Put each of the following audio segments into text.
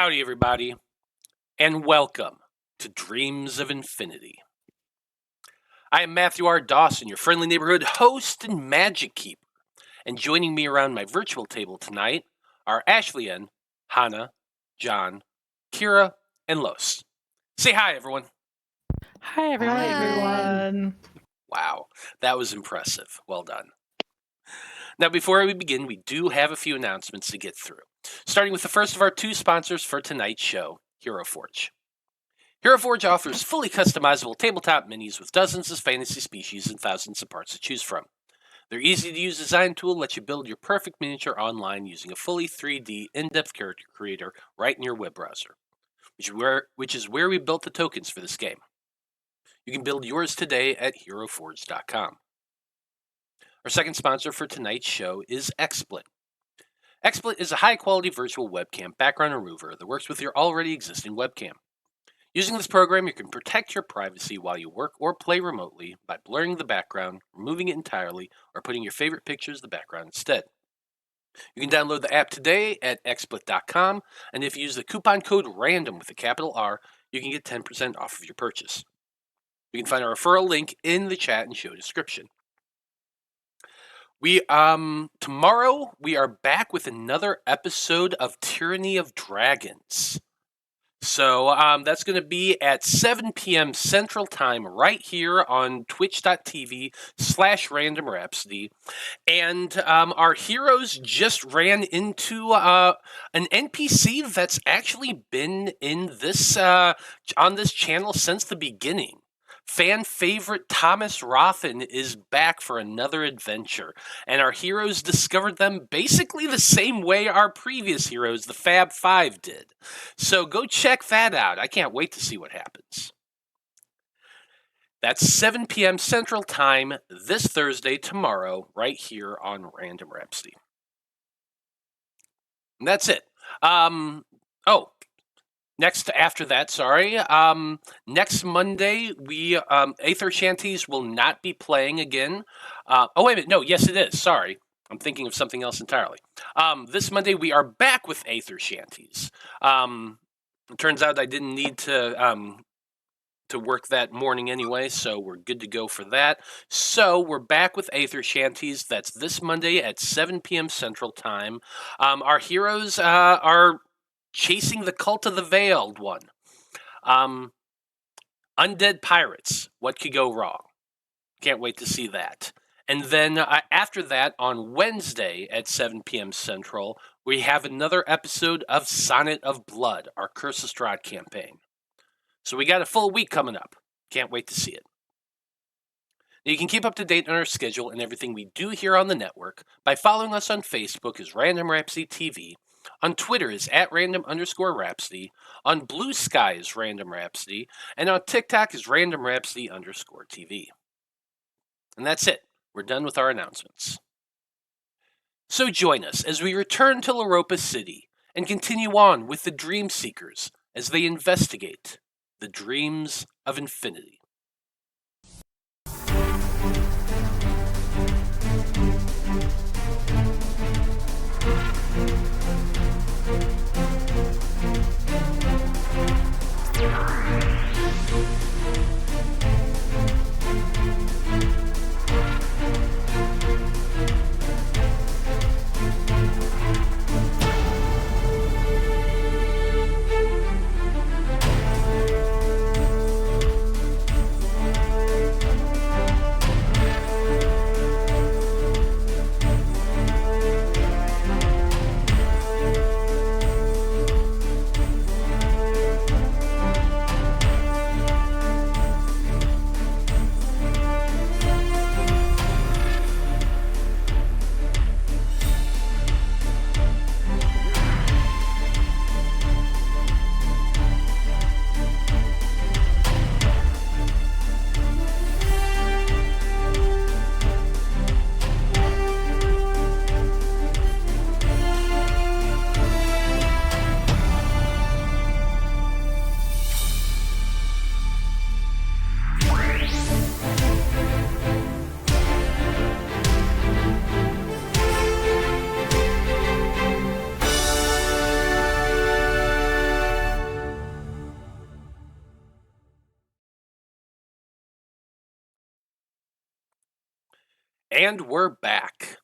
Howdy, everybody, and welcome to Dreams of Infinity. I am Matthew R. Dawson, your friendly neighborhood host and magic keeper, and joining me around my virtual table tonight are Ashleyien, Hana, John, Kira, and Los. Say hi, everyone. Hi, everyone. Hi, everyone. Wow, that was impressive. Well done. Now, before we begin, we do have a few announcements to get through, starting with the first of our two sponsors for tonight's show, Hero Forge. Hero Forge offers fully customizable tabletop minis with dozens of fantasy species and thousands of parts to choose from. Their easy-to-use design tool lets you build your perfect miniature online using a fully 3D in-depth character creator right in your web browser, which is where we built the tokens for this game. You can build yours today at heroforge.com. Our second sponsor for tonight's show is XSplit. XSplit is a high-quality virtual webcam background remover that works with your already existing webcam. Using this program, you can protect your privacy while you work or play remotely by blurring the background, removing it entirely, or putting your favorite pictures in the background instead. You can download the app today at xsplit.com, and if you use the coupon code RANDOM with a capital R, you can get 10% off of your purchase. You can find our referral link in the chat and show description. Tomorrow we are back with another episode of Tyranny of Dragons. So that's going to be at 7 p.m. Central Time right here on twitch.tv/Random Rhapsody. And our heroes just ran into an NPC that's actually been in this on this channel since the beginning. Fan favorite Thomas Rothen is back for another adventure, and our heroes discovered them basically the same way our previous heroes, the Fab Five, did. So go check that out. I can't wait to see what happens. That's 7 p.m. Central Time this Thursday, tomorrow, right here on Random Rhapsody. And that's it. Next Monday, we Aether Shanties will not be playing again. Wait a minute. No, yes, it is. Sorry. I'm thinking of something else entirely. This Monday, we are back with Aether Shanties. It turns out I didn't need to work that morning anyway, so we're good to go for that. So we're back with Aether Shanties. That's this Monday at 7 p.m. Central Time. Our heroes are chasing the Cult of the Veiled One. Undead Pirates. What could go wrong? Can't wait to see that. And then after that, on Wednesday at 7 p.m. Central, we have another episode of Sonnet of Blood, our Curse of Strahd campaign. So we got a full week coming up. Can't wait to see it. Now, you can keep up to date on our schedule and everything we do here on the network by following us on Facebook as Random Rhapsody TV, on Twitter is @random_Rhapsody, on Blue Sky is Random Rhapsody, and on TikTok is Random Rhapsody_TV. And that's it. We're done with our announcements. So join us as we return to Loroupa City and continue on with the Dream Seekers as they investigate the dreams of infinity. And we're back.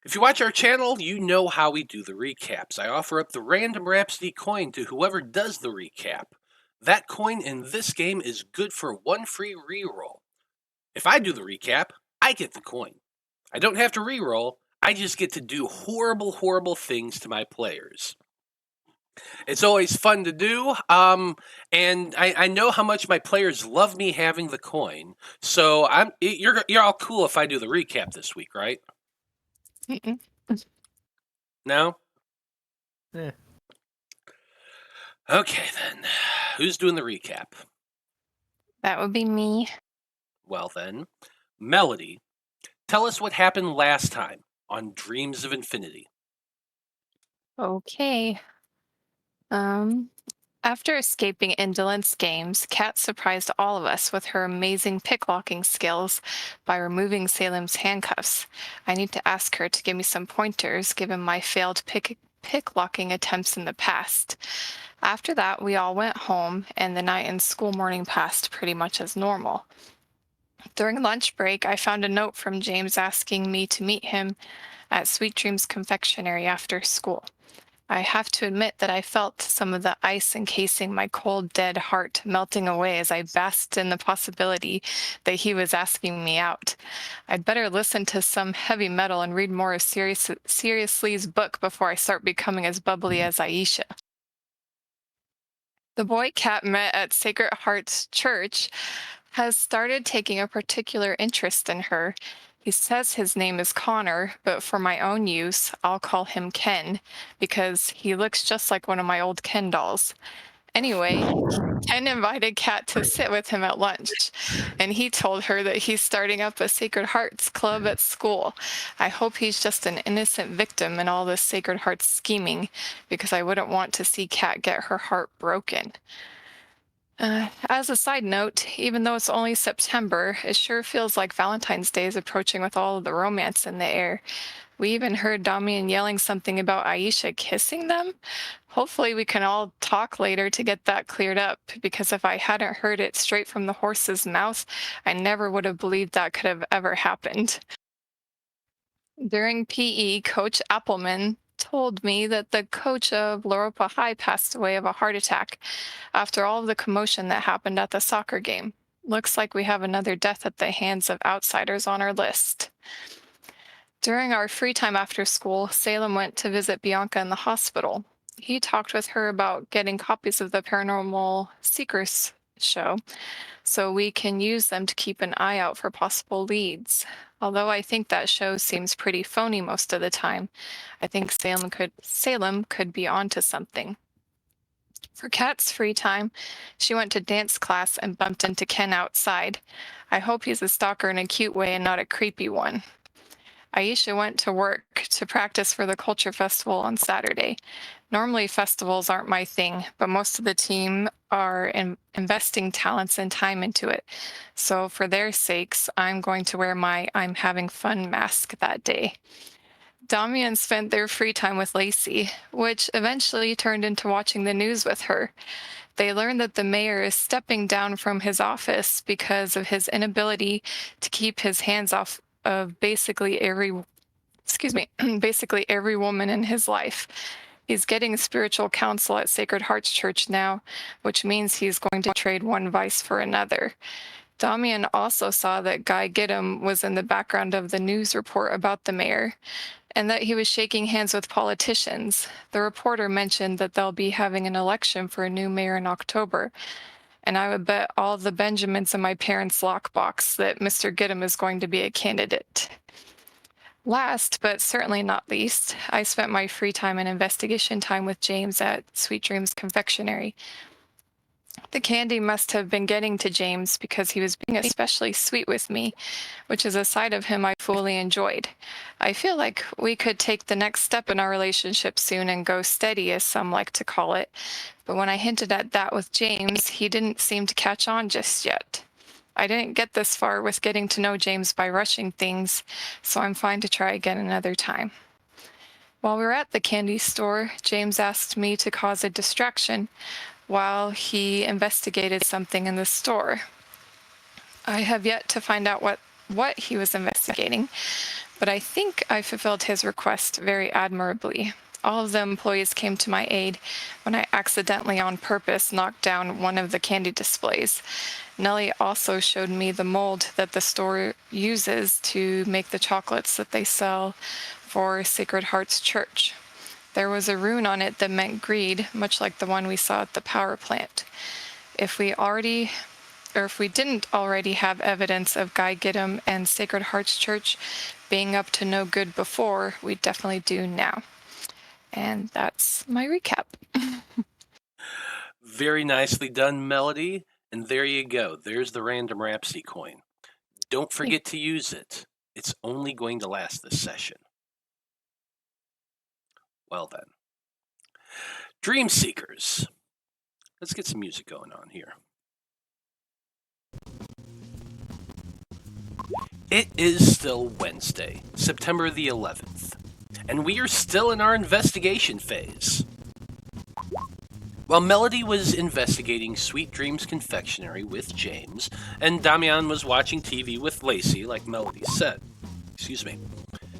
If you watch our channel, you know how we do the recaps. I offer up the random Rhapsody coin to whoever does the recap. That coin in this game is good for one free reroll. If I do the recap, I get the coin. I don't have to reroll, I just get to do horrible, horrible things to my players. It's always fun to do, and I know how much my players love me having the coin. So you're all cool if I do the recap this week, right? Mm-mm. No? Eh. Okay, then. Who's doing the recap? That would be me. Well, then, Melody, tell us what happened last time on Dreams of Infinity. Okay. After escaping Indolence Games, Kat surprised all of us with her amazing pick-locking skills by removing Salem's handcuffs. I need to ask her to give me some pointers given my failed pick-locking attempts in the past. After that, we all went home, and the night and school morning passed pretty much as normal. During lunch break, I found a note from James asking me to meet him at Sweet Dreams Confectionery after school. I have to admit that I felt some of the ice encasing my cold, dead heart melting away as I basked in the possibility that he was asking me out. I'd better listen to some heavy metal and read more of Sirius Lee's book before I start becoming as bubbly as Aisha. The boy Kat met at Sacred Heart's Church has started taking a particular interest in her. He says his name is Connor, but for my own use, I'll call him Ken, because he looks just like one of my old Ken dolls. Anyway, Ken invited Kat to sit with him at lunch, and he told her that he's starting up a Sacred Hearts club at school. I hope he's just an innocent victim in all this Sacred Hearts scheming, because I wouldn't want to see Kat get her heart broken. As a side note, even though it's only September, it sure feels like Valentine's Day is approaching with all of the romance in the air. We even heard Damian yelling something about Aisha kissing them. Hopefully we can all talk later to get that cleared up, because if I hadn't heard it straight from the horse's mouth, I never would have believed that could have ever happened. During PE, Coach Appleman told me that the coach of Loroupa High passed away of a heart attack after all of the commotion that happened at the soccer game. Looks like we have another death at the hands of outsiders on our list. During our free time after school, Salem went to visit Bianca in the hospital. He talked with her about getting copies of the Paranormal Seekers show so we can use them to keep an eye out for possible leads. Although I think that show seems pretty phony most of the time, I think Salem could be onto something. For Kat's free time, she went to dance class and bumped into Ken outside. I hope he's a stalker in a cute way and not a creepy one. Aisha went to work to practice for the Culture Festival on Saturday. Normally festivals aren't my thing, but most of the team are investing talents and time into it. So for their sakes, I'm going to wear my I'm having fun mask that day. Damian spent their free time with Lacey, which eventually turned into watching the news with her. They learned that the mayor is stepping down from his office because of his inability to keep his hands off of basically every woman in his life. He's getting spiritual counsel at Sacred Hearts Church now, which means he's going to trade one vice for another. Damian also saw that Guy Gittham was in the background of the news report about the mayor, and that he was shaking hands with politicians. The reporter mentioned that they'll be having an election for a new mayor in October, and I would bet all the Benjamins in my parents' lockbox that Mr. Gittham is going to be a candidate. Last, but certainly not least, I spent my free time and investigation time with James at Sweet Dreams Confectionery. The candy must have been getting to James because he was being especially sweet with me, which is a side of him I fully enjoyed. I feel like we could take the next step in our relationship soon and go steady, as some like to call it. But when I hinted at that with James, he didn't seem to catch on just yet. I didn't get this far with getting to know James by rushing things, so I'm fine to try again another time. While we were at the candy store, James asked me to cause a distraction while he investigated something in the store. I have yet to find out what what he was investigating, but I think I fulfilled his request very admirably. All of the employees came to my aid when I accidentally on purpose knocked down one of the candy displays. Nellie also showed me the mold that the store uses to make the chocolates that they sell for Sacred Hearts Church. There was a rune on it that meant greed, much like the one we saw at the power plant. If we didn't already have evidence of Guy Gittham and Sacred Hearts Church being up to no good before, we definitely do now. And that's my recap. Very nicely done, Melody. And there you go. There's the random Rhapsody coin. Don't forget to use it. It's only going to last this session. Well then. Dream Seekers. Let's get some music going on here. It is still Wednesday, September the 11th, and we are still in our investigation phase. While Melody was investigating Sweet Dreams Confectionery with James, and Damian was watching TV with Lacey, like Melody said,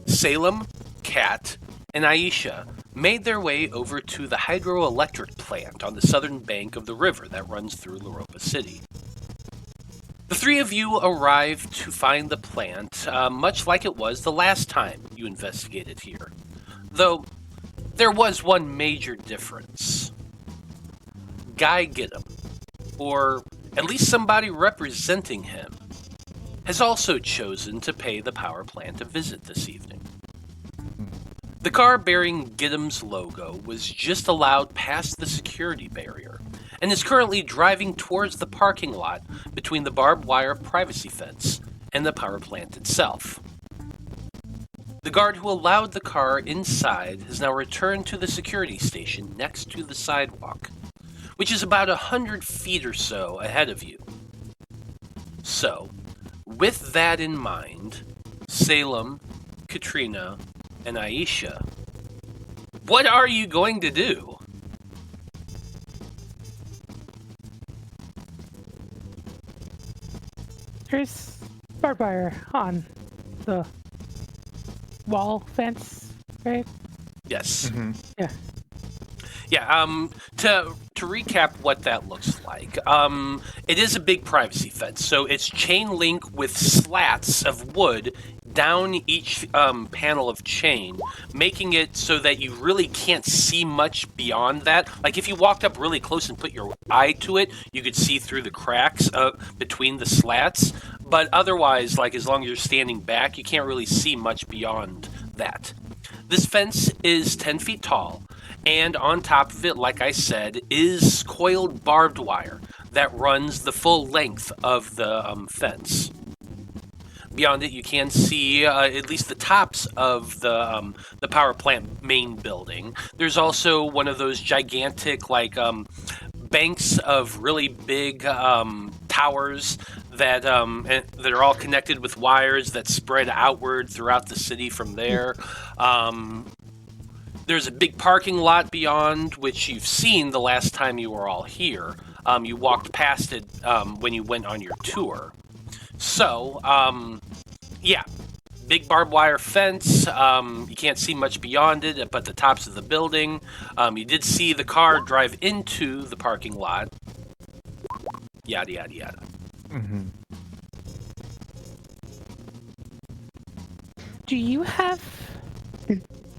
Salem, Kat, and Aisha made their way over to the hydroelectric plant on the southern bank of the river that runs through Loroupa City. The three of you arrived to find the plant much like it was the last time you investigated here, though there was one major difference. Guy Gittham, or at least somebody representing him, has also chosen to pay the power plant a visit this evening. The car bearing Gittham's logo was just allowed past the security barrier and is currently driving towards the parking lot between the barbed wire privacy fence and the power plant itself. The guard who allowed the car inside has now returned to the security station next to the sidewalk, which is about 100 feet or so ahead of you. So, with that in mind, Salem, Katrina, and Aisha, what are you going to do? There's barbed wire on the wall fence, right? Yes. Mm-hmm. Yeah. Yeah, to recap what that looks like, it is a big privacy fence, so it's chain link with slats of wood down each panel of chain, making it so that you really can't see much beyond that. Like, if you walked up really close and put your eye to it, you could see through the cracks between the slats, but otherwise, like, as long as you're standing back, you can't really see much beyond that. This fence is 10 feet tall, and on top of it, like I said, is coiled barbed wire that runs the full length of the fence. Beyond it, you can see at least the tops of the power plant main building. There's also one of those gigantic, banks of really big towers that are all connected with wires that spread outward throughout the city from there. There's a big parking lot beyond, which you've seen the last time you were all here. You walked past it when you went on your tour. So, yeah, big barbed wire fence. You can't see much beyond it, but the tops of the building. You did see the car drive into the parking lot. Yada, yada, yada. Mm-hmm. Do you have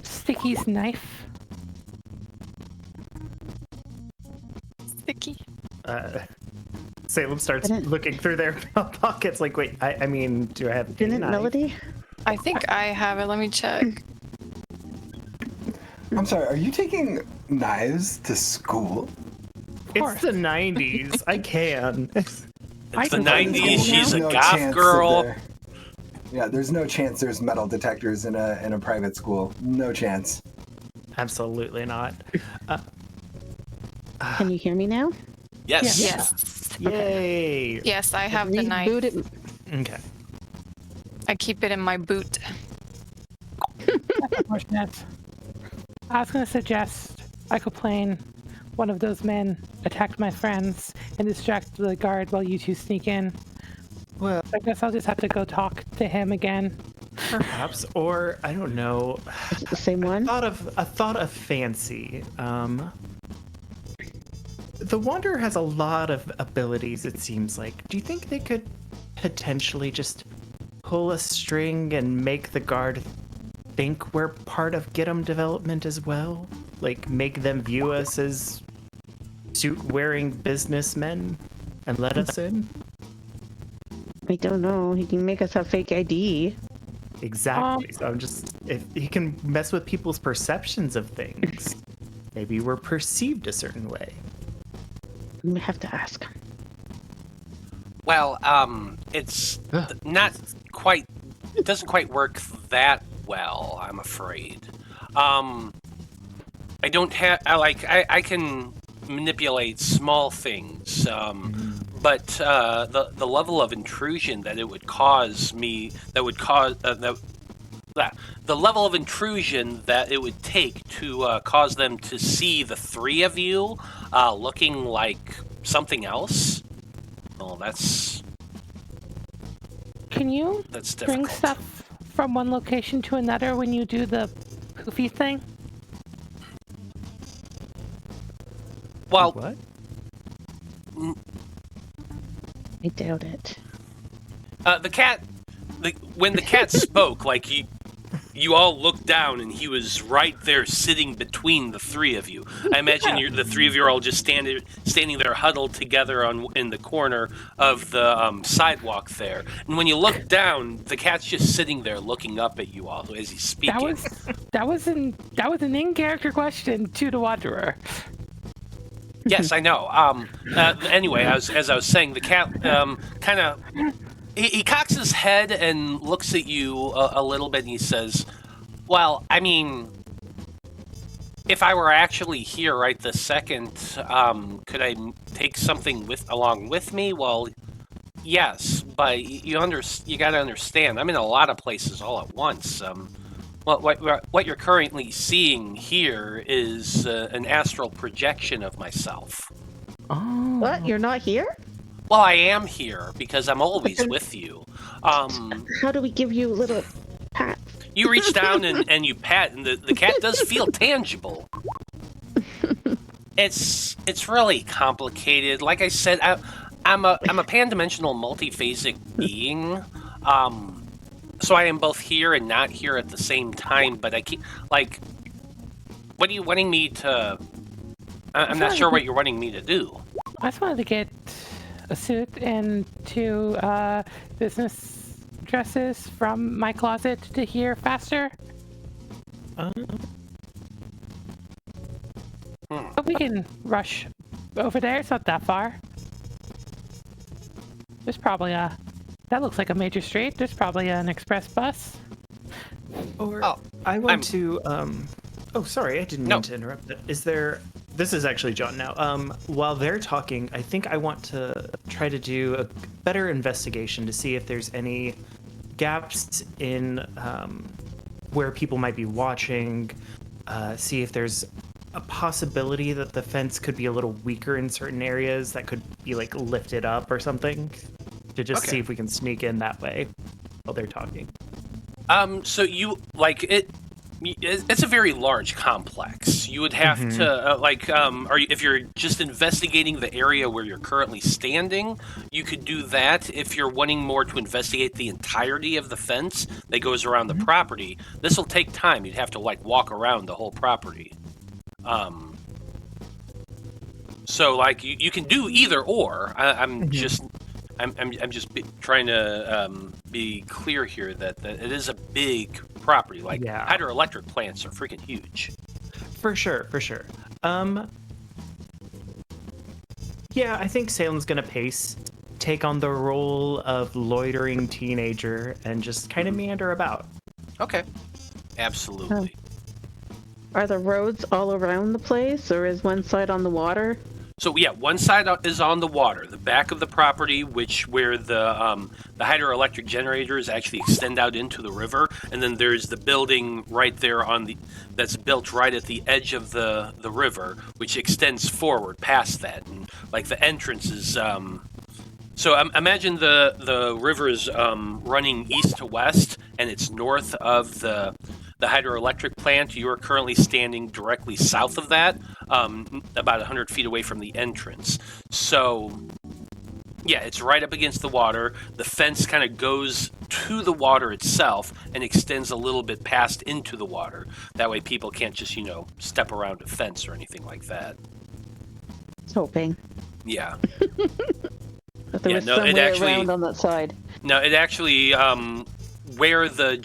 Sticky's knife? Sticky. Salem starts looking through their pockets like, wait, I mean, do I have a Didn't knife? Melody? I think I have it. Let me check. I'm sorry, are you taking knives to school? It's the 90s. I can. It's the 90s. She's a No goth chance girl. that yeah, there's no chance there's metal detectors in a private school. No chance. Absolutely not. Can you hear me now? Yes. Yes. Yay. Yes, I have the knife. Reboot it. Okay. I keep it in my boot. Unfortunate. I was going to suggest I could plane one of those men attacked my friends and distract the guard while you two sneak in. Well, I guess I'll just have to go talk to him again. perhaps, or I don't know. Is it the same one? I thought of fancy. The Wanderer has a lot of abilities, it seems like. Do you think they could potentially just pull a string and make the guard think we're part of Gittham Development as well? Like, make them view us as suit-wearing businessmen and let us in? I don't know. He can make us have fake ID. Exactly. So I'm just, if he can mess with people's perceptions of things, maybe we're perceived a certain way. We have to ask. Well, it's not quite. It doesn't quite work that well, I'm afraid. I don't have. I can manipulate small things, but the level of intrusion that it would cause me, the level of intrusion that it would take to cause them to see the three of you looking like something else. Well, that's Can you difficult. bring stuff from one location to another when you do the poofy thing? Well, What? I doubt it. the cat. When the cat spoke, like you all looked down, and he was right there, sitting between the three of you. I imagine the three of you are all just standing there, huddled together in the corner of the sidewalk there. And when you look down, the cat's just sitting there, looking up at you all as he's speaking. That was an in-character question to the Wanderer. Yes, I know. Anyway, as I was saying, the cat kind of he cocks his head and looks at you a little bit, and he says, "Well, I mean, if I were actually here right this second, could I take something along with me? Well, yes, but you got to understand, I'm in a lot of places all at once. What you're currently seeing here is an astral projection of myself. Oh. What? You're not here? Well, I am here because I'm always with you. How do we give you a little pat? You reach down and you pat, and the cat does feel tangible. It's really complicated. Like I said, I'm a pan-dimensional multiphasic being. So I am both here and not here at the same time, but I keep, what are you wanting me to... I'm not sure what you're wanting me to do. I just wanted to get a suit and two business dresses from my closet to here faster. But we can rush over there. It's not that far. There's probably that looks like a major street. There's probably an express bus. Or I want to. Oh, sorry, I didn't mean to interrupt. This is actually John now. While they're talking, I think I want to try to do a better investigation to see if there's any gaps in where people might be watching. See if there's a possibility that the fence could be a little weaker in certain areas that could be lifted up or something. To just see if we can sneak in that way while they're talking. So you it's a very large complex. You would have to if you're just investigating the area where you're currently standing, you could do that. If you're wanting more to investigate the entirety of the fence that goes around the property, this will take time. You'd have to walk around the whole property. So you can do either or. I'm just trying to be clear here that it is a big property. Hydroelectric plants are freaking huge. For sure. Yeah, I think Salem's gonna take on the role of loitering teenager and just kind of meander about. Okay. Absolutely. Are the roads all around the place, or is one side on the water? So yeah, one side is on the water, the back of the property, where the hydroelectric generators actually extend out into the river, and then there's the building right there that's built right at the edge of the river, which extends forward past that, and the entrance is So imagine the river is running east to west, and it's north of the hydroelectric plant. You are currently standing directly south of that, about 100 feet away from the entrance. So, yeah, it's right up against the water. The fence kind of goes to the water itself and extends a little bit past into the water. That way people can't just, step around a fence or anything like that. I was hoping Yeah. that there was some way around on that side. No, it actually where the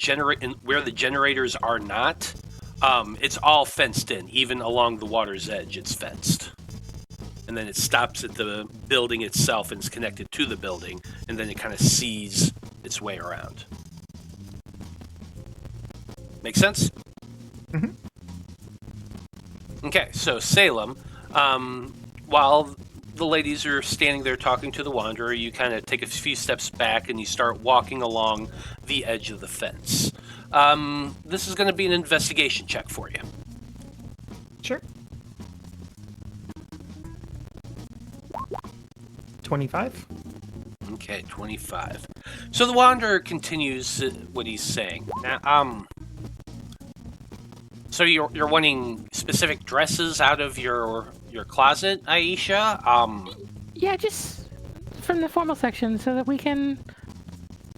generators are not, it's all fenced in. Even along the water's edge, it's fenced. And then it stops at the building itself and is connected to the building, and then it kind of sees its way around. Make sense? Mm-hmm. Okay, so Salem, while the ladies are standing there talking to the Wanderer, you kind of take a few steps back and you start walking along the edge of the fence. This is going to be an investigation check for you. Sure. 25. Okay, 25. So the Wanderer continues what he's saying. Now, so you're wanting specific dresses out of your closet, Aisha? Yeah, just from the formal section so that we can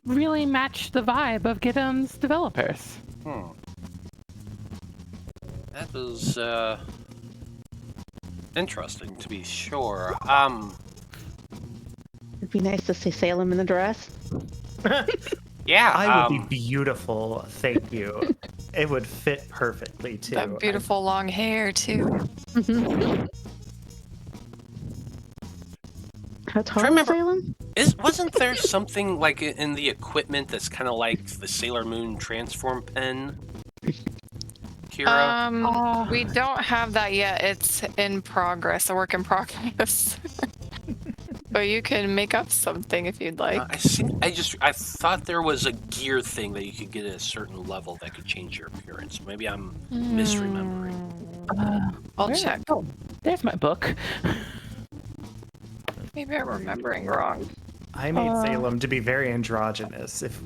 really match the vibe of Gittham's developers. That was, interesting, to be sure. It'd be nice to see Salem in the dress. Yeah. I would be beautiful, thank you. It would fit perfectly, too. That beautiful long hair, too. How tall is Salem? Wasn't there something like in the equipment that's kind of like the Sailor Moon transform pen? Kira? We don't have that yet. It's in progress, a work in progress. But you can make up something if you'd like. I thought there was a gear thing that you could get at a certain level that could change your appearance. Maybe I'm misremembering. I'll check. Oh, there's my book. Maybe I'm remembering wrong. I made Salem to be very androgynous. If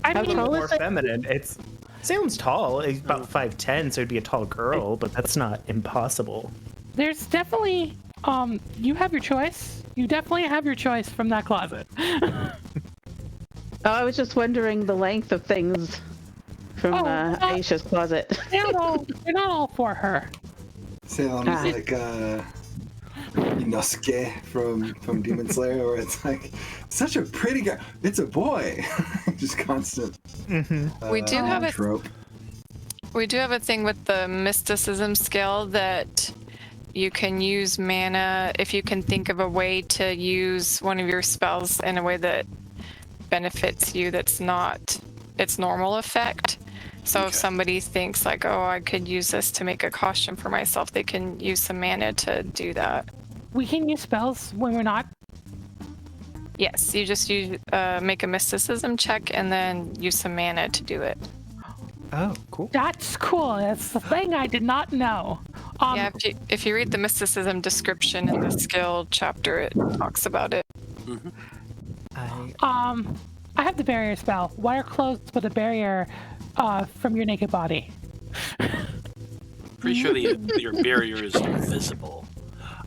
I How mean, tall more is it? feminine, it's Salem's tall. He's about 5'10", so he'd be a tall girl, but that's not impossible. there's definitely, you have your choice. You definitely have your choice from that closet. I was just wondering the length of things from Aisha's closet. They're not all for her. Salem's like Inosuke from Demon Slayer, where it's like, such a pretty guy. It's a boy. Just constant. We do have a trope. We do have a thing with the mysticism skill that you can use mana if you can think of a way to use one of your spells in a way that benefits you that's not its normal effect. So if somebody thinks like, oh, I could use this to make a costume for myself, they can use some mana to do that. We can use spells when we're not. Yes, you just make a mysticism check and then use some mana to do it. Oh, cool. That's cool. That's the thing I did not know. Yeah, if you read the mysticism description in the skill chapter, it talks about it. I have the barrier spell. Wire closed with a barrier from your naked body. Pretty sure your barrier is invisible.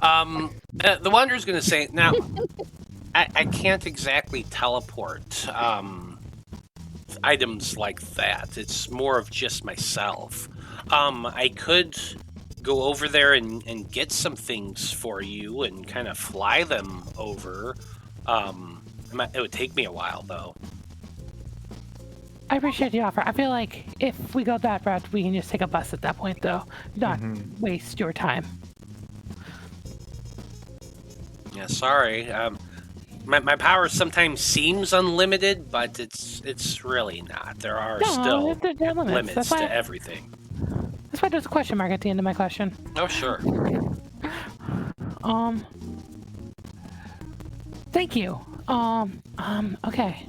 The Wanderer's going to say, now, I can't exactly teleport items like that. It's more of just myself. I could go over there and get some things for you and kind of fly them over. It would take me a while, though. I appreciate the offer. I feel like if we go that route, we can just take a bus at that point, though. Not waste your time. Yeah, sorry. My power sometimes seems unlimited, but it's really not. There are still they're limits. limits to everything. That's why there's a question mark at the end of my question. Oh, sure. Thank you. Okay.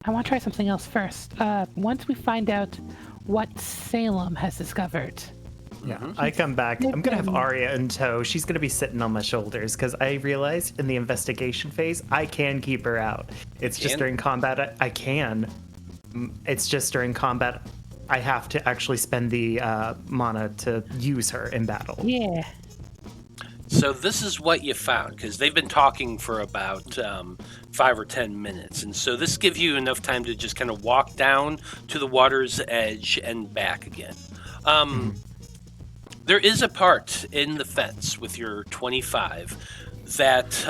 I want to try something else first. Once we find out what Salem has discovered, Yeah, Mhm. I come back. I'm gonna have Arya in tow. She's gonna be sitting on my shoulders because I realized in the investigation phase I can keep her out. It's just during combat I can. It's just during combat I have to actually spend the mana to use her in battle. Yeah. So this is what you found, because they've been talking for about 5 or 10 minutes. And so this gives you enough time to just kind of walk down to the water's edge and back again. There is a part in the fence with your 25 that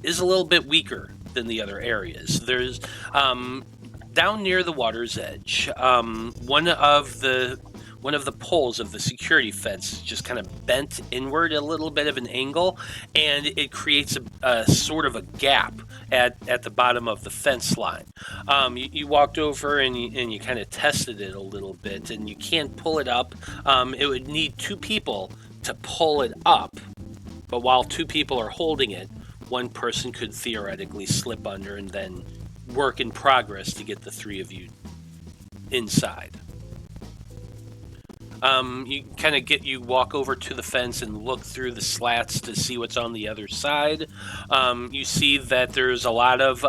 is a little bit weaker than the other areas. There's down near the water's edge, one of the poles of the security fence is just kind of bent inward a little bit of an angle, and it creates a sort of a gap at the bottom of the fence line. You walked over and you kind of tested it a little bit, and you can't pull it up. It would need 2 people to pull it up, but while 2 people are holding it, one person could theoretically slip under and then work in progress to get the 3 of you inside. You walk over to the fence and look through the slats to see what's on the other side. You see that there's a lot of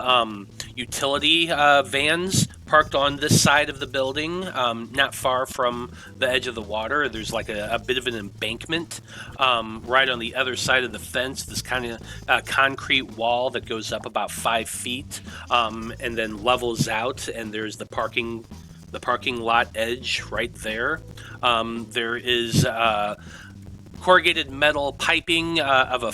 utility vans parked on this side of the building, not far from the edge of the water. There's like a bit of an embankment right on the other side of the fence, this kind of concrete wall that goes up about 5 feet and then levels out, and there's the parking lot edge right there. There is corrugated metal piping of a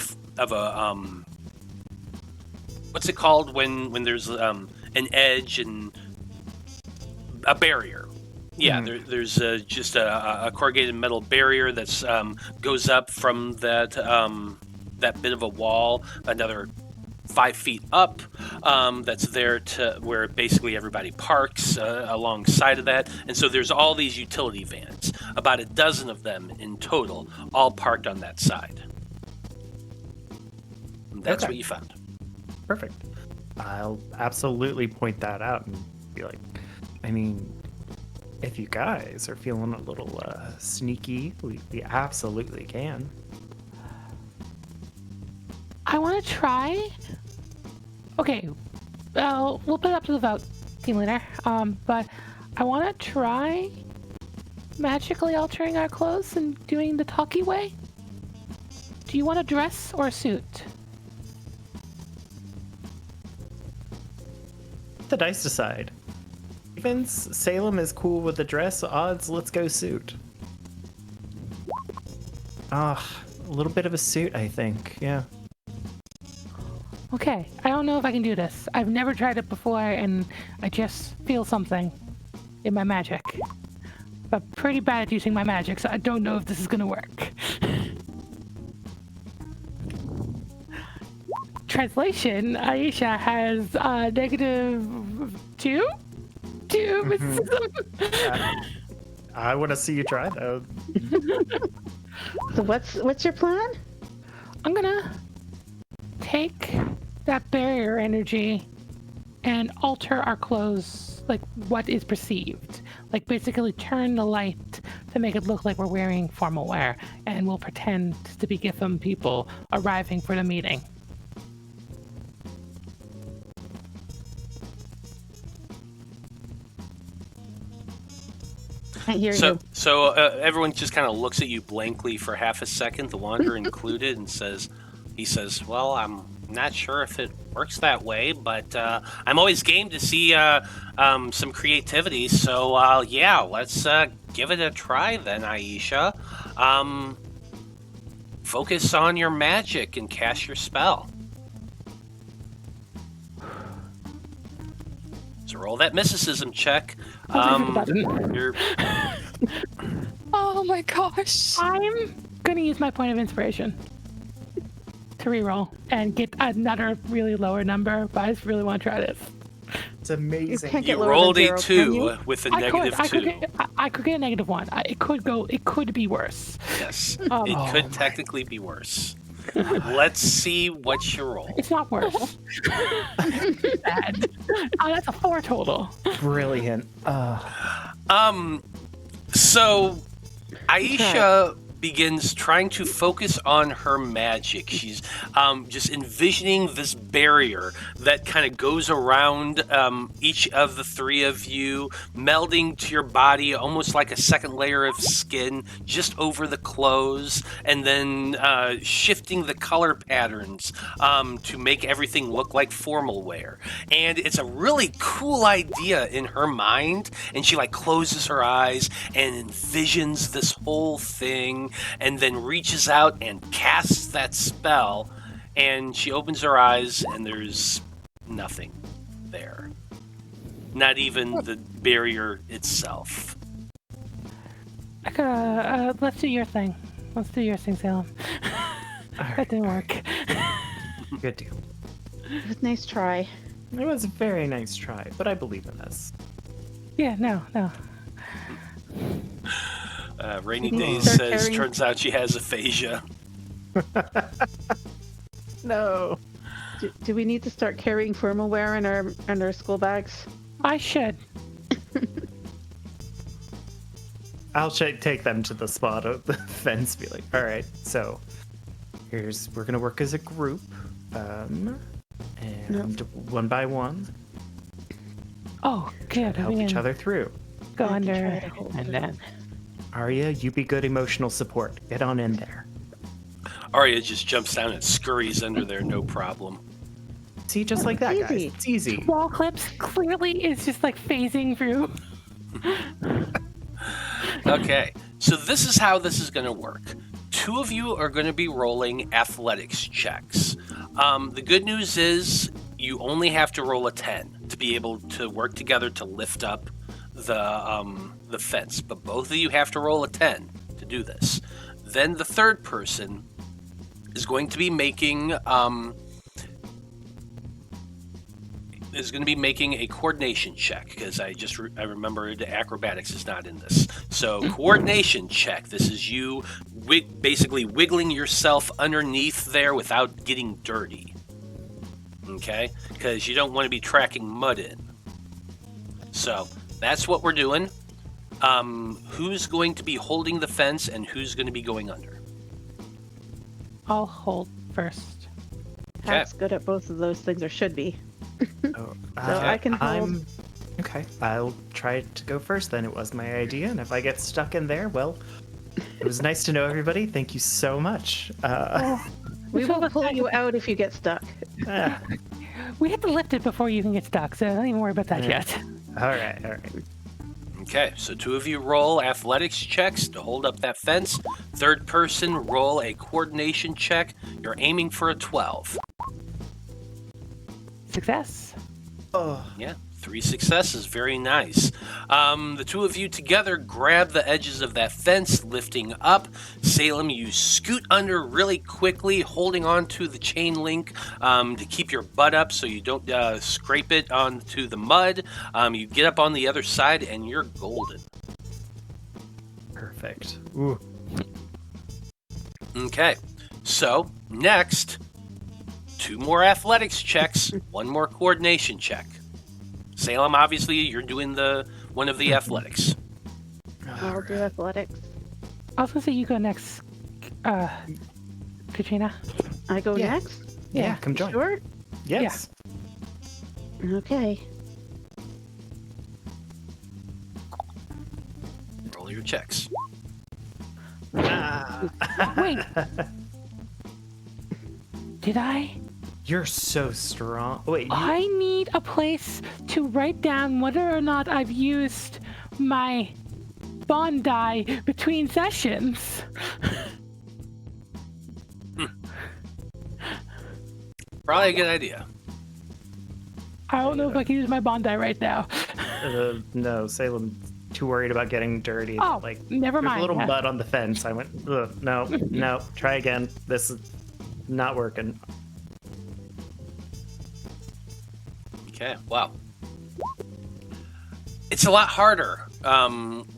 what's it called when there's an edge and a barrier. Yeah, there's just a corrugated metal barrier that's goes up from that bit of a wall, another 5 feet up, that's there to where basically everybody parks alongside of that. And so there's all these utility vans, about a dozen of them in total, all parked on that side. And that's what you found. Perfect. I'll absolutely point that out and be like, I mean, if you guys are feeling a little sneaky, we absolutely can. I want to try. Okay, well, we'll put it up to the vote, team leader. But I want to try magically altering our clothes and doing the talkie way. Do you want a dress or a suit? The dice decide. Evens, Salem is cool with the dress. Odds, let's go suit. A little bit of a suit, I think. Yeah. Okay, I don't know if I can do this. I've never tried it before, and I just feel something in my magic. I'm pretty bad at using my magic, so I don't know if this is gonna work. Translation, Aisha has -2 to mysticism. I want to see you try, though. So what's your plan? I'm gonna take that barrier energy and alter our clothes, like what is perceived. Like basically turn the light to make it look like we're wearing formal wear, and we'll pretend to be Gittham people arriving for the meeting. I hear you. So everyone just kind of looks at you blankly for half a second, the Wanderer included, and he says, well, I'm not sure if it works that way, but I'm always game to see some creativity. So yeah, let's give it a try then, Aisha. Focus on your magic and cast your spell. So roll that mysticism check. You're... Oh my gosh. I'm gonna use my point of inspiration to reroll and get another really lower number, but I just really want to try this. It's amazing. You rolled a 2 with a -2. I could get a -1. It could be worse. Yes, it could technically be worse. Let's see what you roll. It's not worse. Bad. That's a 4 total. Brilliant. So Aisha begins trying to focus on her magic. She's just envisioning this barrier that kind of goes around each of the three of you, melding to your body almost like a second layer of skin just over the clothes, and then shifting the color patterns to make everything look like formal wear. And it's a really cool idea in her mind, and she like closes her eyes and envisions this whole thing, and then reaches out and casts that spell, and she opens her eyes and there's nothing there. Not even the barrier itself. Let's do your thing. Let's do your thing, Salem. That didn't work. Good deal. It was a nice try. It was a very nice try, but I believe in this. Yeah, no. Rainy You Days start says, carrying- turns out she has aphasia. No. Do we need to start carrying formal wear in our school bags? I should. I'll take them to the spot of the fence. Be like, all right, so we're gonna work as a group, and one by one, Oh, good. help We each can other through. go I can under try to hold and it. then. Arya, you be good emotional support. Get on in there. Arya just jumps down and scurries under there, no problem. See, just like that, guys. Easy. It's easy. Wall clips clearly is just like phasing through. Okay, so this is how this is going to work. Two of you are going to be rolling athletics checks. The good news is you only have to roll a 10 to be able to work together to lift up the fence, but both of you have to roll a 10 to do this. Then the third person is going to be making a coordination check, because I remembered acrobatics is not in this. So coordination check. This is you basically wiggling yourself underneath there without getting dirty. Okay? Because you don't want to be tracking mud in. So that's what we're doing. Who's going to be holding the fence and who's going to be going under? I'll hold first. Pat's good at both of those things, or should be. Oh, So I can hold. Okay, I'll try to go first then. It was my idea, and if I get stuck in there, well, it was nice to know everybody. Thank you so much. We will pull you out if you get stuck. We have to lift it before you can get stuck, so don't even worry about that yet. All right. Okay, so two of you roll athletics checks to hold up that fence. Third person, roll a coordination check. You're aiming for a 12. Success. Oh, Yeah, 3 successes. Very nice. The two of you together grab the edges of that fence, lifting up. Salem, you scoot under really quickly, holding on to the chain link to keep your butt up so you don't scrape it onto the mud. You get up on the other side, and you're golden. perfect. Ooh. Okay, so next, 2 more athletics checks, 1 more coordination check. Salem, obviously, you're doing one of the athletics. I'll do athletics. I was gonna say you go next, Katrina. I go Yeah. next? Yeah, come join. Sure? Yes. Okay. Roll your checks. Wait. Did I? You're so strong. Wait, I need a place to write down whether or not I've used my bond die between sessions. Probably a good idea. I don't know if I can use my bond die right now. no, Salem's too worried about getting dirty. Oh, like, never there's mind. a little mud on the fence. I went, ugh, no, try again. This is not working. Okay, wow. It's a lot harder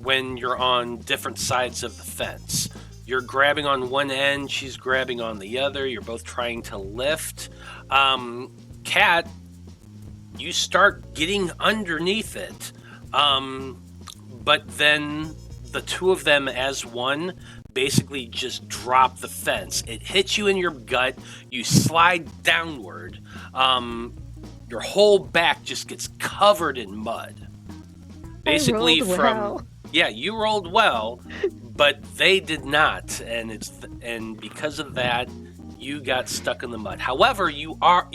when you're on different sides of the fence. You're grabbing on one end, she's grabbing on the other. You're both trying to lift. Kat, you start getting underneath it, but then the two of them as one basically just drop the fence. It hits you in your gut. You slide downward. Your whole back just gets covered in mud. Basically, I rolled well. Yeah, you rolled well, but they did not, and because of that, you got stuck in the mud. However, you are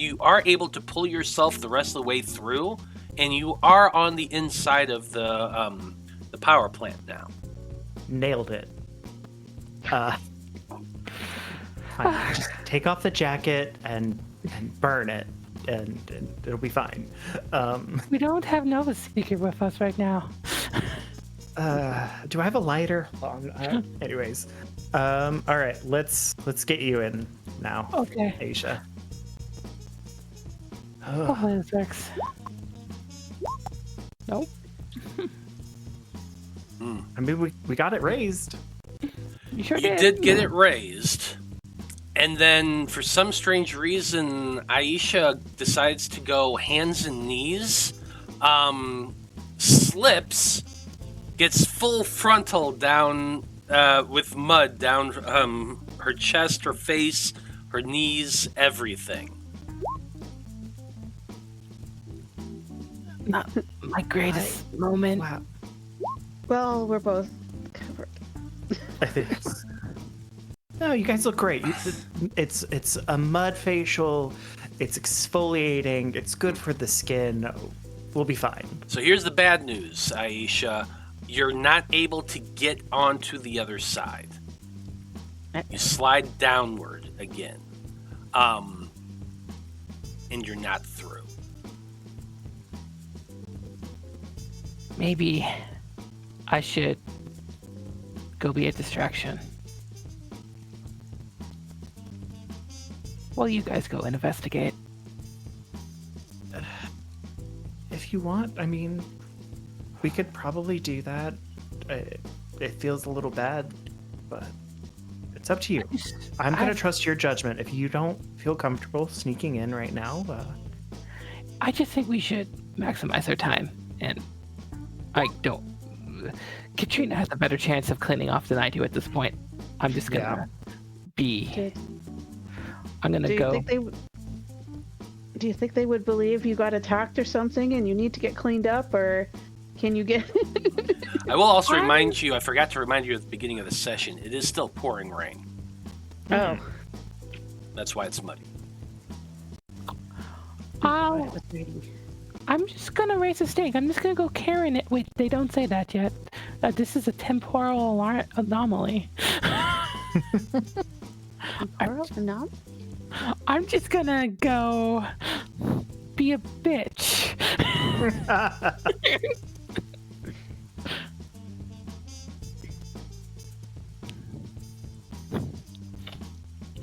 able to pull yourself the rest of the way through, and you are on the inside of the power plant now. Nailed it. Fine. Just take off the jacket and burn it, and it'll be fine. We don't have Nova's secret with us right now. Do I have a lighter? Anyways, all right. Let's get you in now. Okay. Aisha. Hopefully this works. Nope. I mean, we got it raised. You sure You did get it raised. And then, for some strange reason, Aisha decides to go hands and knees, slips, gets full frontal down with mud down her chest, her face, her knees, everything. Not my greatest moment. Wow. Well, we're both covered. I think. No, you guys look great. It's a mud facial. It's exfoliating. It's good for the skin. We'll be fine. So here's the bad news, Aisha. You're not able to get onto the other side. You slide downward again. And you're not through. Maybe I should go be a distraction. While you guys go investigate. If you want, I mean, we could probably do that. It feels a little bad, but it's up to you. I'm going to trust your judgment. If you don't feel comfortable sneaking in right now, I just think we should maximize our time. And I don't... Katrina has a better chance of cleaning off than I do at this point. I'm just going to be... I'm going to go... Do you think they would believe you got attacked or something and you need to get cleaned up, or can you get... I will also remind you, I forgot to remind you at the beginning of the session, it is still pouring rain. Oh. That's why it's muddy. I'm just going to raise a stink. I'm just going to go Karen it. Wait, they don't say that yet. This is a temporal anomaly. Temporal anomaly? I'm just gonna go be a bitch.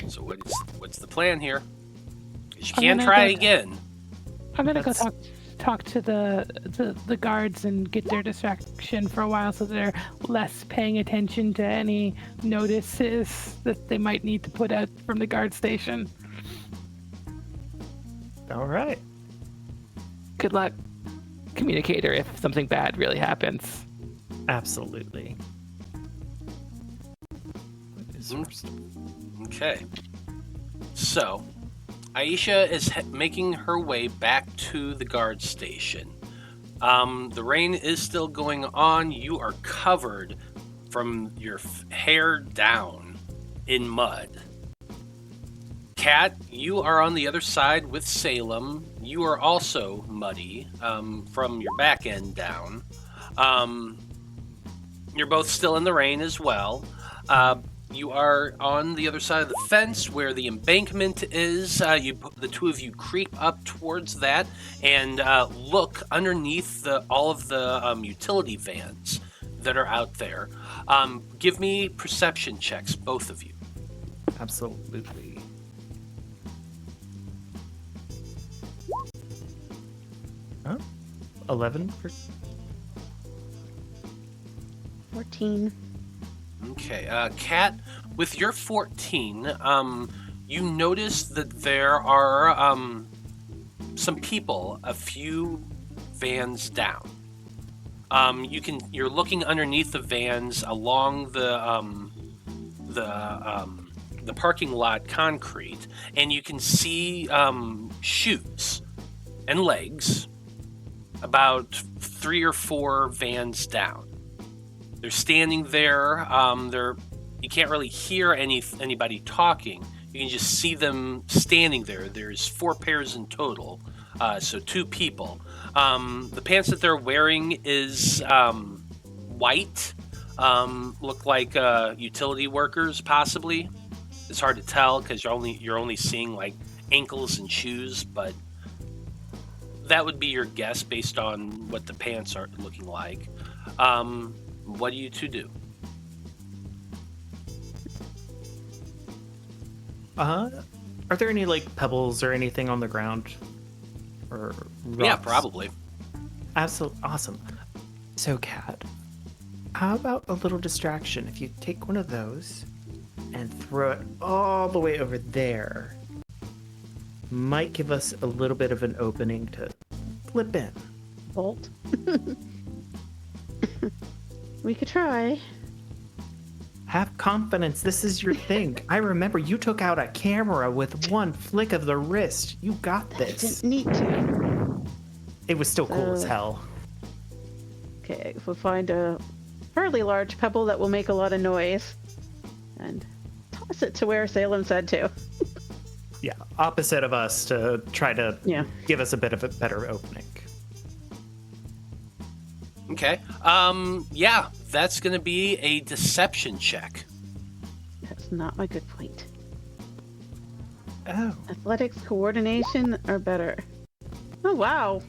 So what's the plan here? You can try again. I'm gonna go talk to the guards and get their distraction for a while, so they're less paying attention to any notices that they might need to put out from the guard station. All right. Good luck, communicator, if something bad really happens. Absolutely. What is first? Okay. So, Aisha is making her way back to the guard station. The rain is still going on. You are covered from your hair down in mud. Kat, you are on the other side with Salem. You are also muddy from your back end down. You're both still in the rain as well. You are on the other side of the fence where the embankment is. The two of you creep up towards that and look underneath all of the utility vans that are out there. Give me perception checks, both of you. Absolutely. 11 for 14. Okay, Kat, with your 14, you notice that there are some people a few vans down. You're looking underneath the vans along the parking lot concrete, and you can see shoes and legs about 3 or 4 vans down. They're standing there. You can't really hear anybody talking. You can just see them standing there. There's 4 pairs in total, so 2 people. The pants that they're wearing is white. Look like utility workers, possibly. It's hard to tell because you're only seeing like ankles and shoes, but that would be your guess based on what the pants are looking like. What do you 2 do? Are there any like pebbles or anything on the ground? Or rocks? Yeah, probably. Absolutely awesome. So, Kat, how about a little distraction? If you take one of those and throw it all the way over there, might give us a little bit of an opening to flip in. Bolt. We could try. Have confidence. This is your thing. I remember you took out a camera with one flick of the wrist. You got this. Didn't need to. It was still cool as hell. Okay, we'll find a fairly large pebble that will make a lot of noise and toss it to where Salem said to. Yeah, opposite of us to try to give us a bit of a better opening. Okay. Yeah, that's going to be a deception check. That's not my good point. Oh. Athletics, coordination are better. Oh, wow.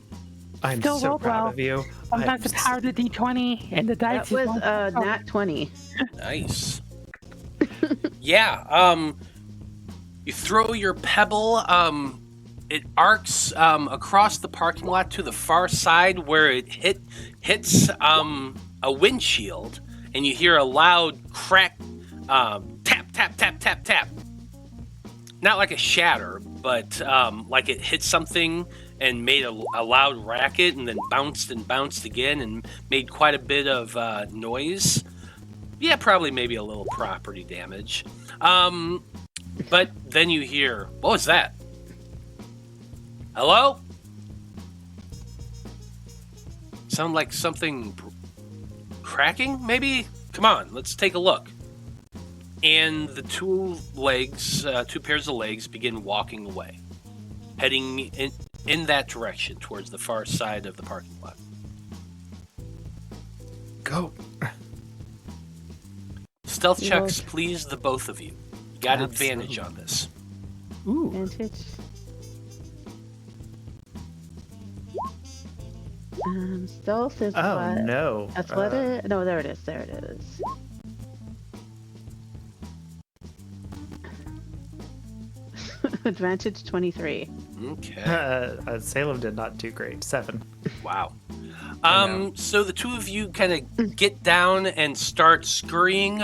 I'm Still so rolled proud well. of you. Sometimes the power of the D20 and the dice That is was nat 20. Nice. Yeah, you throw your pebble, it arcs across the parking lot to the far side where it hits a windshield, and you hear a loud crack, tap, tap, tap, tap, tap. Not like a shatter, but like it hit something and made a loud racket, and then bounced and bounced again and made quite a bit of noise. Yeah, probably maybe a little property damage. But then you hear, what was that? Hello? Sound like something cracking, maybe? Come on, let's take a look. And the 2 pairs of legs begin walking away, heading in that direction towards the far side of the parking lot. Go. Stealth checks, please, the both of you. You got advantage on this. Ooh. Advantage. Stealth is Oh, what? no. Athletic? No, there it is. There it is. Advantage 23. Okay. Salem did not do great. 7. Wow. So the 2 of you kind of get down and start scurrying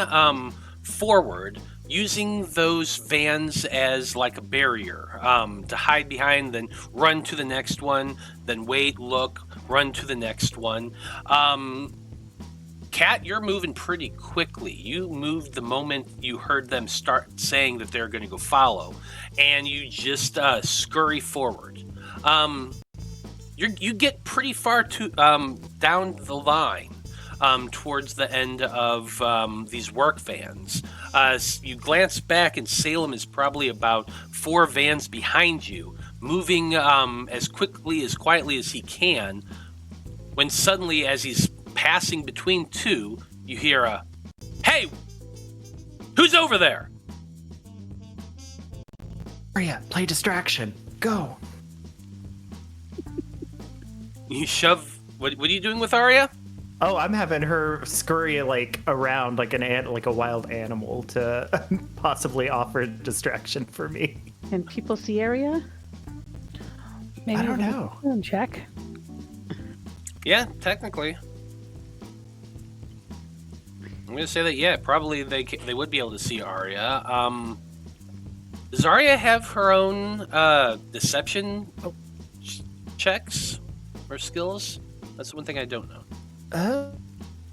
forward, using those vans as like a barrier to hide behind, then run to the next one, then wait, look, run to the next one. Kat, you're moving pretty quickly. You moved the moment you heard them start saying that they're going to go follow, and you just scurry forward. You get pretty far down the line towards the end of these work vans. You glance back, and Salem is probably about 4 vans behind you, moving as quietly as he can, when suddenly, as he's passing between 2, you hear a, "Hey, who's over there?" Aria, play distraction. Go. You shove. What are you doing with Arya? Oh, I'm having her scurry like around like like a wild animal to possibly offer distraction for me. Can people see area? maybe I don't know. Check. Yeah, technically. I'm gonna say that. Yeah, probably they would be able to see Arya. Does Arya have her own deception checks or skills? That's one thing I don't know. I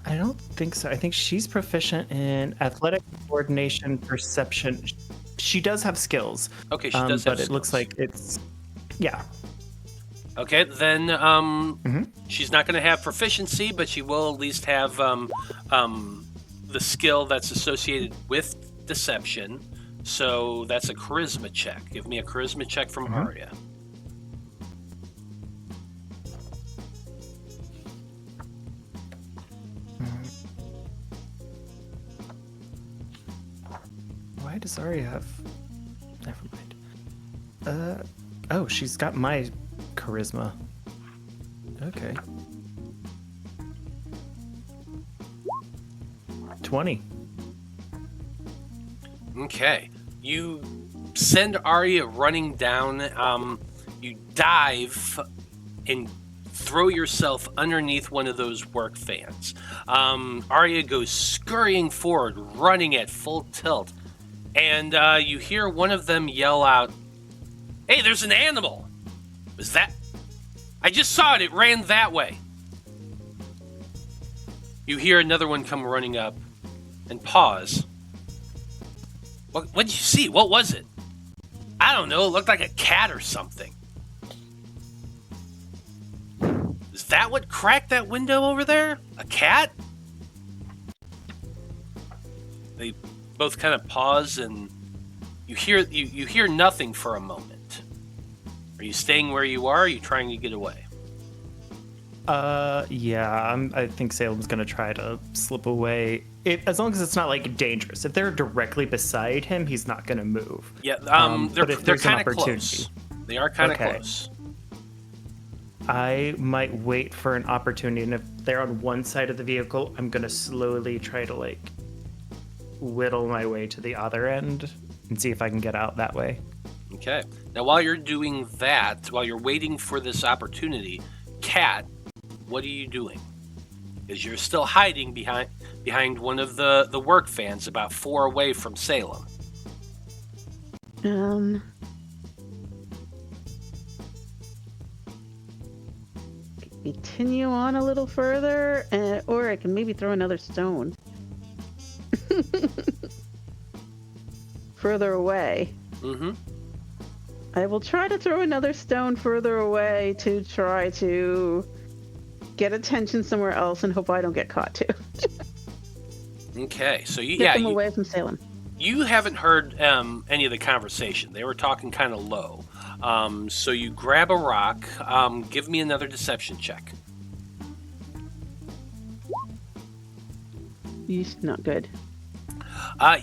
don't think so. I think she's proficient in athletic coordination, perception. She does have skills. Okay, she does have but it skills. looks like it's yeah. Okay, then she's not going to have proficiency, but she will at least have the skill that's associated with deception. So that's a charisma check. Give me a charisma check from Arya. Why does Arya have? Never mind. Oh, she's got my charisma. Okay. 20. Okay. You send Arya running down. You dive and throw yourself underneath one of those work fans. Arya goes scurrying forward, running at full tilt. And you hear one of them yell out, "Hey, there's an animal!" Was that? I just saw it. It ran that way. You hear another one come running up and pause. What did you see? What was it? I don't know. It looked like a cat or something. Is that what cracked that window over there? A cat? They both kind of pause, and you hear nothing for a moment. Are you staying where you are? Or are you trying to get away? Yeah. I think Salem's gonna try to slip away. As long as it's not like dangerous. If they're directly beside him, he's not gonna move. Yeah. But if they're there's an kind of opportunity, close. They are kind of Okay. close. I might wait for an opportunity, and if they're on one side of the vehicle, I'm gonna slowly try to like whittle my way to the other end and see if I can get out that way. Okay. Now, while you're doing that, while you're waiting for this opportunity, Kat, what are you doing? Because you're still hiding behind one of the work fans about 4 away from Salem. Continue on a little further, or I can maybe throw another stone. Further away. Mm-hmm. I will try to throw another stone further away to try to get attention somewhere else and hope I don't get caught too. Okay, so Get them away from Salem. You haven't heard any of the conversation. They were talking kind of low. So you grab a rock. Give me another deception check. Not good.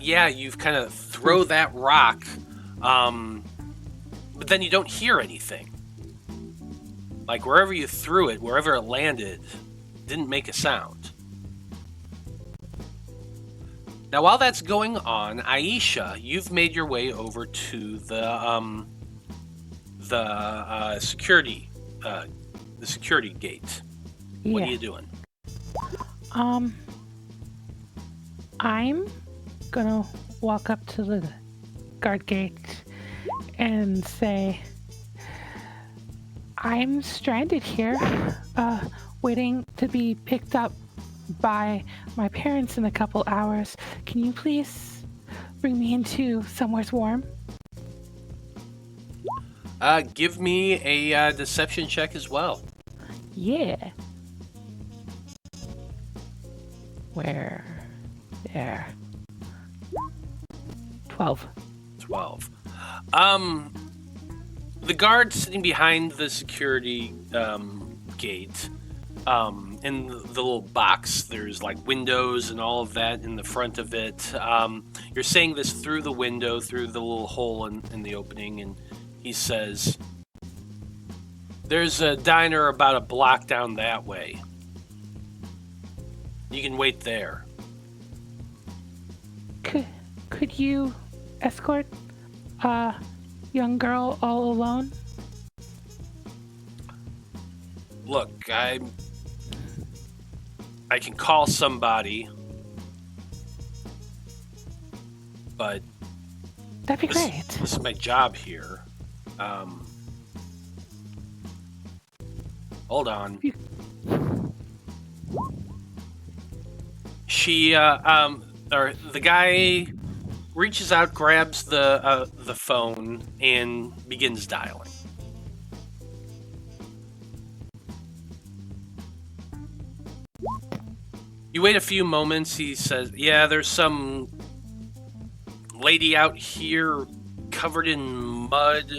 Yeah, you've kind of throw that rock, but then you don't hear anything. Like wherever you threw it, wherever it landed, didn't make a sound. Now, while that's going on, Aisha, you've made your way over to the security gate. What are you doing? I'm gonna walk up to the guard gate and say, I'm stranded here, waiting to be picked up by my parents in a couple hours. Can you please bring me into somewhere warm? Give me a deception check as well. Yeah. Where? There. 12. 12. The guard sitting behind the security gate, in the little box, there's like windows and all of that in the front of it. You're saying this through the window, through the little hole in the opening, and he says, "There's a diner about a block down that way. You can wait there." Could you escort a young girl all alone? Look, I can call somebody, but That'd be great. this is my job here. Hold on. The guy reaches out, grabs the phone, and begins dialing. You wait a few moments. He says, "Yeah, there's some lady out here covered in mud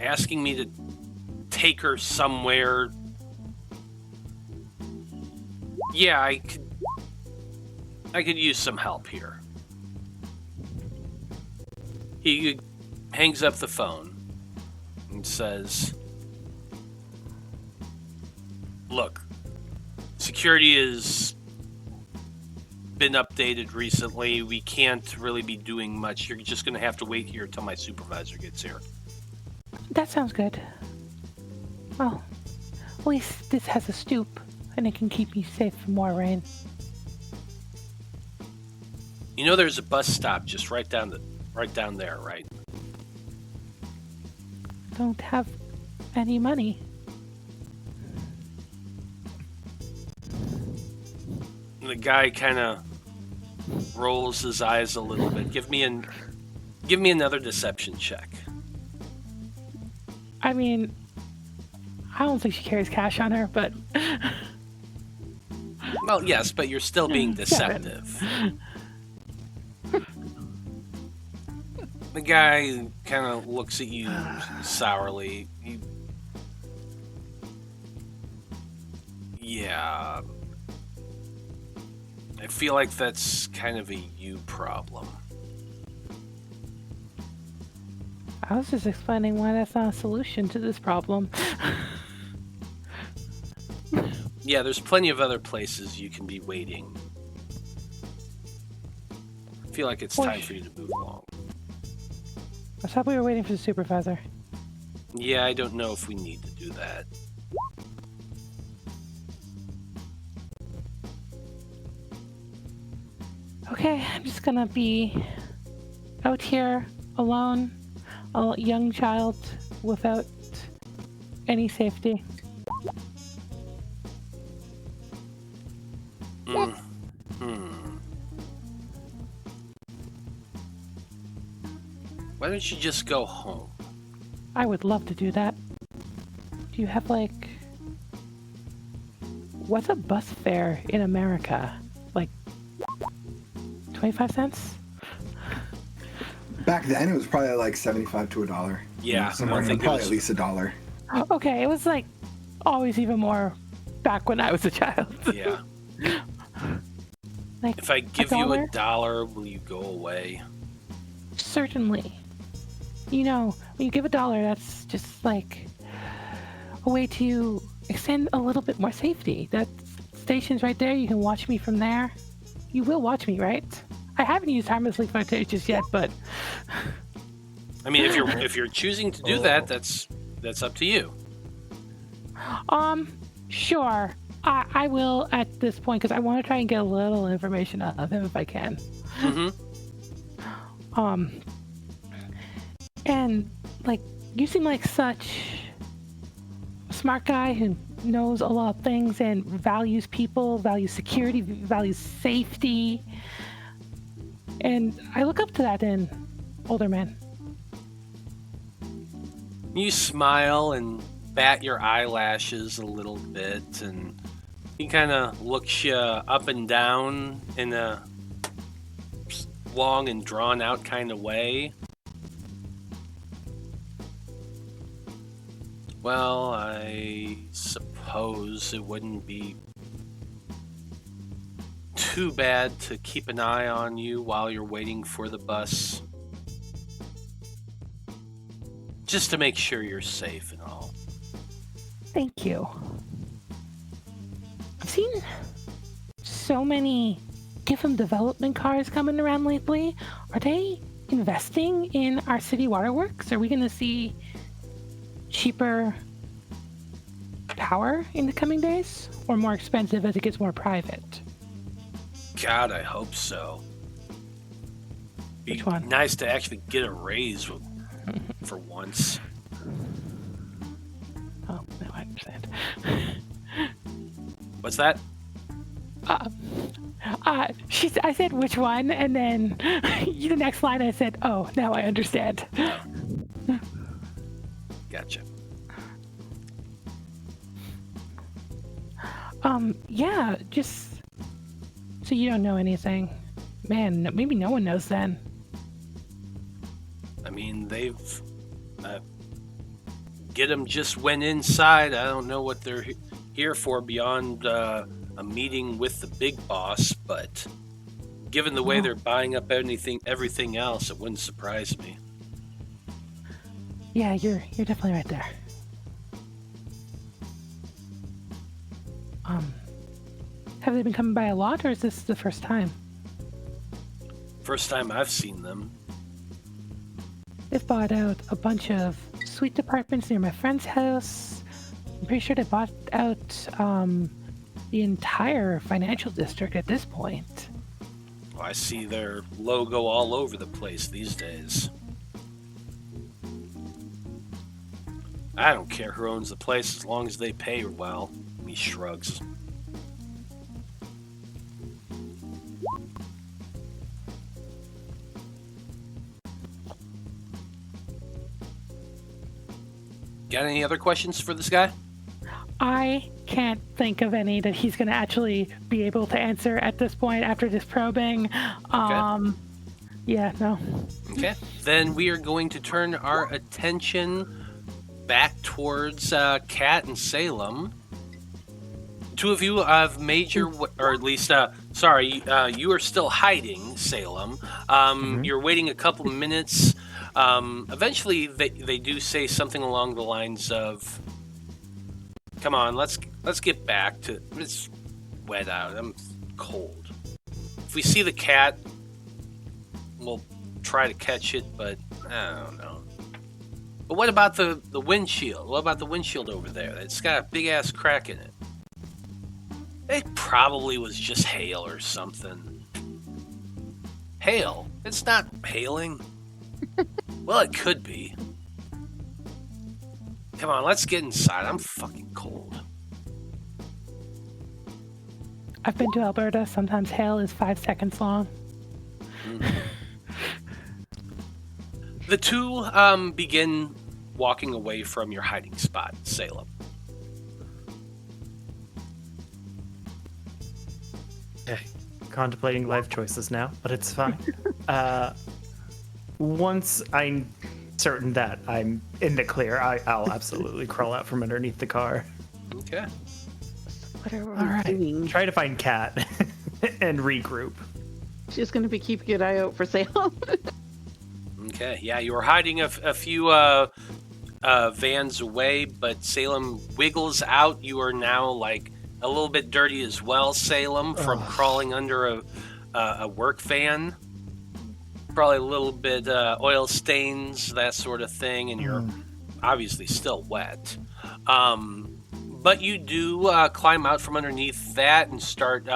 asking me to take her somewhere. Yeah, I could use some help here." He hangs up the phone and says, "Look, security has been updated recently. We can't really be doing much. You're just going to have to wait here until my supervisor gets here." That sounds good. Well, at least this has a stoop, and it can keep me safe from more rain. You know there's a bus stop just right down there, right? Don't have any money. The guy kind of rolls his eyes a little bit. Give me another deception check. I mean, I don't think she carries cash on her, but... Well, yes, but you're still being deceptive. The guy kind of looks at you sourly. Yeah. I feel like that's kind of a you problem. I was just explaining why that's not a solution to this problem. Yeah, there's plenty of other places you can be waiting. I feel like it's time for you to move along. I thought we were waiting for the supervisor. Yeah, I don't know if we need to do that. Okay, I'm just gonna be out here alone, a young child without any safety. Why don't you just go home? I would love to do that. Do you have, like... What's a bus fare in America? Like... 25 cents? Back then, it was probably like 75 to $1. Yeah, somewhere I think probably it was... at least $1. Okay, it was like always even more back when I was a child. Yeah. Like if I give you $1, will you go away? Certainly. You know, when you give $1, that's just like a way to extend a little bit more safety. That station's right there. You can watch me from there. You will watch me, right? I haven't used harmlessly flirtatious yet, but I mean, if you're choosing to do that, that's up to you. Sure. I will at this point because I want to try and get a little information out of him if I can. Mm-hmm. And like you seem like such a smart guy who knows a lot of things and values people, values security, values safety. And I look up to that in older men. You smile and bat your eyelashes a little bit, and he kind of looks you up and down in a long and drawn out kind of way. Well, I suppose it wouldn't be too bad to keep an eye on you while you're waiting for the bus. Just to make sure you're safe and all. Thank you. I've seen so many Gittham Development cars coming around lately. Are they investing in our city waterworks? Are we going to see cheaper power in the coming days? Or more expensive as it gets more private? God, I hope so. Which one? Nice to actually get a raise for once. Oh, no, I understand. What's that? I said which one, and then the next line I said, "Oh, now I understand." Gotcha. Yeah, just so you don't know anything. Man, maybe no one knows then. I mean, they've... Gittham just went inside. I don't know what they're here for beyond a meeting with the big boss, but given the way they're buying up everything else, it wouldn't surprise me. Yeah, you're definitely right there. Have they been coming by a lot, or is this the first time? First time I've seen them. They've bought out a bunch of suite departments near my friend's house. I'm pretty sure they bought out the entire financial district at this point. Well, I see their logo all over the place these days. I don't care who owns the place as long as they pay well. He shrugs. Got any other questions for this guy? I can't think of any that he's going to actually be able to answer at this point after this probing. Yeah, no. Okay. Then we are going to turn our attention back towards Kat and Salem. Two of you have major, or at least, you are still hiding, Salem. You're waiting a couple of minutes. Eventually, they do say something along the lines of, "Come on, let's get back to. It's wet out. I'm cold. If we see the cat, we'll try to catch it, but I don't know. But what about the windshield? What about the windshield over there? It's got a big ass crack in it. It probably was just hail or something. Hail? It's not hailing." Well, it could be. Come on, let's get inside. I'm fucking cold. I've been to Alberta. Sometimes hail is 5 seconds long. The two begin walking away from your hiding spot, Salem. Okay. Contemplating life choices now, but it's fine. Once I'm certain that I'm in the clear, I'll absolutely crawl out from underneath the car. Okay. What are we doing? Try to find Kat and regroup. She's going to be keeping an eye out for Salem. Okay, yeah, you were hiding a few vans away, but Salem wiggles out. You are now, like, a little bit dirty as well, Salem, from crawling under a work van. Probably a little bit oil stains, that sort of thing, and you're obviously still wet. But you do climb out from underneath that and start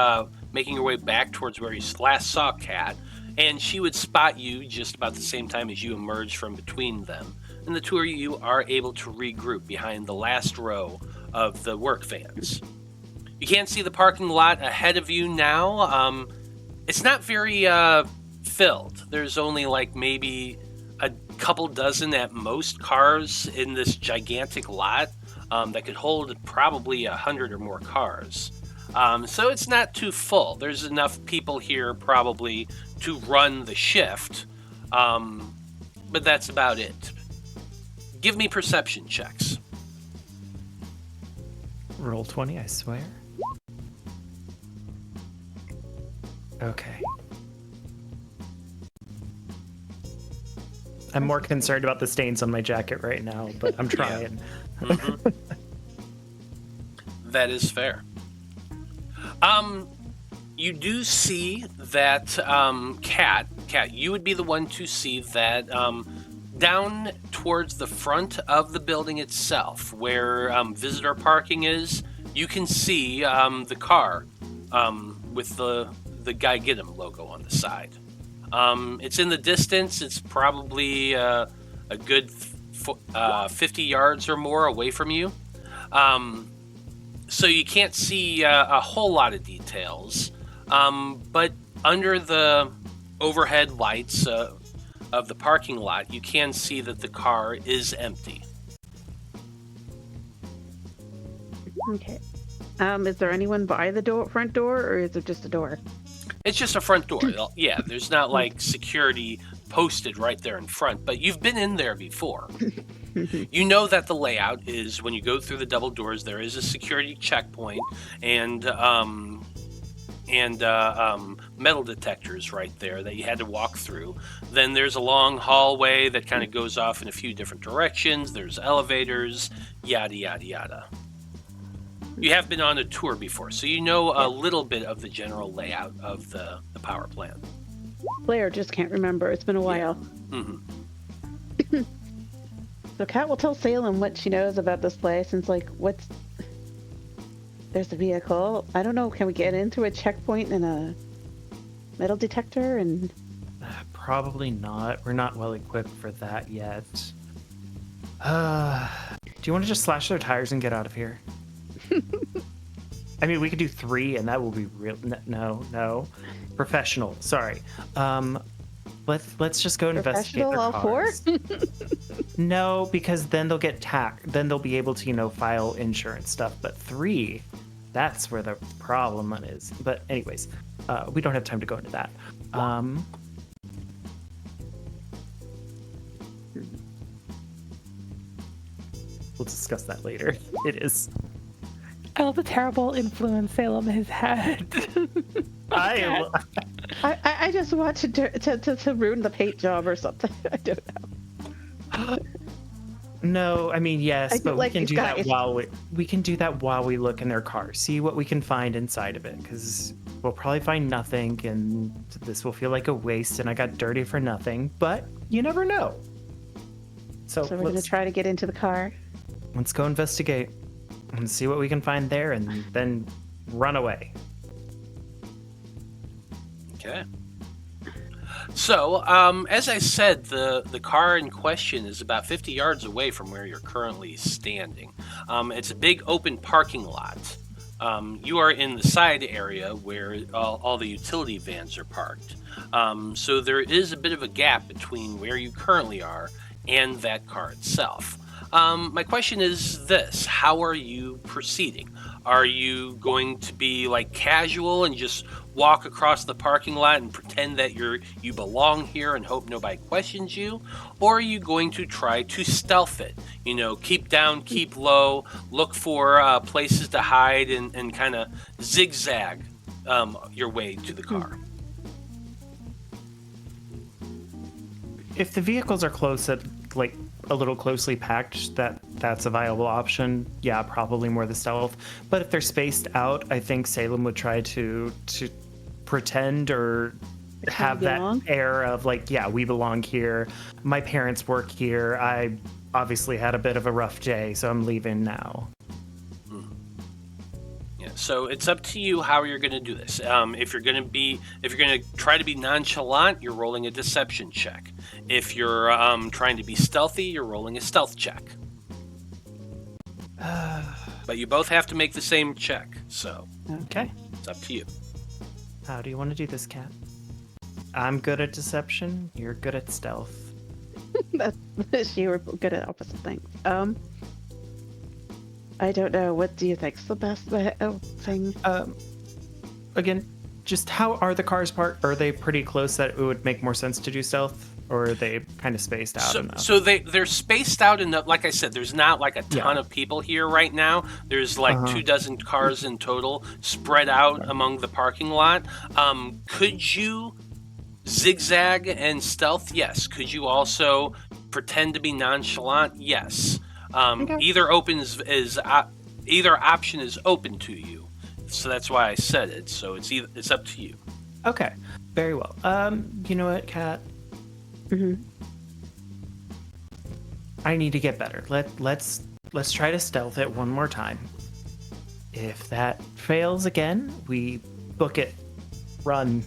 making your way back towards where you last saw Kat, and she would spot you just about the same time as you emerge from between them. And the two of you are able to regroup behind the last row of the work vans. You can't see the parking lot ahead of you now. It's not very filled. There's only like maybe a couple dozen at most cars in this gigantic lot that could hold probably 100 or more cars. So it's not too full. There's enough people here probably to run the shift, but that's about it. Give me perception checks. Roll 20, I swear. Okay. I'm more concerned about the stains on my jacket right now, but I'm trying. Mm-hmm. That is fair. You do see that Kat, you would be the one to see that down towards the front of the building itself, where visitor parking is, you can see the car with the Guy Gittham logo on the side. It's in the distance. It's probably a good 50 yards or more away from you. So you can't see a whole lot of details. But under the overhead lights of the parking lot, you can see that the car is empty. Okay. Is there anyone by the front door, or is it just a door? It's just a front door. Yeah, there's not like security posted right there in front, but you've been in there before. You know that the layout is when you go through the double doors, there is a security checkpoint and metal detectors right there that you had to walk through. Then there's a long hallway that kind of goes off in a few different directions. There's elevators, yada, yada, yada. You have been on a tour before, so you know a little bit of the general layout of the power plant. Blair just can't remember. It's been a while. Yeah. Mm-hmm. So Kat will tell Salem what she knows about this place, and it's like, there's a vehicle. I don't know, can we get into a checkpoint and a metal detector? And Probably not. We're not well equipped for that yet. Do you want to just slash their tires and get out of here? I mean, we could do 3 and that will be real. No. Professional. Sorry. Let's just go investigate their all cars. 4? No, because then they'll get then they'll be able to, file insurance stuff. But 3, that's where the problem is. But anyways, we don't have time to go into that. We'll discuss that later. It is. I love the terrible influence Salem has had. I just want to ruin the paint job or something. I don't know. No, I mean, yes, but we can do guys. that while we look in their car, see what we can find inside of it, because we'll probably find nothing, and this will feel like a waste, and I got dirty for nothing, but you never know. So we're going to try to get into the car. Let's go investigate and see what we can find there, and then run away. Okay. So, as I said, the car in question is about 50 yards away from where you're currently standing. It's a big open parking lot. You are in the side area where all the utility vans are parked. So there is a bit of a gap between where you currently are and that car itself. My question is this: how are you proceeding? Are you going to be like casual and just walk across the parking lot and pretend that you belong here and hope nobody questions you? Or are you going to try to stealth it? Keep down, keep low, look for places to hide and kind of zigzag your way to the car? If the vehicles are close at a little closely packed, that's a viable option. Yeah, probably more the stealth. But if they're spaced out, I think Salem would try to pretend or have that air of we belong here. My parents work here. I obviously had a bit of a rough day, so I'm leaving now. Yeah, so it's up to you how you're going to do this. If you're going to try to be nonchalant, you're rolling a deception check. If you're trying to be stealthy, you're rolling a stealth check. But you both have to make the same check, so okay, it's up to you. How do you want to do this, Kat? I'm good at deception. You're good at stealth. You were good at opposite things. I don't know. What do you think's the best thing? Again, just how are the cars parked? Are they pretty close that it would make more sense to do stealth? Or are they kind of spaced out enough? So they're spaced out enough. Like I said, there's not like a ton of people here right now. There's like 24 cars in total spread out among the parking lot. Could you zigzag and stealth? Yes. Could you also pretend to be nonchalant? Yes. Okay. Either option is open to you. So that's why I said it. So it's up to you. Okay. Very well. You know what, Kat? Mm-hmm. I need to get better. Let's try to stealth it one more time. If that fails again, we book it. Run.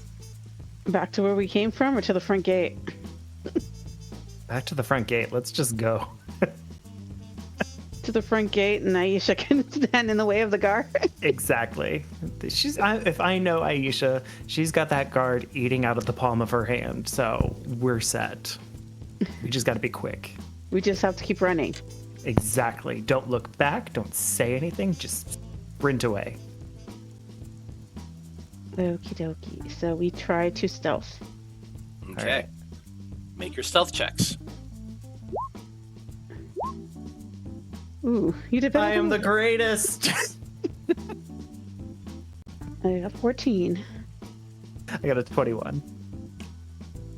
Back to where we came from, or to the front gate? Back to the front gate. Let's just go. to the front gate and Aisha can stand in the way of the guard. Exactly. If I know Aisha, she's got that guard eating out of the palm of her hand, so we're set. We just got to be quick. We just have to keep running. Exactly. Don't look back. Don't say anything. Just sprint away. Okie dokie. So we try to stealth. Okay. Right. Make your stealth checks. Ooh, you did better. I am the greatest. I got 14. I got a 21.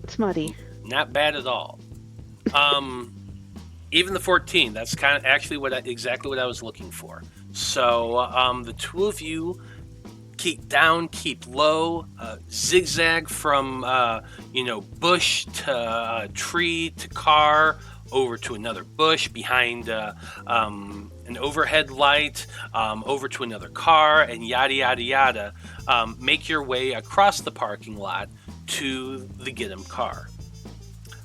It's muddy. Not bad at all. Even the 14, that's kind of actually exactly what I was looking for. So the two of you keep down, keep low, zigzag from bush to tree to car, over to another bush, behind an overhead light, over to another car, and yada yada yada. Make your way across the parking lot to the Gittham car.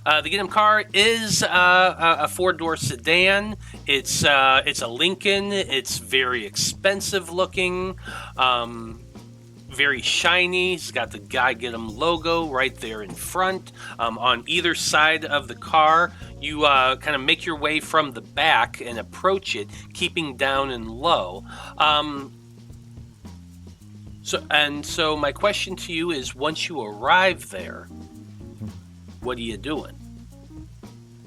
The Gittham car is a four-door sedan. It's a Lincoln. It's very expensive looking, very shiny. It's got the Guy Gittham logo right there in front. On either side of the car, you kind of make your way from the back and approach it, keeping down and low. So my question to you is, once you arrive there, what are you doing?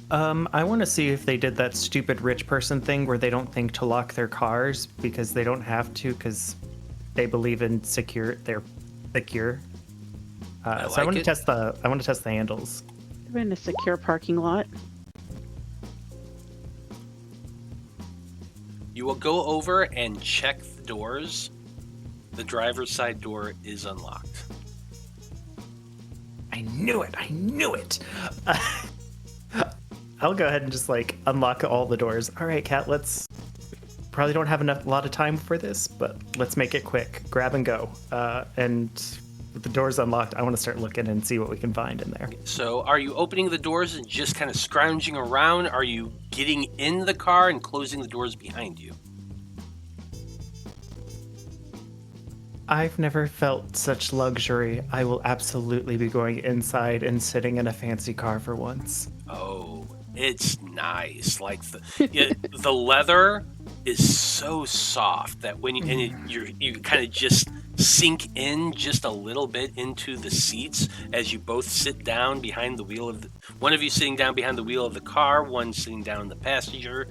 I want to see if they did that stupid rich person thing where they don't think to lock their cars because they don't have to because they believe in they're secure. So I want to test the handles. We're in a secure parking lot. You will go over and check the doors. The driver's side door is unlocked. I knew it. I'll go ahead and just unlock all the doors. All right, Kat, let's probably don't have a lot of time for this, but let's make it quick. Grab and go. And with the doors unlocked, I want to start looking and see what we can find in there. So are you opening the doors and just kind of scrounging around? Are you getting in the car and closing the doors behind you? I've never felt such luxury. I will absolutely be going inside and sitting in a fancy car for once. Oh, it's nice. Like the leather is so soft that when you kind of just sink in just a little bit into the seats as you both sit down behind the wheel of one of you sitting down behind the wheel of the car, one sitting down in the passenger.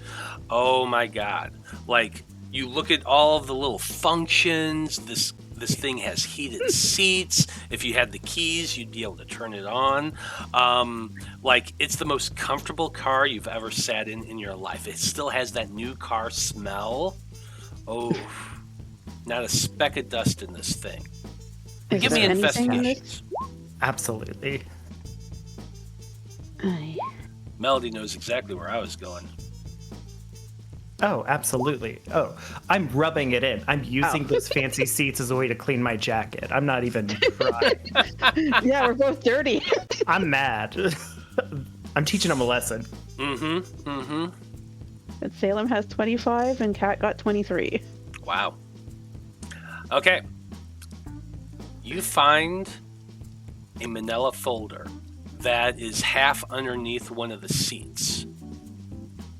Oh my God. Like, you look at all of the little functions. This thing has heated seats. If you had the keys, you'd be able to turn it on. It's the most comfortable car you've ever sat in your life. It still has that new car smell. Oh, not a speck of dust in this thing. Give me investigations. Absolutely. Melody knows exactly where I was going. Oh, absolutely. Oh, I'm rubbing it in. I'm using those fancy seats as a way to clean my jacket. I'm not even trying. Yeah, we're both dirty. I'm mad. I'm teaching them a lesson. But Salem has 25 and Kat got 23. Wow. Okay. You find a manila folder that is half underneath one of the seats.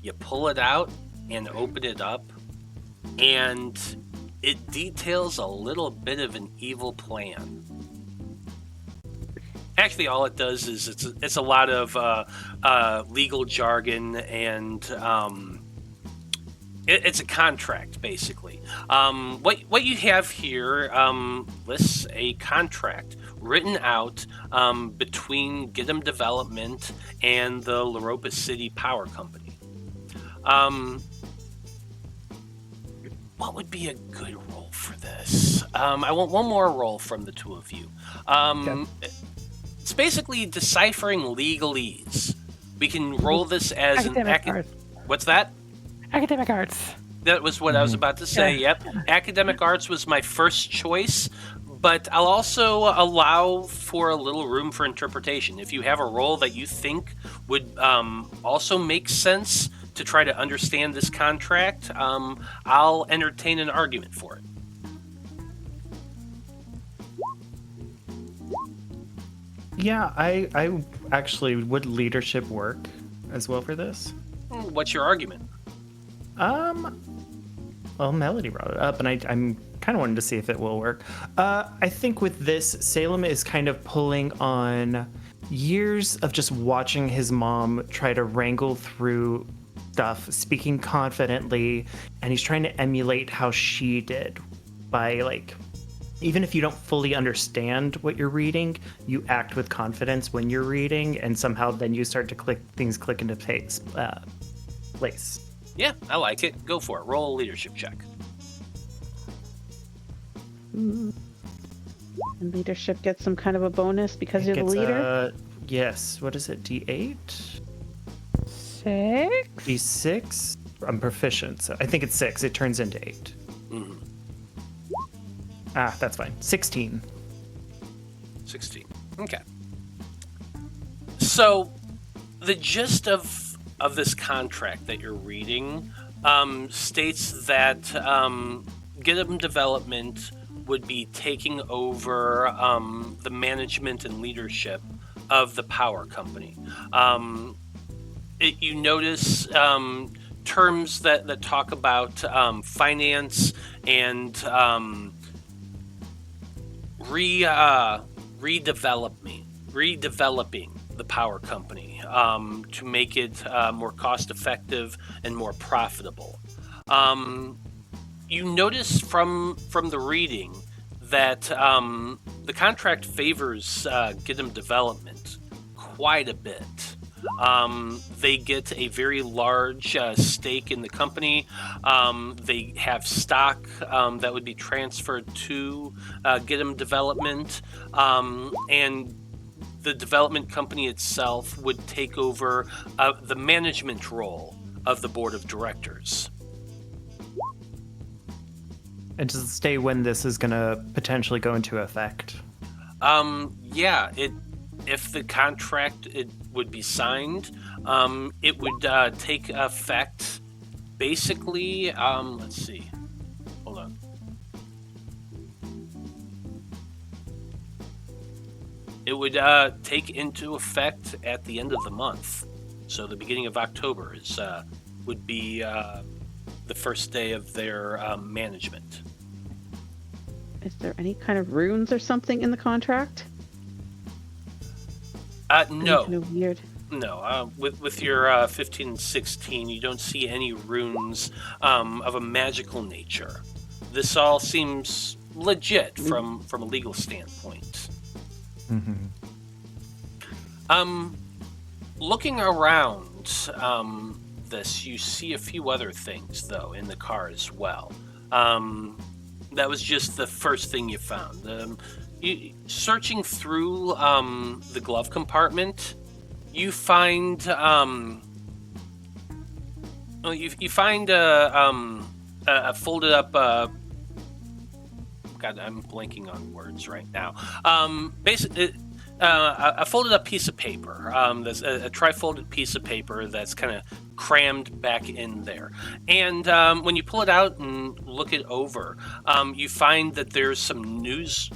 You pull it out and open it up, and it details a little bit of an evil plan. Actually, all it does is it's a lot of legal jargon, and it's a contract, basically. What you have here lists a contract written out between Gittham Development and the Loroupa City Power Company. What would be a good role for this? I want one more role from the two of you. Okay. It's basically deciphering legalese. We can roll this as Academic arts. What's that? Academic arts. That was what I was about to say. Yeah. Yep. Academic arts was my first choice, but I'll also allow for a little room for interpretation. If you have a role that you think would also make sense to try to understand this contract, I'll entertain an argument for it. Yeah, I actually would leadership work as well for this. What's your argument? Well, Melody brought it up, and I'm kind of wanting to see if it will work. I think with this, Salem is kind of pulling on years of just watching his mom try to wrangle through stuff, speaking confidently, and he's trying to emulate how she did by, like, even if you don't fully understand what you're reading, you act with confidence when you're reading, and somehow then you start to click into place. Yeah, I like it. Go for it. Roll a leadership check. And leadership gets some kind of a bonus because you're the leader? Yes. What is it? D8? 6? D6? I'm proficient, so I think it's 6. It turns into 8. Mm-hmm. Ah, that's fine. 16. 16. Okay. So, the gist of this contract that you're reading states that Gittham Development would be taking over the management and leadership of the power company. You notice terms that talk about finance and redeveloping the power company to make it more cost effective and more profitable. You notice from the reading that the contract favors Gittham Development quite a bit. They get a very large stake in the company. They have stock that would be transferred to Gittham Development, and the development company itself would take over the management role of the board of directors. And does it stay when this is going to potentially go into effect? Yeah, if the contract would be signed, it would take effect basically, let's see, hold on. It would take into effect at the end of the month. So the beginning of October would be the first day of their management. Is there any kind of runes or something in the contract? No. Kind of weird. No. With your 15 and 16, you don't see any runes of a magical nature. This all seems legit from a legal standpoint. Mm-hmm. Looking around this, you see a few other things, though, in the car as well. That was just the first thing you found. Searching through the glove compartment, you find you find a folded up. God, I'm blanking on words right now. Basically, a folded up piece of paper. That's a tri-folded piece of paper that's kind of crammed back in there. And when you pull it out and look it over, you find that there's some news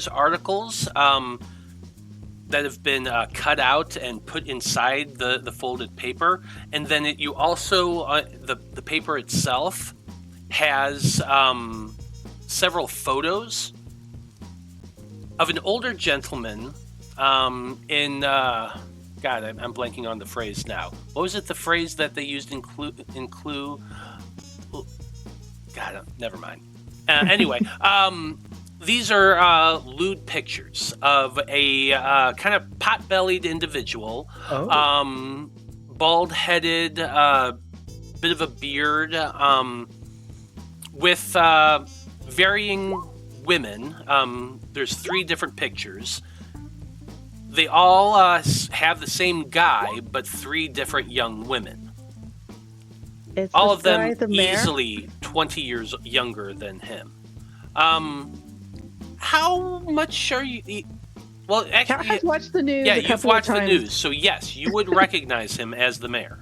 articles that have been cut out and put inside the folded paper. And then you also, the paper itself has several photos of an older gentleman in God, I'm blanking on the phrase now. What was it, the phrase that they used in Clue? God, never mind. Anyway, these are lewd pictures of a kind of pot-bellied individual, bald-headed, bit of a beard, with varying women. There's 3 different pictures. They all have the same guy, but 3 different young women. All of them easily 20 years younger than him. How much are you... Well, actually... I've watched the news you've watched the news, so yes, you would recognize him as the mayor.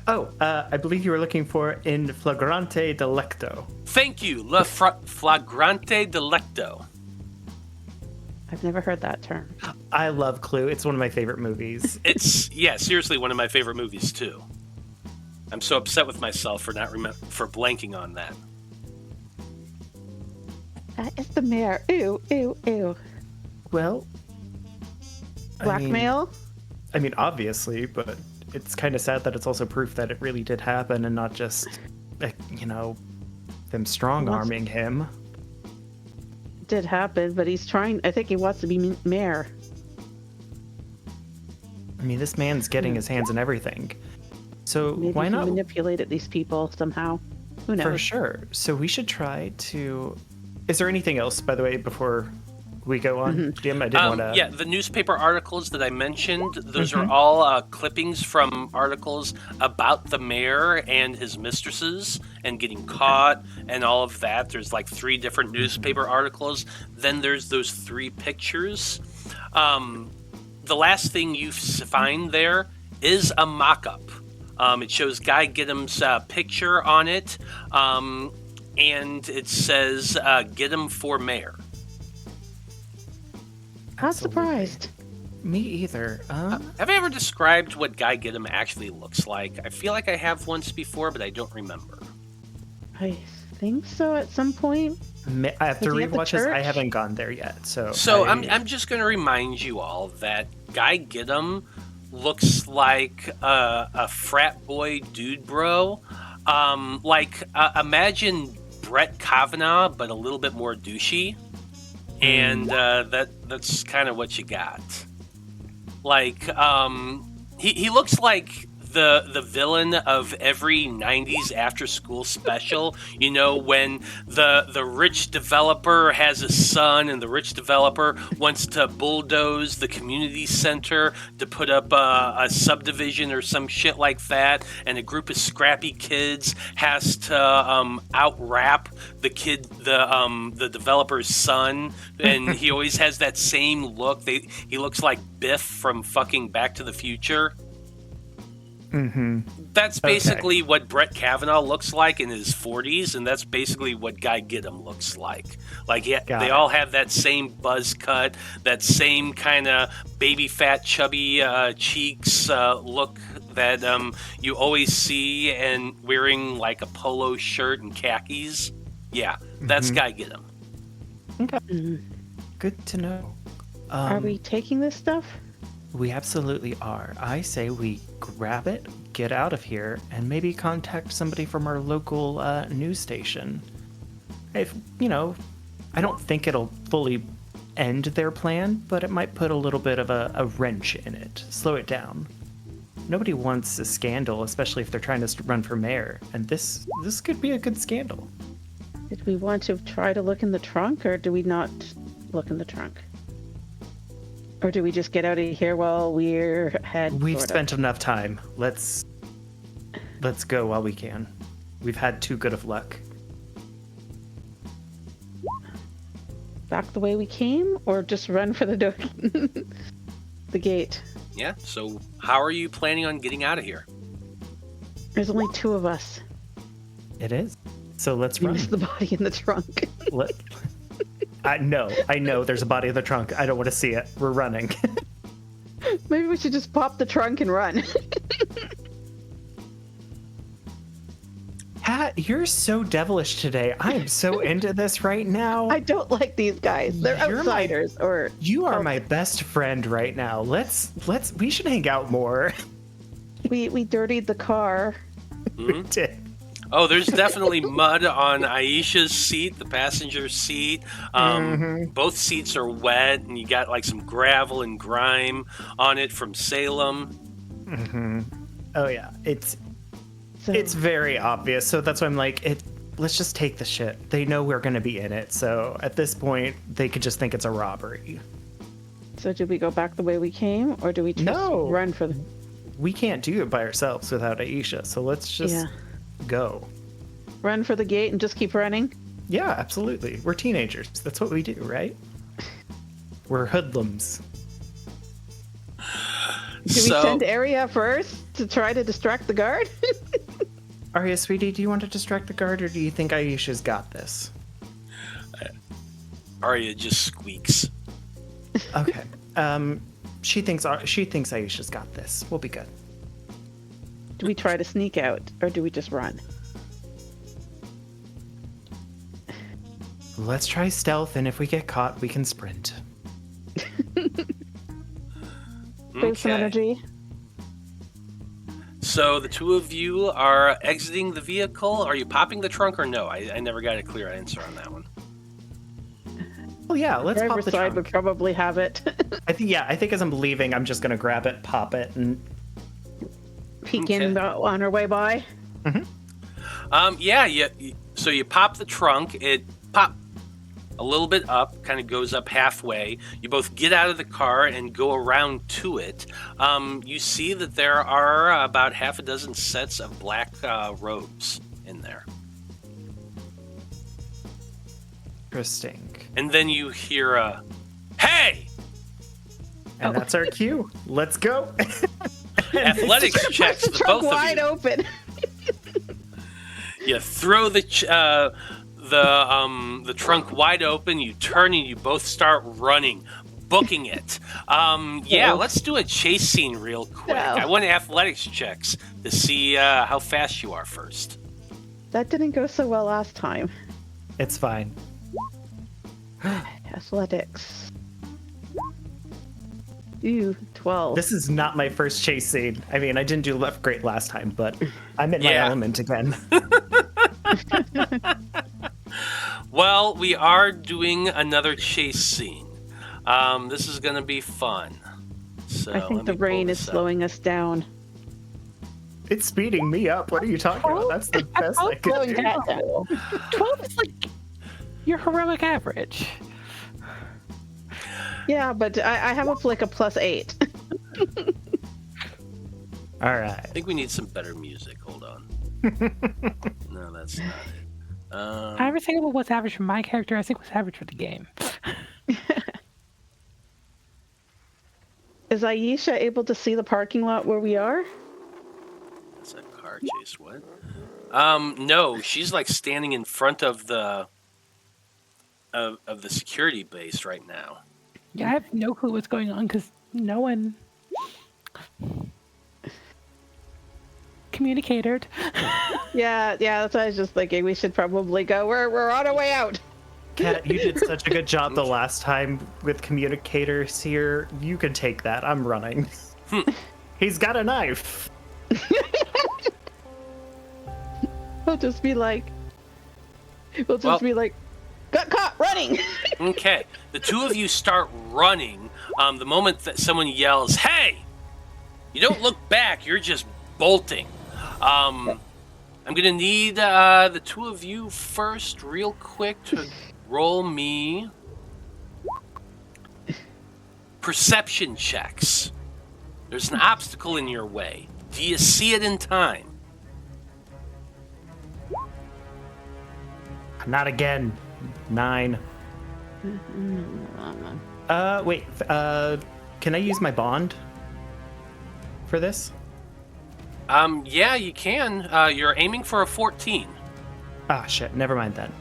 Oh, I believe you were looking for in flagrante delicto. Thank you, flagrante delicto. I've never heard that term. I love Clue. It's one of my favorite movies. It's seriously one of my favorite movies too. I'm so upset with myself for not for blanking on that. That is the mayor. Ew, ew, ew. Well, Blackmail? I mean, obviously, but it's kind of sad that it's also proof that it really did happen and not just, them strong-arming him. It did happen, but he's trying. I think he wants to be mayor. I mean, this man's getting his hands in everything. So Maybe why he not? manipulated these people somehow. Who knows? For sure. So we should try to... Is there anything else, by the way, before we go on? Jim, I didn't want to... Yeah, the newspaper articles that I mentioned, those are all clippings from articles about the mayor and his mistresses and getting caught and all of that. There's like 3 different newspaper articles. Then there's those 3 pictures. The last thing you find there is a mock-up. It shows Guy Giddham's picture on it, and it says Gittham for mayor. Not surprised. Me either. Have I ever described what Guy Gittham actually looks like? I feel like I have once before, but I don't remember. I think so at some point. I have to Is he at the rewatch this. I church? haven't gone there yet, so... I'm just going to remind you all that Guy Gittham looks like a frat boy dude bro. Imagine Brett Kavanaugh, but a little bit more douchey. And that's kind of what you got. He looks like the villain of every 90s after school special, when the rich developer has a son and the rich developer wants to bulldoze the community center to put up a subdivision or some shit like that, and a group of scrappy kids has to out-rap the developer's son, and he always has that same look. He looks like Biff from fucking Back to the Future. That's basically what Brett Kavanaugh looks like in his 40s, and that's basically what Guy Gittham looks like. They all have that same buzz cut, that same kind of baby fat, chubby cheeks look that you always see, and wearing like a polo shirt and khakis. Yeah, that's Guy Gittham. Okay. Good to know. Are we taking this stuff? We absolutely are. I say we grab it, get out of here, and maybe contact somebody from our local news station. If, I don't think it'll fully end their plan, but it might put a little bit of a wrench in it, slow it down. Nobody wants a scandal, especially if they're trying to run for mayor, and this could be a good scandal. Did we want to try to look in the trunk, or do we not look in the trunk? Or do we just get out of here while we're ahead? We've spent enough time. Let's go while we can. We've had too good of luck. Back the way we came, or just run for the door? The gate. Yeah, so how are you planning on getting out of here? There's only 2 of us. It is. So let's We run. missed the body in the trunk. I know there's a body in the trunk. I don't want to see it. We're running. Maybe we should just pop the trunk and run. Pat, you're so devilish today. I am so into this right now. I don't like these guys. They're outsiders. You are my best friend right now. We should hang out more. We dirtied the car. We did. Oh, there's definitely mud on Aisha's seat, the passenger seat. Both seats are wet, and you got like some gravel and grime on it from Salem. Oh yeah, it's very obvious. So that's why I'm like, let's just take the shit. They know we're gonna be in it, so at this point, they could just think it's a robbery. So do we go back the way we came, or do we just run for the... We can't do it by ourselves without Aisha, so let's just go. Run for the gate and just keep running? Yeah, absolutely. We're teenagers. That's what we do, right? We're hoodlums. Do we send Area first? To try to distract the guard? Arya, sweetie, do you want to distract the guard, or do you think Aisha's got this? Arya just squeaks. Okay. She thinks Aisha's got this. We'll be good. Do we try to sneak out, or do we just run? Let's try stealth, and if we get caught, we can sprint. Save some energy. So the two of you are exiting the vehicle. Are you popping the trunk or no? I never got a clear answer on that one. Well, yeah, let's pop Driver's the side trunk. would probably have it. I think as I'm leaving, I'm just gonna grab it, pop it, and Peek in on our way by. So you pop the trunk. It pop a little bit up, kind of goes up halfway. You both get out of the car and go around to it. You see that there are about half a dozen sets of black robes in there. interesting. And then you hear a, "Hey!" And that's our cue. Let's go. Athletics checks, the Trunk both of wide you. open. You throw the trunk wide open. You turn and you both start running, booking it. Let's do a chase scene real quick. No. I want athletics checks to see how fast you are first. That didn't go so well last time. It's fine. Athletics. Ooh, 12. This is not my first chase scene. I mean, I didn't do left great last time, but I'm in my element again. Well, we are doing another chase scene. This is going to be fun. So I think the rain is slowing us down. It's speeding me up. What are you talking about? That's the best I could Slowing do. that down. 12 is like your heroic average. Yeah, but I have a +8. All right. I think we need some better music. Hold on. No, that's not it. I never think about what's average for my character. I think what's average for the game. Is Aisha able to see the parking lot where we are? That's a car chase. What? No, she's like standing in front of the of the security base right now. Yeah, I have no clue what's going on because no one communicated. Yeah, that's what I was just thinking. We should probably go. We're on our way out. Kat, you did such a good job the last time with communicators here. You can take that. I'm running. He's got a knife. We'll just be like, got caught running. Okay, the two of you start running. The moment that someone yells, "Hey!" you don't look back. You're just bolting. I'm gonna need the two of you first, real quick, to roll me perception checks. There's an obstacle in your way. Do you see it in time? Not again. 9. Wait. Can I use my bond for this? Yeah, you can. You're aiming for a 14. Ah, shit. Never mind then.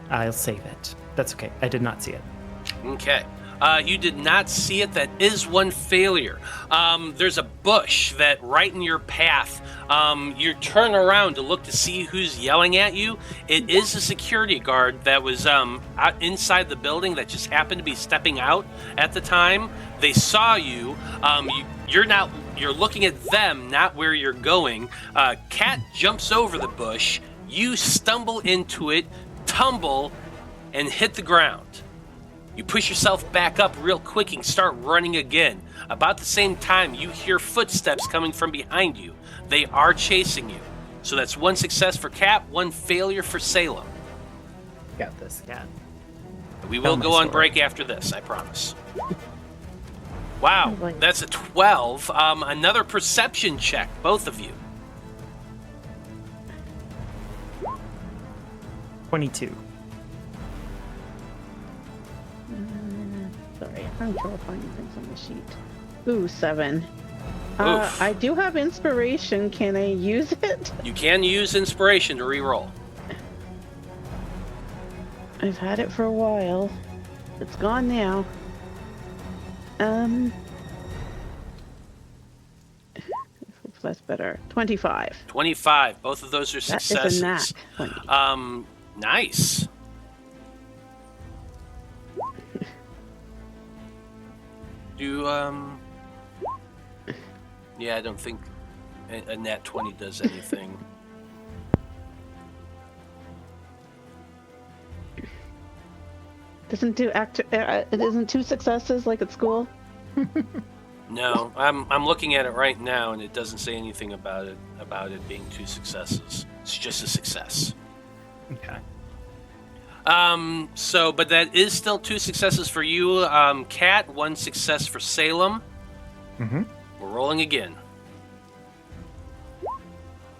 I'll save it. That's okay. I did not see it. Okay. You did not see it. That is one failure. There's a bush that right in your path. You turn around to look to see who's yelling at you. It is a security guard that was out inside the building that just happened to be stepping out at the time. They saw you. You're looking at them, not where you're going. Cat jumps over the bush. You stumble into it, tumble, and hit the ground. You push yourself back up real quick and start running again. About the same time, you hear footsteps coming from behind you. They are chasing you. So that's one success for Cat, one failure for Salem. Got this, Cat. We will go on break after this, I promise. Wow, that's a 12. Another perception check, both of you. 22. Sorry, I'm trying to find things on the sheet. Ooh, 7. I do have inspiration. Can I use it? You can use inspiration to re-roll. I've had it for a while. It's gone now. That's better. 25. 25. Both of those are successes. That is a nat 20. Nice. Yeah, I don't think a nat 20 does anything. It isn't 2 successes like at school? No, I'm looking at it right now, and it doesn't say anything about it being 2 successes. It's just a success. Okay. But that is still 2 successes for you, Kat. 1 success for Salem. Mm-hmm. We're rolling again.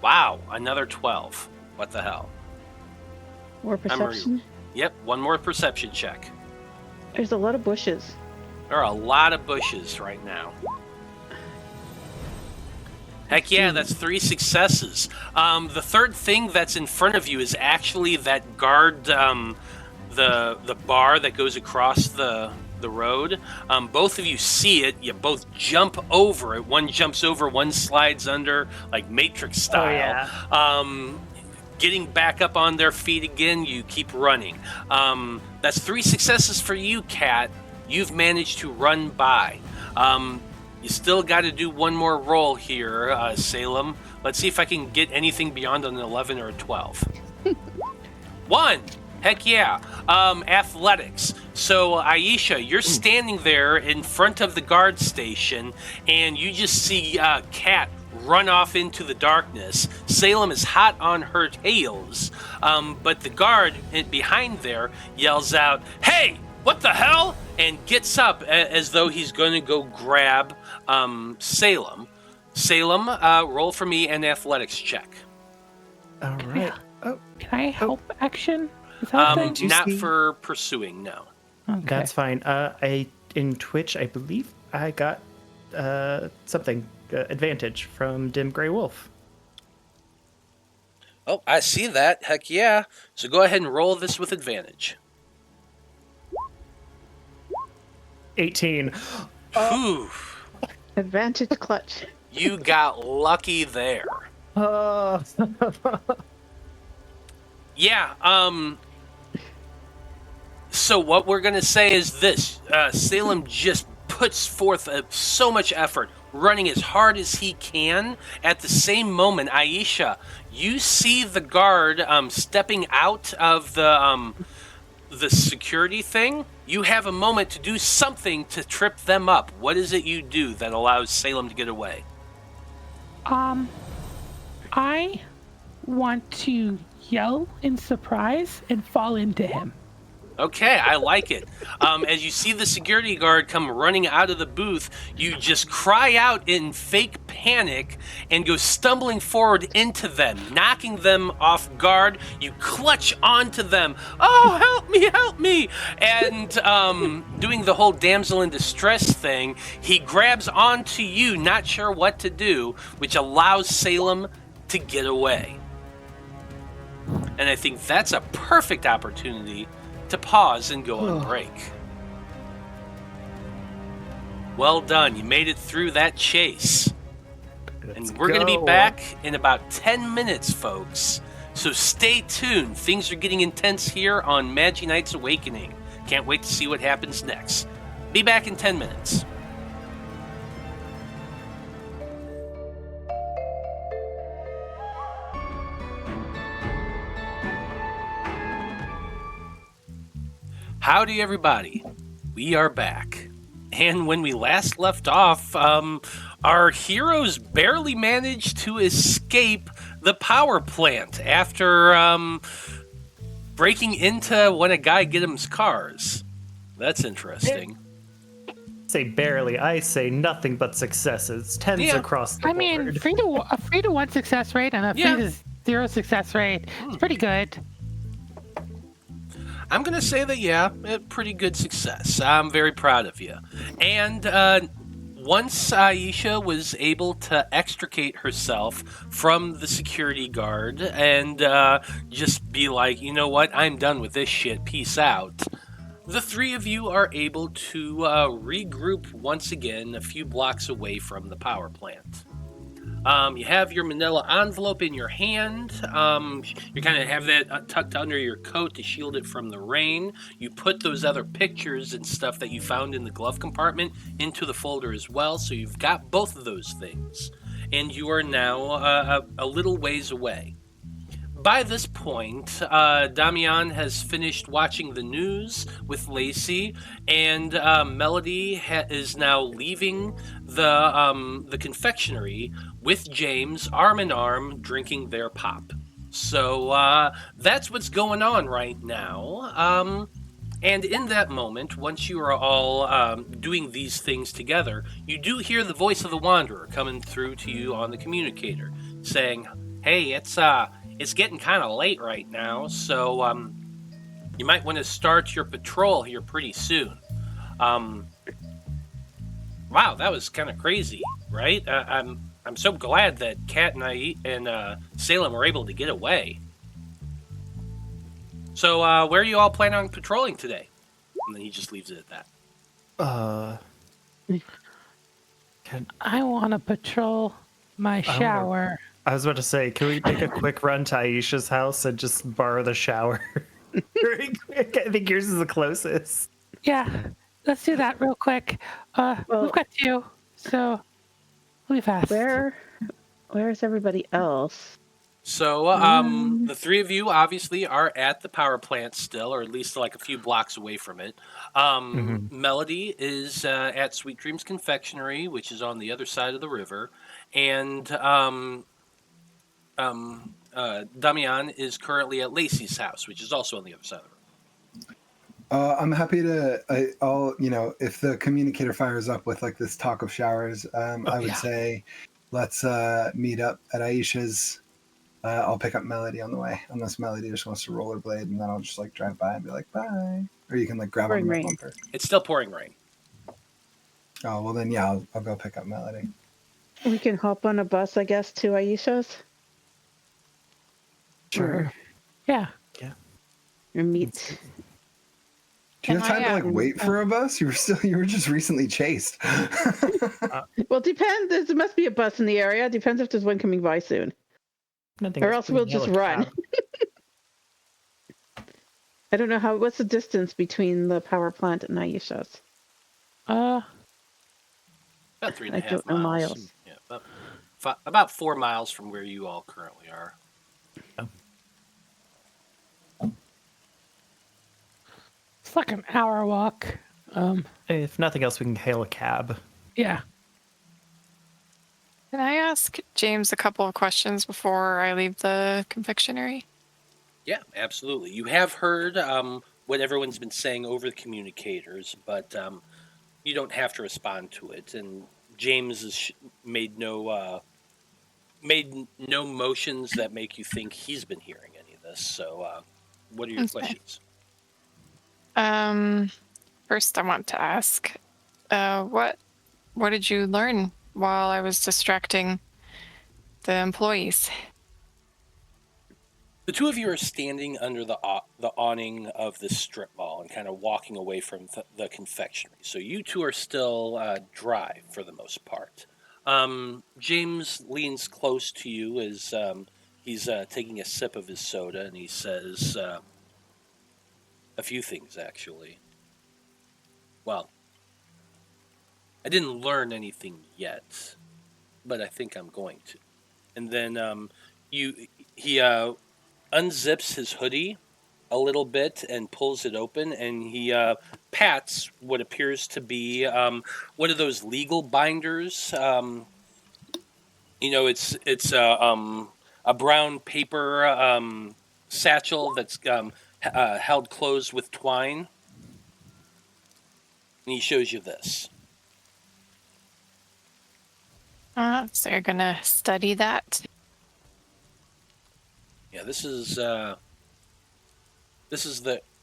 Wow, another 12. What the hell? More perception? Yep, 1 more perception check. There's a lot of bushes. There are a lot of bushes right now. Heck yeah, that's 3 successes. The third thing that's in front of you is actually that guard, the bar that goes across the road. Both of you see it. You both jump over it. One jumps over, one slides under, like Matrix style. Oh, yeah. Getting back up on their feet again, you keep running. That's 3 successes for you, Kat. You've managed to run by. You still got to do 1 more roll here, Salem. Let's see if I can get anything beyond an 11 or a 12. 1! Heck yeah. Athletics. So, Aisha, you're standing there in front of the guard station, and you just see Kat run off into the darkness. Salem is hot on her heels, but the guard behind there yells out, "Hey, what the hell?" and gets up as though he's going to go grab Salem. Salem, roll for me an athletics check. All right. Oh, Can I help action? Is that a thing? Not for pursuing, no. Okay. that's fine. In Twitch, I believe I got something advantage from Dim Grey Wolf. Oh, I see that. Heck yeah. So go ahead and roll this with advantage. 18. Whew. Advantage clutch. You got lucky there. Yeah, so what we're going to say is this. Salem just puts forth so much effort, running as hard as he can. At the same moment, Aisha, you see the guard stepping out of the security thing. You have a moment to do something to trip them up. What is it you do that allows Salem to get away? I want to yell in surprise and fall into him. Okay, I like it. As you see the security guard come running out of the booth, you just cry out in fake panic and go stumbling forward into them, knocking them off guard. You clutch onto them. "Oh, help me, help me!" And doing the whole damsel in distress thing, he grabs onto you, not sure what to do, which allows Salem to get away. And I think that's a perfect opportunity to pause and go on break. Well done. You made it through that chase. And we're going to be back in about 10 minutes, folks. So stay tuned. Things are getting intense here on Magi-Knights Awakening. Can't wait to see what happens next. Be back in 10 minutes. Howdy, everybody. We are back. And when we last left off, our heroes barely managed to escape the power plant after breaking into one of Guy Githam's cars. That's interesting. Say barely. I say nothing but successes. Tens across the board. I mean, 3 to 1 success rate and a 3 to 0 success rate. It's pretty good. I'm going to say that, pretty good success. I'm very proud of you. And once Aisha was able to extricate herself from the security guard and just be like, you know what, I'm done with this shit, peace out, the three of you are able to regroup once again a few blocks away from the power plant. You have your manila envelope in your hand. You kind of have that tucked under your coat to shield it from the rain. You put those other pictures and stuff that you found in the glove compartment into the folder as well, so you've got both of those things. And you are now a little ways away. By this point, Damian has finished watching the news with Lacey, and Melody is now leaving the confectionery with James, arm in arm, drinking their pop. So that's what's going on right now. And in that moment, once you are all doing these things together, you do hear the voice of the Wanderer coming through to you on the communicator, saying, "Hey, it's getting kind of late right now, so you might want to start your patrol here pretty soon." Wow, that was kind of crazy, right? I'm so glad that Kat and Salem were able to get away. So where are you all planning on patrolling today? And then he just leaves it at that. I want to patrol my shower. I was about to say, can we make a quick run to Aisha's house and just borrow the shower? Very quick. I think yours is the closest. Yeah, let's do that real quick. We've got two, so we'll be fast. Where's everybody else? So the three of you obviously are at the power plant still, or at least like a few blocks away from it. Melody is at Sweet Dreams Confectionery, which is on the other side of the river, and Damian is currently at Lacey's house, which is also on the other side of the river. I'm happy to. If the communicator fires up with like this talk of showers, I would say, let's meet up at Aisha's. I'll pick up Melody on the way, unless Melody just wants to rollerblade, and then I'll just like drive by and be like, bye. Or you can like grab on my bumper. It's still pouring rain. Oh well, then yeah, I'll go pick up Melody. We can hop on a bus, I guess, to Aisha's. Sure. Yeah. Or meet. Do you have time to like wait for a bus? You were just recently chased. Well, depends. There must be a bus in the area. Depends if there's one coming by soon. Or else we'll just run. I don't know what's the distance between the power plant and Aisha's? About 3.5 miles. I don't know miles. Yeah, about 4 miles from where you all currently are. It's like an hour walk. If nothing else, we can hail a cab. Yeah. Can I ask James a couple of questions before I leave the confectionery? Yeah, absolutely. You have heard what everyone's been saying over the communicators, but you don't have to respond to it. And James has made no motions that make you think he's been hearing any of this. So, what are your questions? First, I want to ask, what did you learn while I was distracting the employees? The two of you are standing under the awning of the strip mall and kind of walking away from the confectionery. So you two are still dry for the most part. James leans close to you as he's taking a sip of his soda, and he says a few things, actually. Well, I didn't learn anything yet, but I think I'm going to. And then he unzips his hoodie a little bit and pulls it open, and he pats what appears to be one of those legal binders. It's a brown paper satchel that's held closed with twine, and he shows you this. So you're gonna study that? Yeah, this is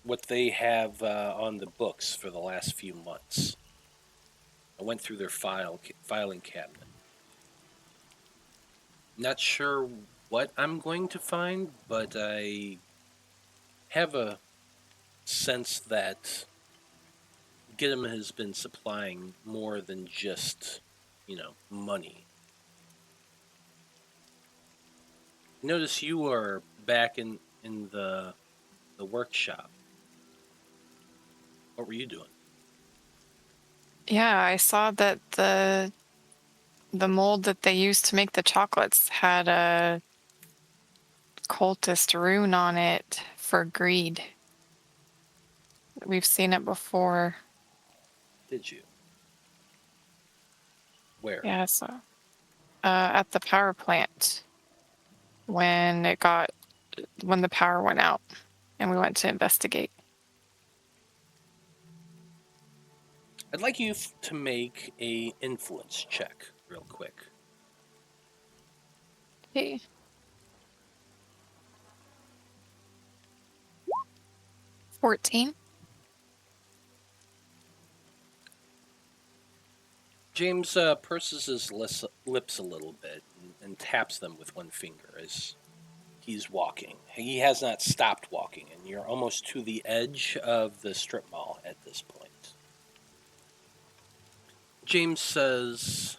what they have on the books for the last few months. I went through their filing cabinet. Not sure what I'm going to find, but I have a sense that Gittham has been supplying more than just, money. Notice you are back in the workshop. What were you doing? Yeah, I saw that the mold that they used to make the chocolates had a cultist rune on it for greed. We've seen it before. Did you? Where? Yeah, so at the power plant when the power went out and we went to investigate. I'd like you to make a influence check real quick. Okay. 14. James purses his lips a little bit and taps them with one finger as he's walking. He has not stopped walking, and you're almost to the edge of the strip mall at this point. James says,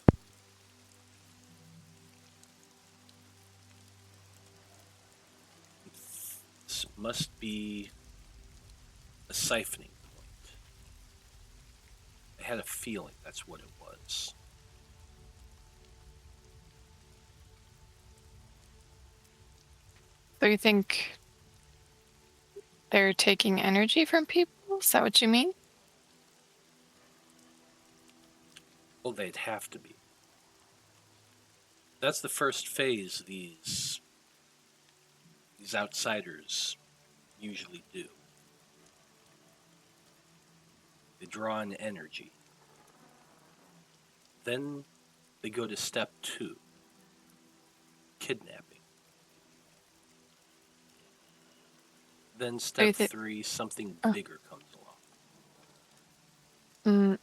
"This must be a siphoning point. I had a feeling that's what it was." So you think they're taking energy from people? Is that what you mean? Well, they'd have to be. That's the first phase these outsiders usually do. They draw in energy. Then they go to step 2, kidnapping. Then step 3, something bigger comes along.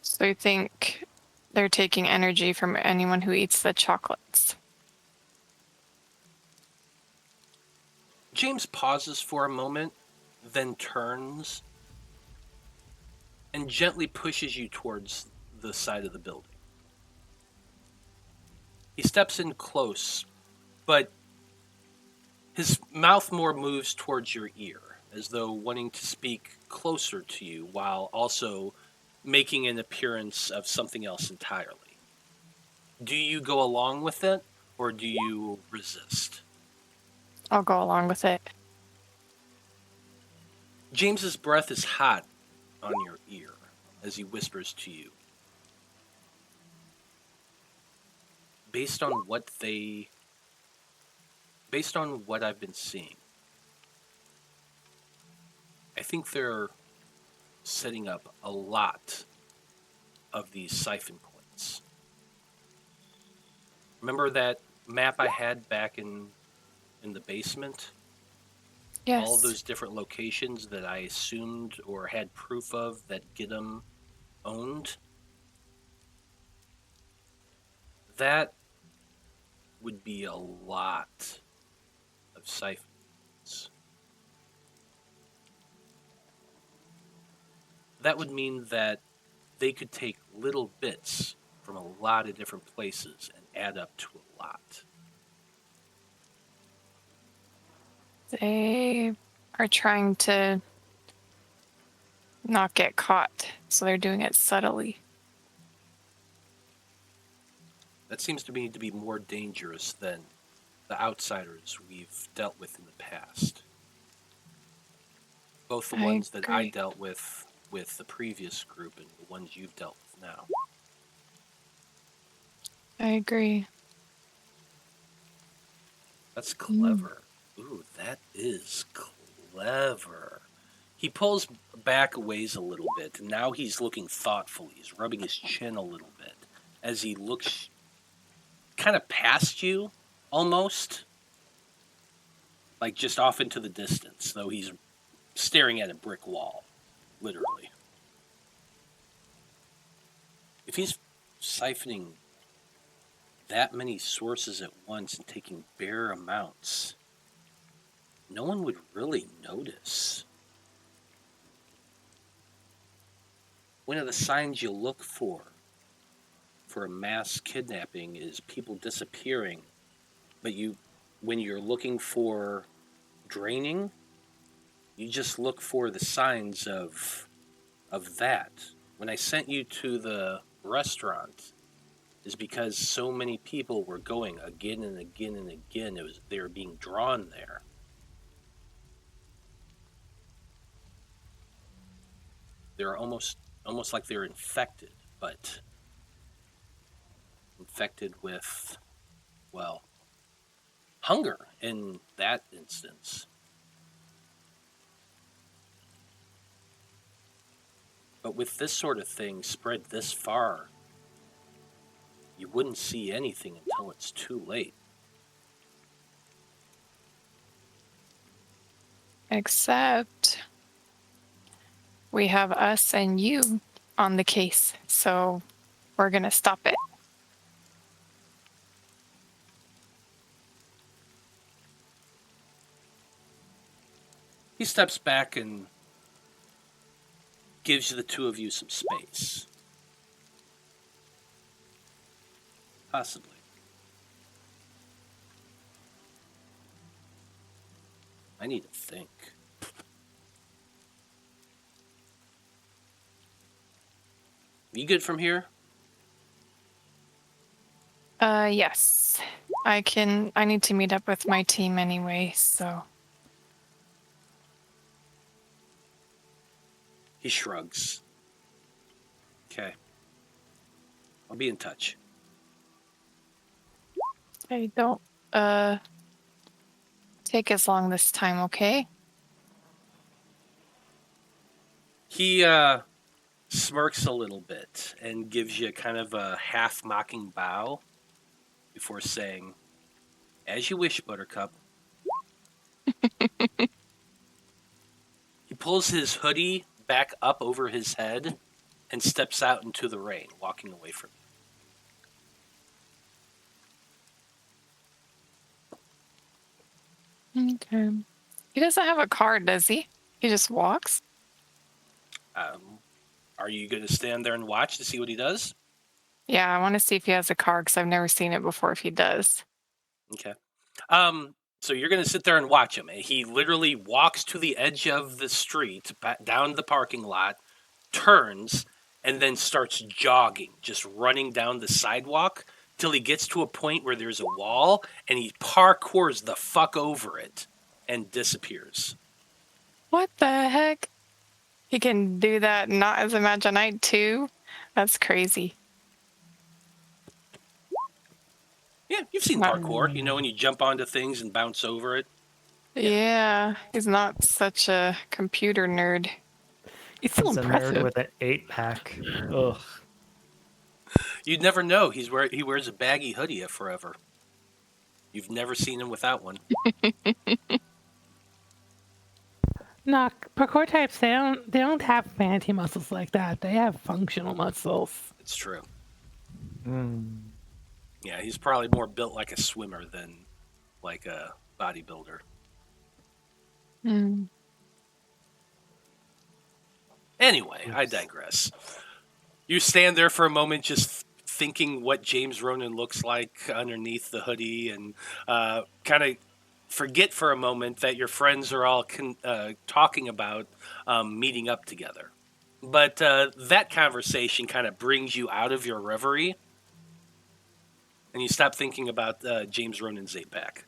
So you think they're taking energy from anyone who eats the chocolates? James pauses for a moment, then turns and gently pushes you towards the side of the building. He steps in close, but his mouth more moves towards your ear, as though wanting to speak closer to you while also making an appearance of something else entirely. Do you go along with it, or do you resist? I'll go along with it. James's breath is hot on your ear as he whispers to you. Based on what I've been seeing, I think they're setting up a lot of these siphon points. Remember that map I had back in the basement? Yes. All of those different locations that I assumed or had proof of that Gittham owned? That would be a lot of siphons. That would mean that they could take little bits from a lot of different places and add up to a lot. They are trying to not get caught, so they're doing it subtly. That seems to me to be more dangerous than the outsiders we've dealt with in the past. Both the ones that I dealt with the previous group and the ones you've dealt with now. I agree. That's clever. Ooh, that is clever. He pulls back a ways a little bit, and now he's looking thoughtful. He's rubbing his chin a little bit as he looks kind of past you, almost. Like just off into the distance, though he's staring at a brick wall, literally. if he's siphoning that many sources at once and taking bare amounts, no one would really notice. One of the signs you look for a mass kidnapping is people disappearing, but when you're looking for draining, you just look for the signs of that. When I sent you to the restaurant, is because so many people were going again and again and again. They were being drawn there. They're almost like they're infected, but infected with, well, hunger in that instance. But with this sort of thing spread this far, you wouldn't see anything until it's too late. Except we have us and you on the case, so we're going to stop it. He steps back and gives the two of you some space. Possibly. I need to think. You good from here? Yes. I need to meet up with my team anyway, so. He shrugs. Okay. I'll be in touch. Hey, don't take as long this time, okay? He smirks a little bit and gives you kind of a half mocking bow before saying, "As you wish, Buttercup." He pulls his hoodie back up over his head and steps out into the rain, walking away from you. Okay. He doesn't have a car, does he? He just walks? Are you going to stand there and watch to see what he does? Yeah, I want to see if he has a car because I've never seen it before if he does. Okay. So you're going to sit there and watch him. He literally walks to the edge of the street, down the parking lot, turns, and then starts jogging, just running down the sidewalk till he gets to a point where there's a wall, and he parkours the fuck over it and disappears. What the heck? He can do that not as a Magi-Knight too? That's crazy. Yeah, you've seen parkour, when you jump onto things and bounce over it. Yeah, he's not such a computer nerd. It's so He's impressive. a nerd with an 8-pack. Ugh. You'd never know. He wears a baggy hoodie forever. You've never seen him without one. No, parkour types, they don't have fancy muscles like that. They have functional muscles. It's true. Mm. Yeah, he's probably more built like a swimmer than like a bodybuilder. Mm. Anyway, I digress. You stand there for a moment just thinking what James Ronan looks like underneath the hoodie and kind of forget for a moment that your friends are all talking about meeting up together. But that conversation kind of brings you out of your reverie and you stop thinking about James Ronan's 8-pack.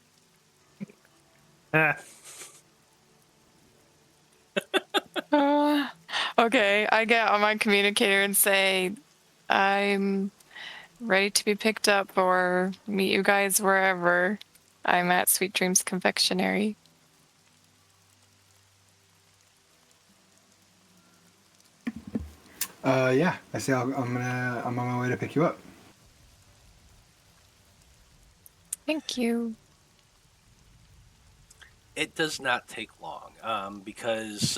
Okay, I get on my communicator and say, I'm ready to be picked up or meet you guys wherever. I'm at Sweet Dreams Confectionery. Yeah, I say I'm on my way to pick you up. Thank you. It does not take long because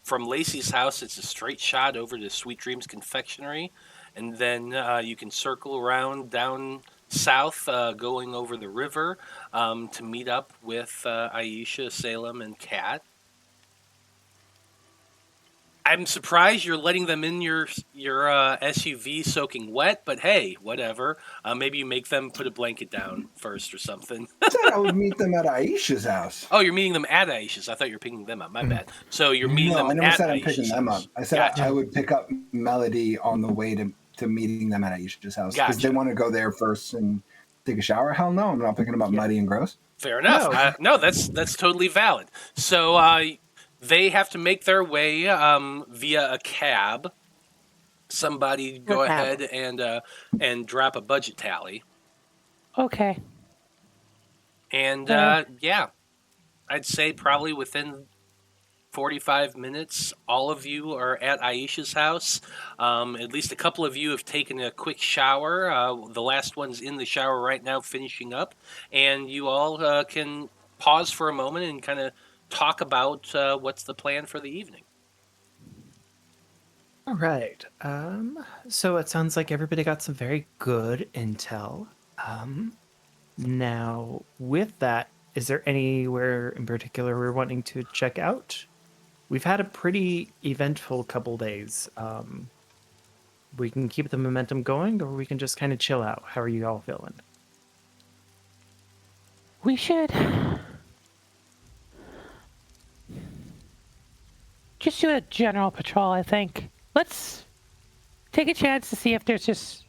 from Lacey's house, it's a straight shot over to Sweet Dreams Confectionery, and then you can circle around down south, going over the river to meet up with Aisha, Salem, and Kat. I'm surprised you're letting them in your SUV soaking wet, but hey, whatever. Maybe you make them put a blanket down first or something. I said I would meet them at Aisha's house. Oh, you're meeting them at Aisha's. I thought you were picking them up. My bad. So you're meeting No, them I never at said I'm Aisha's picking them house. up. I said Gotcha. I would pick up Melody on the way to meeting them at Aisha's house. Because Gotcha. they want to go there first and take a shower. Hell no, I'm not picking them up muddy and gross. Fair enough. No. No, that's totally valid. So they have to make their way via a cab. Somebody go ahead and drop a budget tally. Okay. And yeah, I'd say probably within 45 minutes, all of you are at Aisha's house. At least a couple of you have taken a quick shower. The last one's in the shower right now, finishing up. And you all can pause for a moment and kind of talk about what's the plan for the evening. All right. So it sounds like everybody got some very good intel. Now, with that, is there anywhere in particular we're wanting to check out? We've had a pretty eventful couple days. We can keep the momentum going, or we can just kind of chill out. How are you all feeling? We should just do a general patrol, I think. Let's take a chance to see if there's just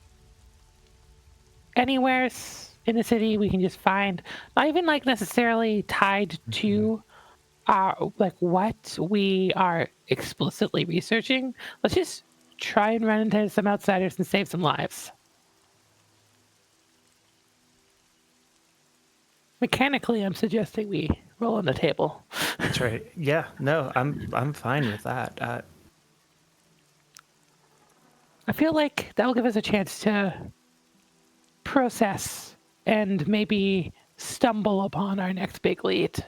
anywhere in the city we can just find, not even like necessarily tied to like what we are explicitly researching. Let's just try and run into some outsiders and save some lives. Mechanically, I'm suggesting we roll on the table. That's right. Yeah. No, I'm fine with that. I feel like that will give us a chance to process and maybe stumble upon our next big lead.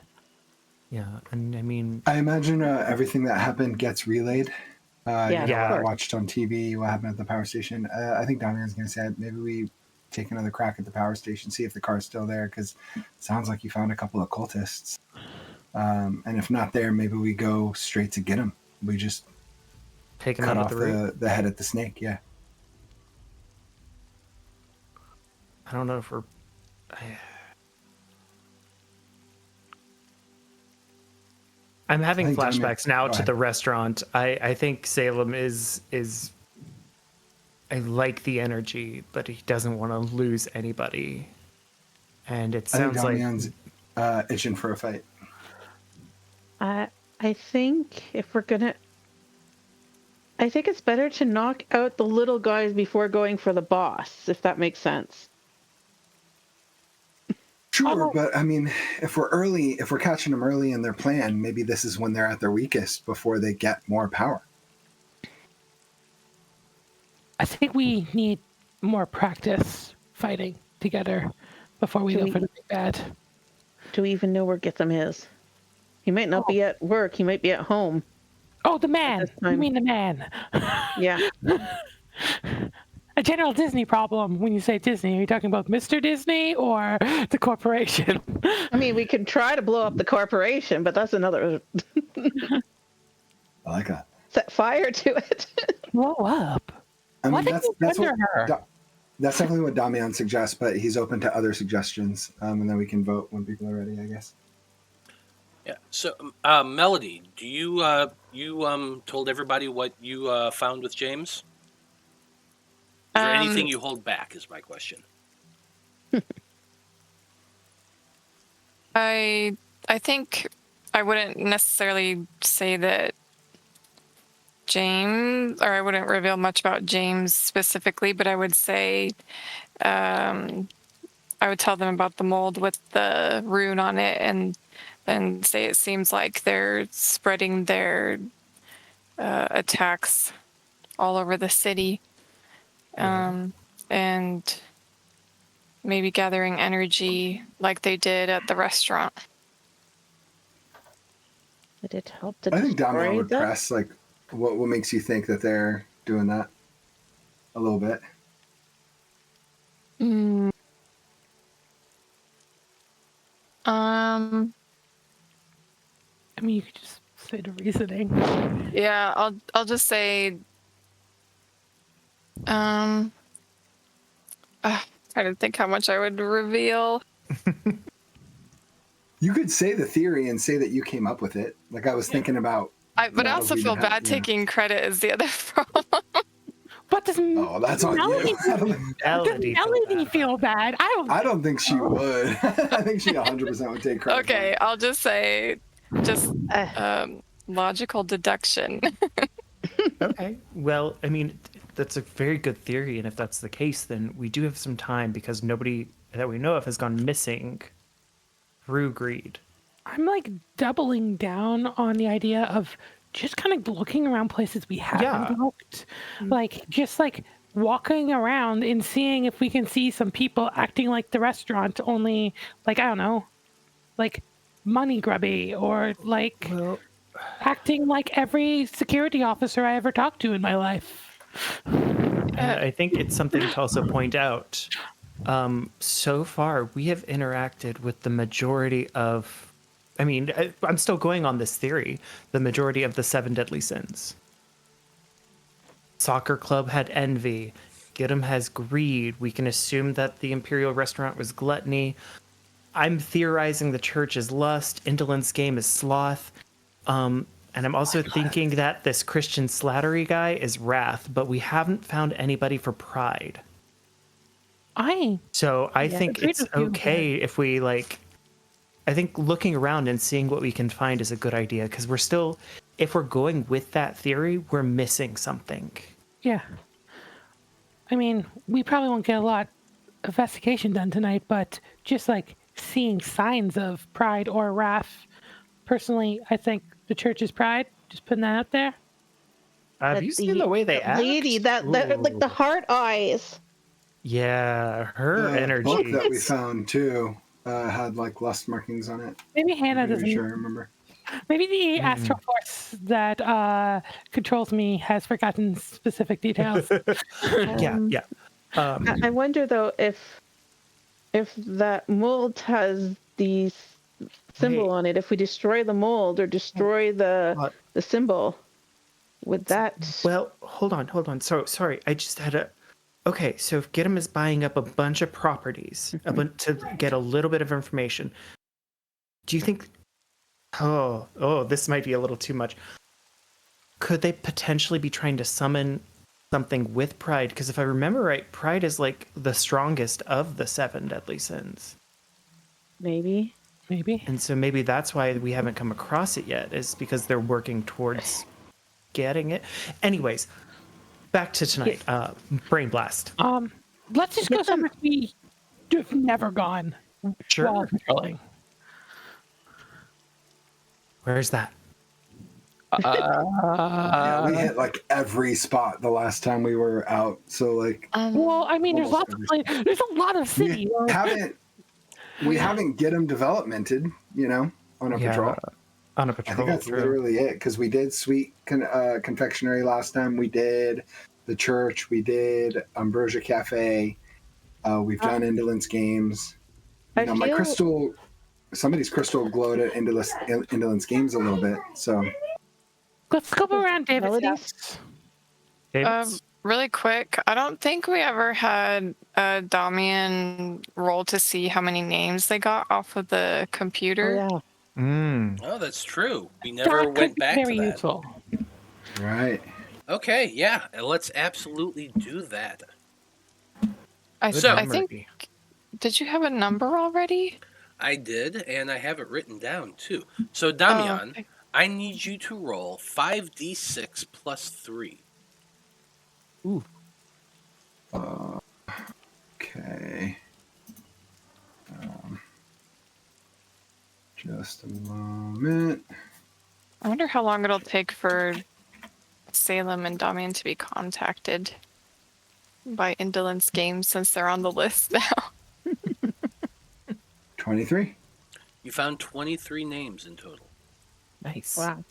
Yeah, and I mean, I imagine everything that happened gets relayed. Yeah, What I of course. watched on TV, what happened at the power station. I think Damian's going to say maybe we take another crack at the power station, see if the car's still there, because it sounds like you found a couple of cultists. And if not there, maybe we go straight to Gittham. We just take him cut out off of the route. the head at the snake, yeah. I don't know if we're. I'm having I think flashbacks now go to ahead. the restaurant. I think Salem is. I like the energy, but he doesn't want to lose anybody. And it I think sounds like Damian's itching for a fight. I think if we're gonna, I think it's better to knock out the little guys before going for the boss, if that makes sense. Sure, but I mean, if we're catching them early in their plan, maybe this is when they're at their weakest before they get more power. I think we need more practice fighting together before we Do go we- for the big bad. Do we even know where Gittham is? He might not be at work. He might be at home. Oh, the man! this You time. mean the man? Yeah. A general Disney problem. When you say Disney, are you talking about Mr. Disney or the corporation? I mean, we can try to blow up the corporation, but that's another. I like that. Set fire to it. Blow up. I Why mean, did you that's what wonder her? that's definitely what Damian suggests, but he's open to other suggestions, and then we can vote when people are ready, I guess. Yeah. So, Melody, do you told everybody what you found with James? Is there anything you hold back? Is my question. I think I wouldn't necessarily say that James, or I wouldn't reveal much about James specifically, but I would say I would tell them about the mold with the rune on it, and then say it seems like they're spreading their attacks all over the city, and maybe gathering energy like they did at the restaurant. Did it help to I think Damian destroy would that? press, like, what makes you think that they're doing that? a little bit. I mean, you could just say the reasoning. Yeah, I'll just say. Trying to think how much I would reveal. You could say the theory and say that you came up with it. Like I was thinking about. But I also feel bad taking credit is the other problem. But does that's on you. Melody feel bad? I don't think she would. I think she 100% would take credit. Okay, I'll just say, logical deduction. Okay. Well, I mean, that's a very good theory, and if that's the case, then we do have some time because nobody that we know of has gone missing through greed. I'm like doubling down on the idea of just kind of looking around places we haven't looked. Like just like walking around and seeing if we can see some people acting like the restaurant, only like, I don't know, like money grubby or like acting like every security officer I ever talked to in my life. And I think it's something to also point out. So far, we have interacted with the majority of, I mean, I'm still going on this theory, the majority of the 7 deadly sins. Soccer club had envy. Gittham has greed. We can assume that the Imperial restaurant was gluttony. I'm theorizing the church is lust. Indolence game is sloth. And I'm also thinking that this Christian Slattery guy is wrath, but we haven't found anybody for pride. So I think it's okay if we like, I think looking around and seeing what we can find is a good idea because we're still, if we're going with that theory, we're missing something. Yeah. I mean, we probably won't get a lot of investigation done tonight, but just like seeing signs of pride or wrath, personally, I think the church's pride, just putting that out there. Have you seen the way they act? Lady, that like the heart eyes. Yeah, her energy. The book that we found too had like lust markings on it. Maybe Hana doesn't. Sure, I remember. Maybe the astral force that controls me has forgotten specific details. Yeah. I wonder though if that mold has the symbol on it. If we destroy the mold or destroy the symbol, would that? Well, hold on. So sorry, I just had a. Okay, so if Gittham is buying up a bunch of properties to get a little bit of information, do you think... Oh, this might be a little too much. Could they potentially be trying to summon something with pride? Because if I remember right, pride is like the strongest of the 7 deadly sins. Maybe. And so maybe that's why we haven't come across it yet, is because they're working towards getting it. Anyways... Back to tonight. Brain blast. Let's just go somewhere we have never gone. Sure. Patrolling. Where's that? Yeah, we hit like every spot the last time we were out. So like. Well, I mean, there's lots of places. There's a lot of cities. We haven't Gittham Developmented, on a patrol. On a patrol. I think that's literally it, because we did Sweet Confectionery last time. We did the church. We did Ambrosia Cafe. We've done Indolence Games. My crystal, somebody's crystal glowed at Indolence Games a little bit. So let's go around David's. Really quick, I don't think we ever had a Damian roll to see how many names they got off of the computer. Oh, yeah. Oh, that's true. We never went back to that. Very useful. Right. Okay, yeah. Let's absolutely do that. I think... Did you have a number already? I did, and I have it written down, too. So, Damian, I need you to roll 5d6 plus 3. Ooh. Okay. Just a moment. I wonder how long it'll take for Salem and Damian to be contacted by Indolence Games since they're on the list now. 23. You found 23 names in total. Nice. Wow.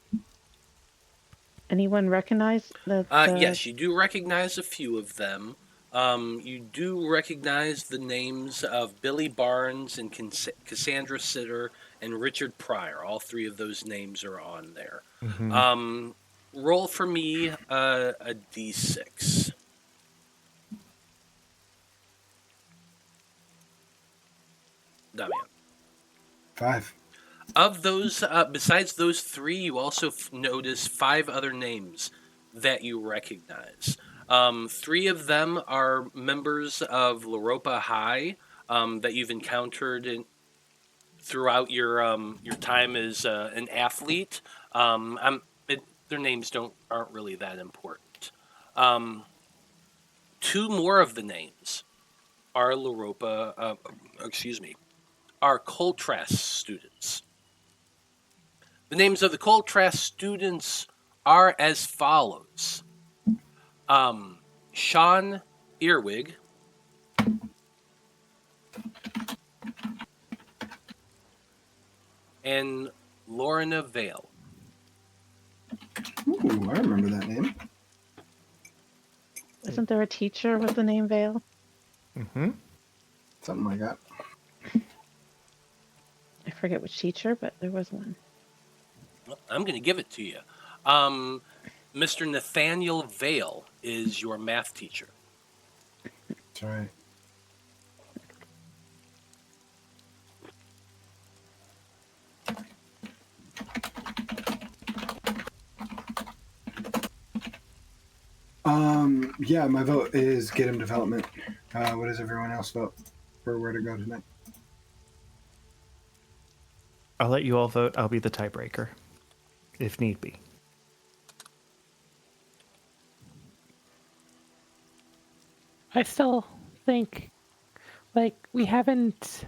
Anyone recognize the? Yes, you do recognize a few of them. You do recognize the names of Billy Barnes and Cassandra Sitter and Richard Pryor. All three of those names are on there. Mm-hmm. Roll for me a d6. Damian. 5. Of those, besides those three, you also notice 5 other names that you recognize. 3 of them are members of Loroupa High that you've encountered throughout your time as an athlete. Their names aren't really that important. 2 more of the names are are Coltras students. The names of the Coltras students are as follows. Sean Earwig, and Lorna Vale. Ooh, I remember that name. Isn't there a teacher with the name Vale? Mm-hmm. Something like that. I forget which teacher, but there was one. Well, I'm going to give it to you. Mr. Nathaniel Vale is your math teacher. That's right. Yeah, my vote is Gittham Development. What does everyone else vote for where to go tonight? I'll let you all vote. I'll be the tiebreaker, if need be. I still think, we haven't.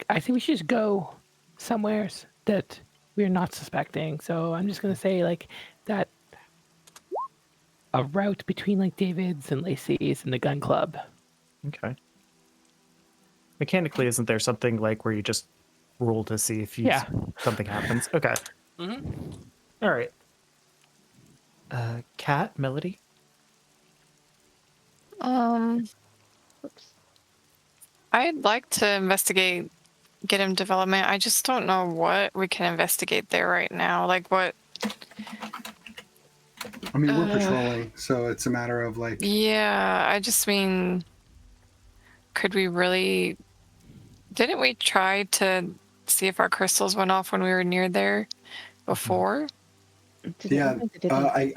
I think we should just go somewheres that we're not suspecting. So I'm just gonna say, that a route between David's and Lacey's and the gun club. Okay. Mechanically, isn't there something where you just roll to see if something happens? Okay. Mm-hmm. All right. Kat, Melody? I'd like to investigate Gittham Development. I just don't know what we can investigate there right now. What... I mean, we're patrolling, so it's a matter of Yeah, I just mean, could we really... Didn't we try to see if our crystals went off when we were near there before? Yeah,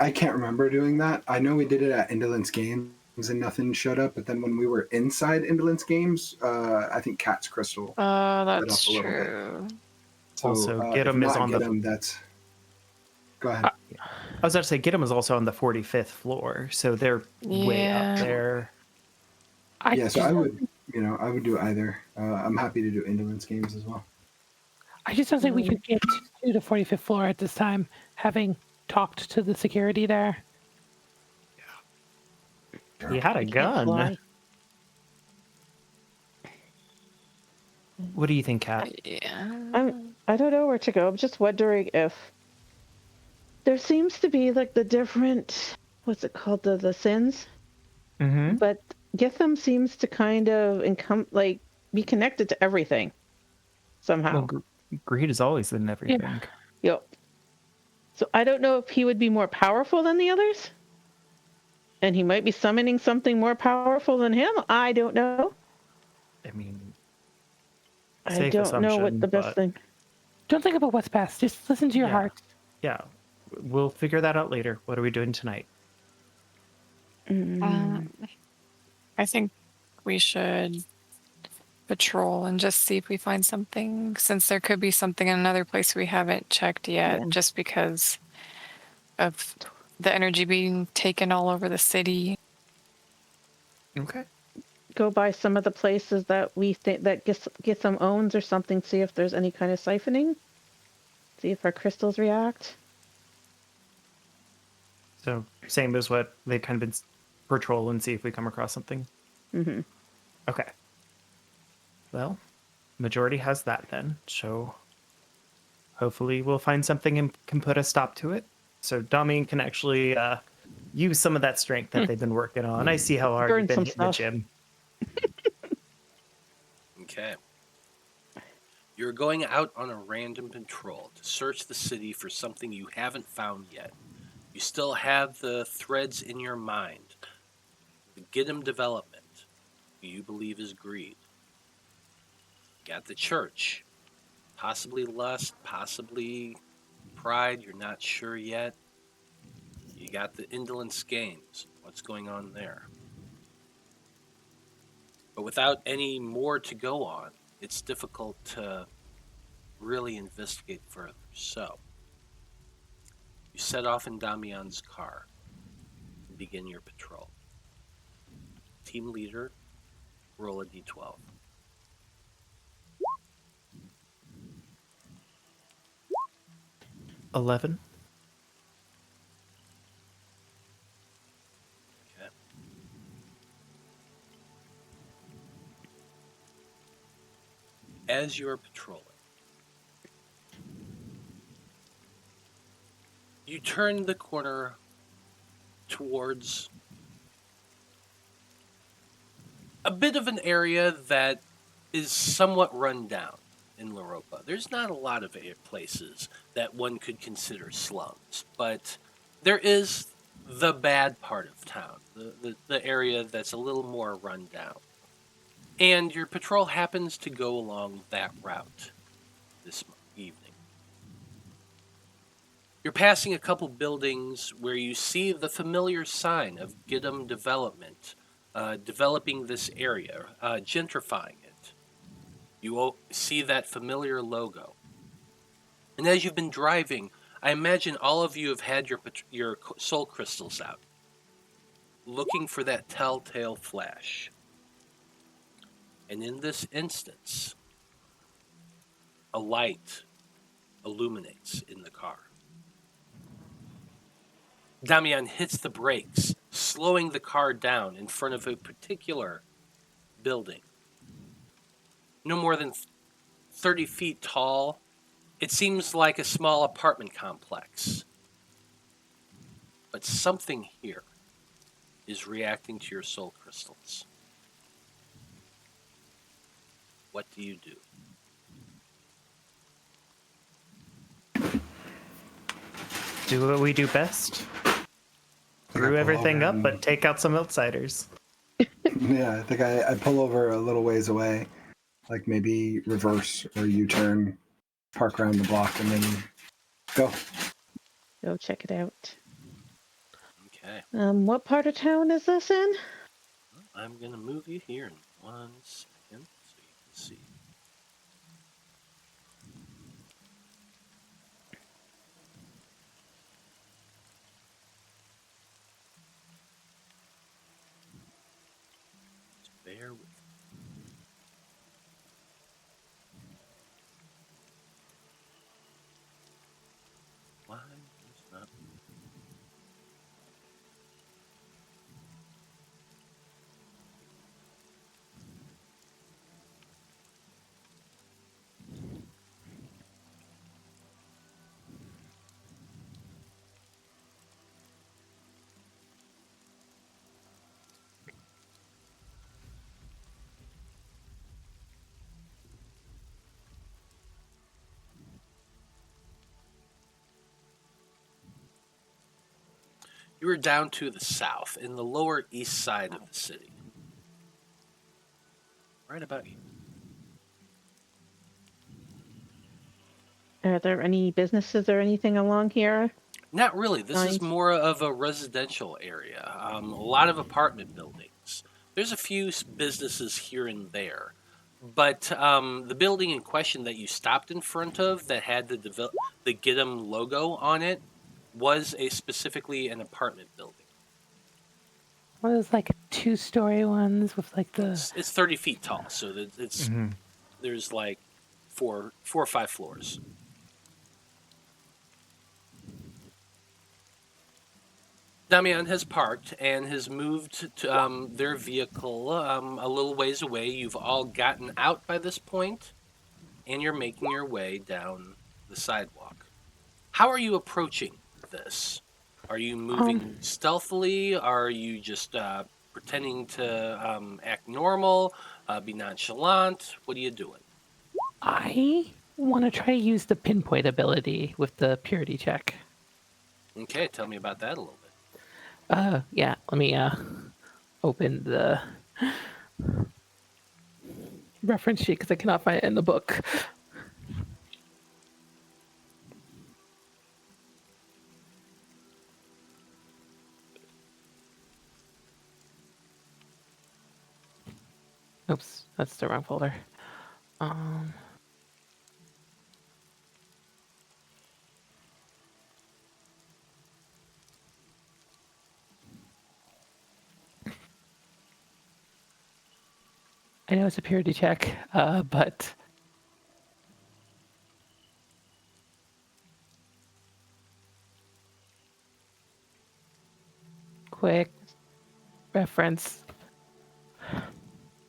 I can't remember doing that. I know we did it at Indolence Games and nothing showed up, but then when we were inside Indolence Games, I think Cat's crystal. Oh, that's up a little true. So, also, Gittham is on Gittham, that's... Go ahead. I was about to say, Gittham is also on the 45th floor, so they're way up there. So I would do either. I'm happy to do Indolence Games as well. I just don't think we could get to the 45th floor at this time, having talked to the security there. He had a gun. What do you think, Kat? Yeah. I don't know where to go. I'm just wondering if there seems to be the different, what's it called, the sins. Mm-hmm. But Gittham seems to kind of be connected to everything somehow. Well, greed is always in everything. Yeah. Yep. So I don't know if he would be more powerful than the others. And he might be summoning something more powerful than him. I don't know. I mean, I don't know what the best thing. Don't think about what's best. Just listen to your heart. Yeah. We'll figure that out later. What are we doing tonight? I think we should patrol and just see if we find something, since there could be something in another place we haven't checked yet, just because of the energy being taken all over the city. Okay. Go by some of the places that we think that Gittham owns or something, see if there's any kind of siphoning. See if our crystals react. So same as what they've kind of been patrol and see if we come across something. Mm-hmm. Okay. Well, majority has that then, so hopefully we'll find something and can put a stop to it. so Damian can actually use some of that strength that they've been working on. I see how hard you've been hitting the gym. Okay. You're going out on a random patrol to search the city for something you haven't found yet. You still have the threads in your mind. The Gittham Development, who you believe is greed. You got the church. Possibly lust, possibly pride, you're not sure yet. You got the indolence games. What's going on there? But without any more to go on, it's difficult to really investigate further. So, you set off in Damian's car and begin your patrol. Team leader, roll a d12. $11. Okay. As you're patrolling, you turn the corner towards a bit of an area that is somewhat run down in Loroupa. There's not a lot of places that one could consider slums, but there is the bad part of town, the area that's a little more run down. And your patrol happens to go along that route this evening. You're passing a couple buildings where you see the familiar sign of Gittham Development, developing this area, gentrifying it. You see that familiar logo. And as you've been driving, I imagine all of you have had your soul crystals out, looking for that telltale flash. And in this instance, a light illuminates in the car. Damian hits the brakes, slowing the car down in front of a particular building. No more than 30 feet tall. It seems like a small apartment complex. But something here is reacting to your soul crystals. What do you do? Do what we do best. Screw everything up, but take out some outsiders. Yeah, I think I pull over a little ways away, like maybe reverse or U-turn, park around the block, and then go. Go check it out. Okay. What part of town is this in? I'm going to move you here in 1 second so you can see. Just bear with me. Why is not... You are down to the south, in the lower east side of the city. Right about here. Are there any businesses or anything along here? Not really. This is more of a residential area. A lot of apartment buildings. There's a few businesses here and there. But the building in question that you stopped in front of that had the Gittham logo on it was specifically an apartment building. One of those like 2-story ones with like the... It's 30 feet tall, so it's there's like four or five floors. Damian has parked and has moved to their vehicle a little ways away. You've all gotten out by this point, and you're making your way down the sidewalk. How are you approaching this? Are you moving stealthily? Are you just pretending to act normal, be nonchalant? What are you doing? I want to try to use the pinpoint ability with the purity check. Okay, tell me about that a little bit. Yeah, let me open the reference sheet because I cannot find it in the book. Oops, that's the wrong folder. I know it's a purity check, but quick reference.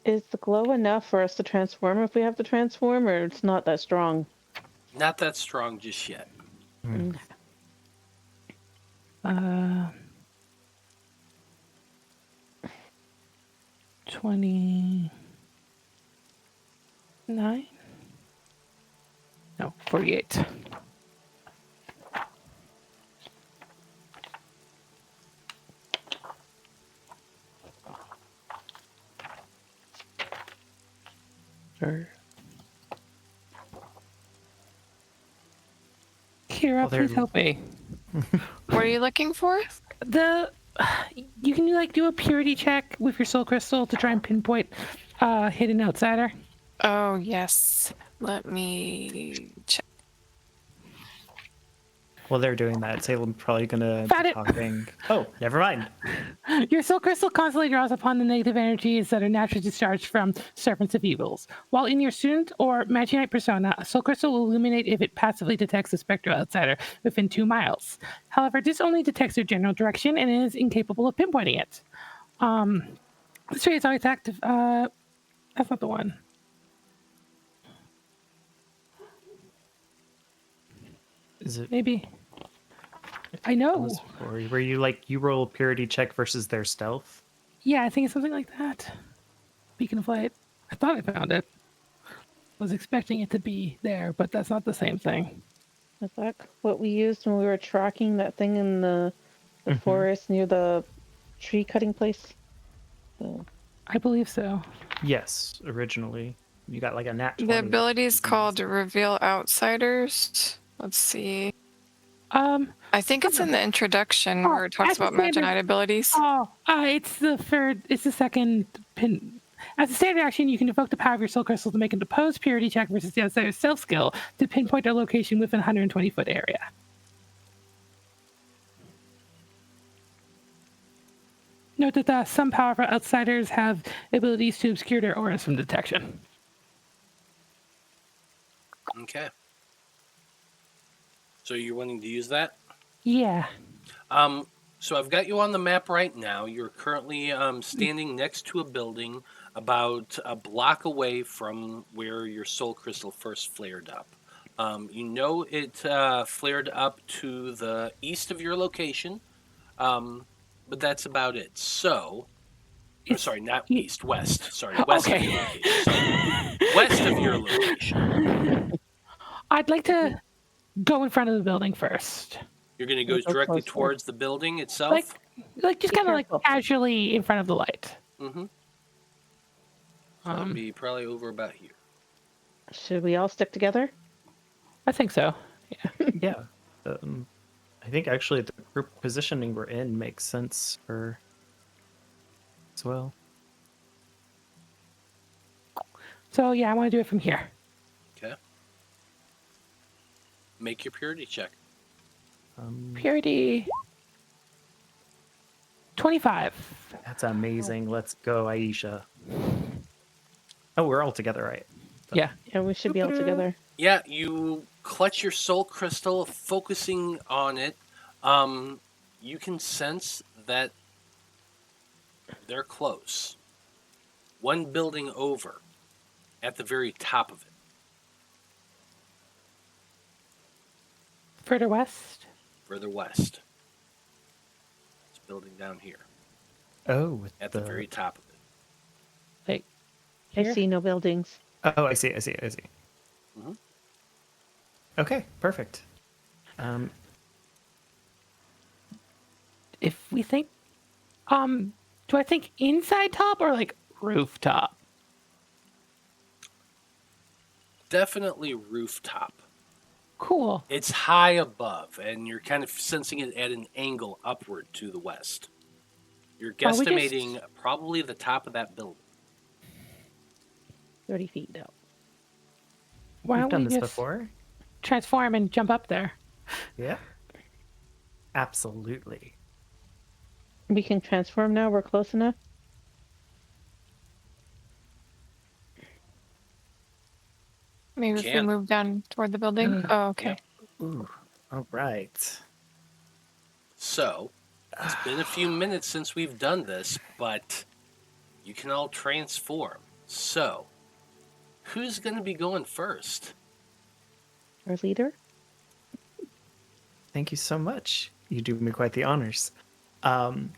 Is the glow enough for us to transform if we have to transform, or it's not that strong? Not that strong just yet. 29? No, 48. Or Kira, please help me. What are you looking for? You can do a purity check with your soul crystal to try and pinpoint hidden outsider. Oh, yes. Let me check. While they're doing that, Salem's probably gonna be talking. Oh, never mind. Your soul crystal constantly draws upon the negative energies that are naturally discharged from serpents of evils. While in your student or Magi-Knight persona, a soul crystal will illuminate if it passively detects a spectral outsider within 2 miles. However, this only detects their general direction and is incapable of pinpointing it. This trait is always active. That's not the one. Is it maybe? I know. Where you roll a purity check versus their stealth? Yeah, I think it's something like that. Beacon of Light. I thought I found it. Was expecting it to be there, but that's not the same thing. Is that what we used when we were tracking that thing in the forest near the tree cutting place? I believe so. Yes, originally. You got like a nat 20. The ability is called Reveal Outsiders. Let's see. I think it's in the introduction where it talks about Magi-Knight abilities. It's the second pin. As a standard action, you can evoke the power of your soul crystal to make an opposed purity check versus the outsider's self skill to pinpoint their location within a 120-foot area. Note that some powerful outsiders have abilities to obscure their auras from detection. Okay. So you're wanting to use that? Yeah. So I've got you on the map right now. You're currently standing next to a building about a block away from where your soul crystal first flared up. You know it flared up to the east of your location, but that's about it. So, sorry, not east, west. Sorry, west of your location. Sorry. West of your location. I'd like to go in front of the building first. You're going to go directly towards the building itself? Like just kind of like casually in front of the light. Mm-hmm. So that'd be probably over about here. Should we all stick together? I think so. Yeah. Yeah. I think actually the group positioning we're in makes sense for as well. So yeah, I want to do it from here. Okay. Make your purity check. Purity 25. That's amazing. Let's go, Aisha. Oh, we're all together, right? Yeah. Yeah, we should be all together. Yeah, you clutch your soul crystal, focusing on it. You can sense that they're close. One building over, at the very top of it. Further west? further west. It's building down here. Oh, at the very top of it. Like, I here? see no buildings. Oh, I see. Mm-hmm. Okay, perfect. If we think, do I think inside top or like rooftop? Definitely rooftop. Cool. It's high above, and you're kind of sensing it at an angle upward to the west. You're guesstimating probably the top of that building. 30 feet down. Why We've don't done we this just before. transform and jump up there? Yeah. Absolutely. We can transform now. We're close enough. Maybe if we move down toward the building. Oh, okay. Yep. Ooh. All right. So, it's been a few minutes since we've done this, but you can all transform. So, who's going to be going first? Our leader. Thank you so much. You do me quite the honors. And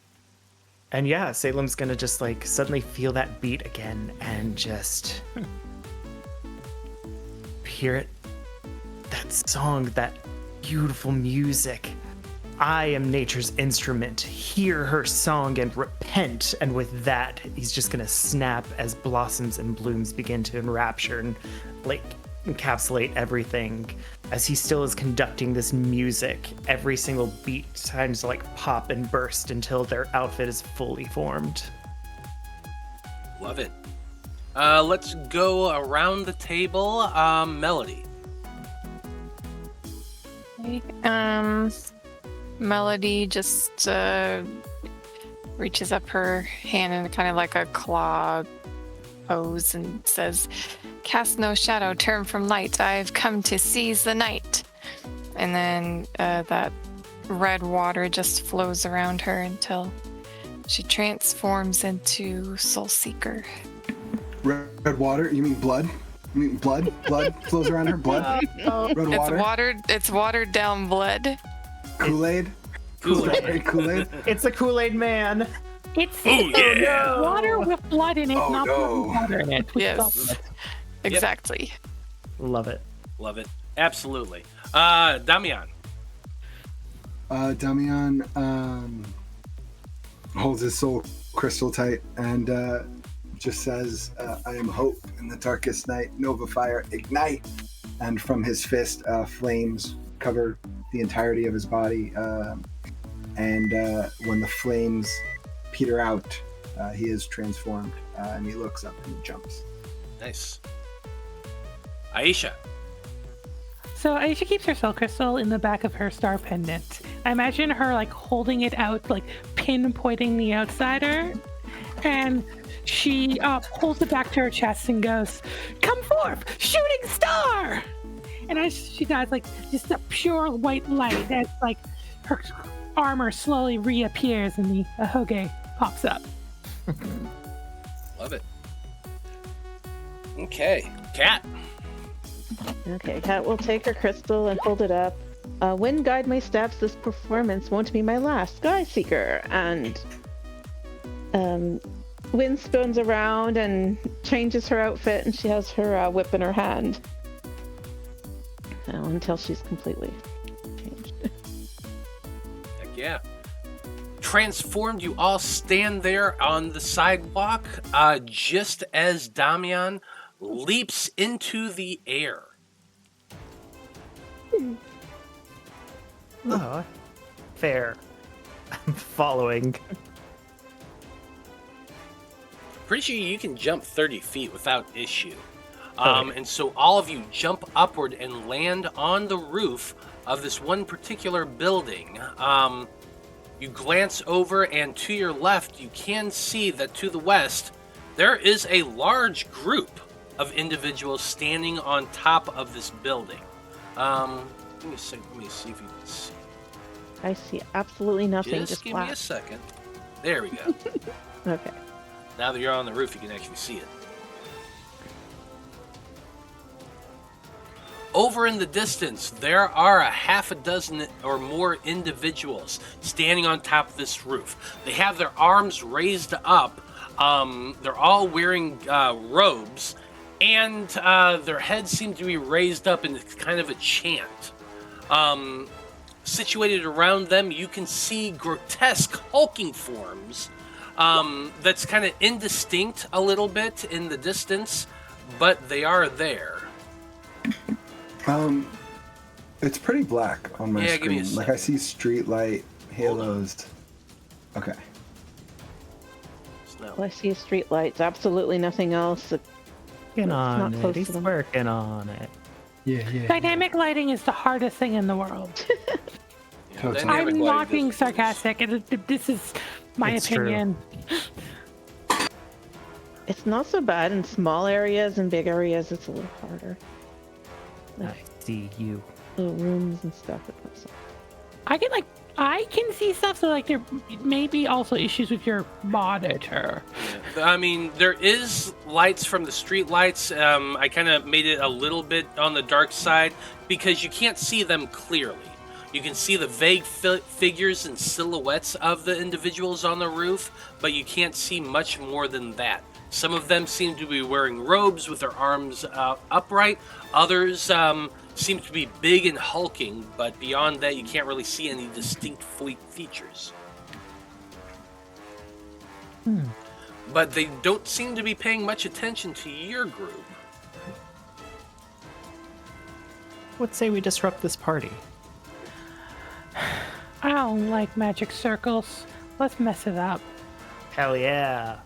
yeah, Salem's gonna just like suddenly feel that beat again and just hear it. That song, that beautiful music. I am nature's instrument. Hear her song and repent. And with that, he's just gonna snap as blossoms and blooms begin to enrapture and like encapsulate everything. As he still is conducting this music, every single beat times to like pop and burst until their outfit is fully formed. Love it. Let's go around the table. Melody. Melody just reaches up her hand in kind of like a claw pose and says, "Cast no shadow, turn from light. I've come to seize the night." And then that red water just flows around her until she transforms into Soul Seeker. Red water? You mean blood? You mean blood? Blood flows around her? Blood? Red water? It's watered down blood. Kool-Aid? Kool-Aid? It's a Kool-Aid man. It's yeah! water with blood in it, Oh, not no. blood with water in it. Yes. Exactly. Love it. Love it. Absolutely. Damian. Damian holds his soul crystal tight and just says, "I am hope in the darkest night. Nova fire, ignite!" And from his fist, flames cover the entirety of his body. And when the flames peter out, he is transformed, and he looks up and jumps. Nice. Aisha. So Aisha keeps her soul crystal in the back of her star pendant. I imagine her like holding it out, like pinpointing the outsider, and she pulls it back to her chest and goes, "Come forth, shooting star!" And as she does, like just a pure white light, as like her armor slowly reappears and the ahoge pops up. Love it. Okay. Cat. Okay, Kat will take her crystal and hold it up. Wind guide my steps. This performance won't be my last. Sky Seeker. And Wind spins around and changes her outfit, and she has her whip in her hand. Until she's completely changed. Heck yeah. Transformed, you all stand there on the sidewalk just as Damian leaps into the air. Oh, fair. I'm following. Pretty sure you can jump 30 feet without issue. Okay. And so all of you jump upward and land on the roof of this one particular building. You glance over, and to your left, you can see that to the west, there is a large group of individuals standing on top of this building. Let me see if you can see. I see absolutely nothing. Just give black. me a second. There we go. Okay. Now that you're on the roof, you can actually see it. Over in the distance, there are a half a dozen or more individuals standing on top of this roof. They have their arms raised up. They're all wearing robes, and their heads seem to be raised up in kind of a chant. Situated around them, you can see grotesque hulking forms that's kind of indistinct a little bit in the distance, but they are there. It's pretty black on my give me a screen. Like I see street light, halos. Okay. Well, I see street lights. Absolutely nothing else. Working on not it. close to He's them. working on it. Yeah. Dynamic lighting is the hardest thing in the world. Totally. Dynamic I'm lighting not being doesn't work. sarcastic. This is my It's true. opinion. It's not so bad in small areas and big areas. It's a little harder. I see you. Little rooms and stuff. It's not I can see stuff, so like there may be also issues with your monitor. I mean, there is lights from the street lights. I kind of made it a little bit on the dark side because you can't see them clearly. You can see the vague figures and silhouettes of the individuals on the roof, but you can't see much more than that. Some of them seem to be wearing robes with their arms upright. Others seem to be big and hulking, but beyond that, you can't really see any distinct features. But they don't seem to be paying much attention to your group. Let's say we disrupt this party. I don't like magic circles. Let's mess it up. Hell yeah.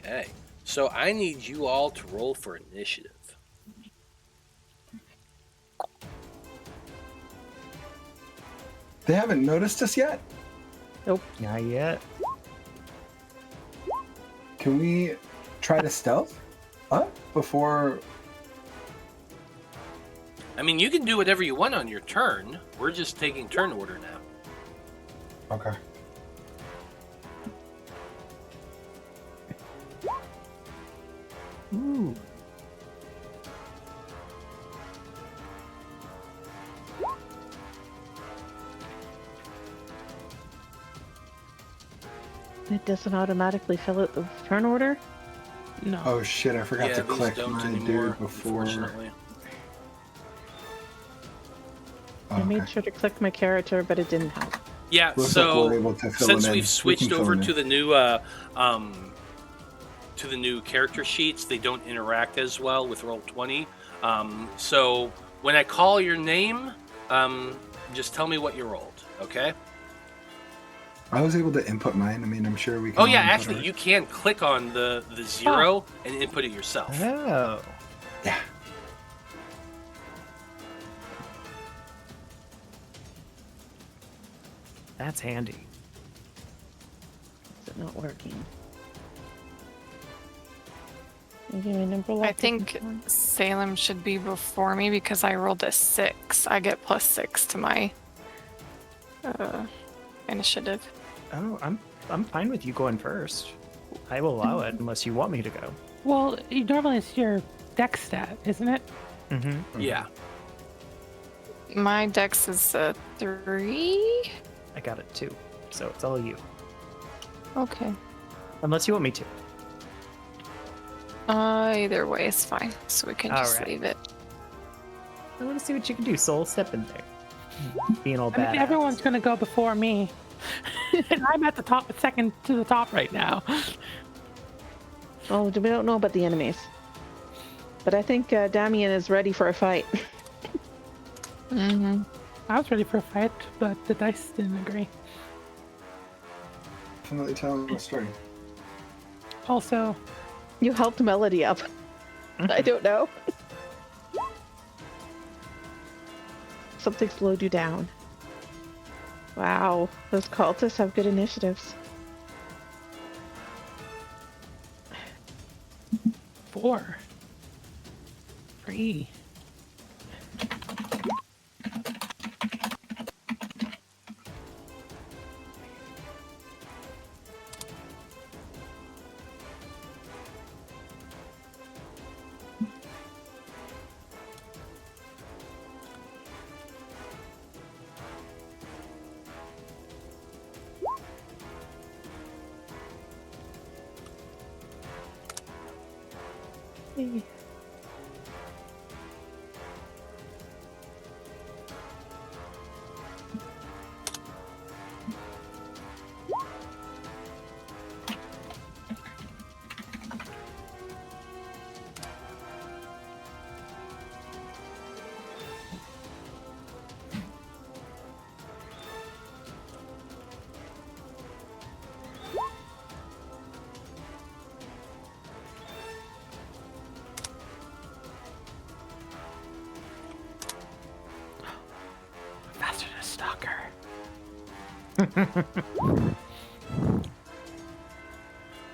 Okay, so I need you all to roll for initiative. They haven't noticed us yet? Not yet. Can we try to stealth up before... I mean, you can do whatever you want on your turn. We're just taking turn order now. Okay. Ooh. It doesn't automatically fill out the turn order. No. Oh shit, I forgot to these click don't my anymore, dude before... unfortunately. Oh, I made okay. sure to click my character, but it didn't help. Yeah, Looks like so we're able to fill since it in. we've We switched can fill over it to in. the new character sheets, they don't interact as well with Roll20. So when I call your name, just tell me what you rolled, okay? I was able to input mine. I mean, I'm sure we can... Oh all yeah, input actually, ours. you can click on the zero and input it yourself. Oh. Yeah. That's handy. Is it not working? Maybe my number I lock think isn't Salem should be before me because I rolled a 6. I get +6 to my initiative. Oh, I'm fine with you going first. I will allow it unless you want me to go. Well, normally it's your dex stat, isn't it? Mm-hmm. Yeah. My dex is a 3. I got it too. So it's all you. Okay. Unless you want me to. Either way is fine. So we can just Alright. leave it. I want to see what you can do, Soul. Step in there. Being all I mean, bad. everyone's gonna go before me, and I'm at the top, second to the top right now. Oh, we don't know about the enemies. But I think Damian is ready for a fight. Mm-hmm. I was ready for a fight, but the dice didn't agree. Definitely telling the story. Also, You helped Melody up. I don't know. Something slowed you down. Wow, those cultists have good initiatives. 4. 3. Yay. Faster than a stalker.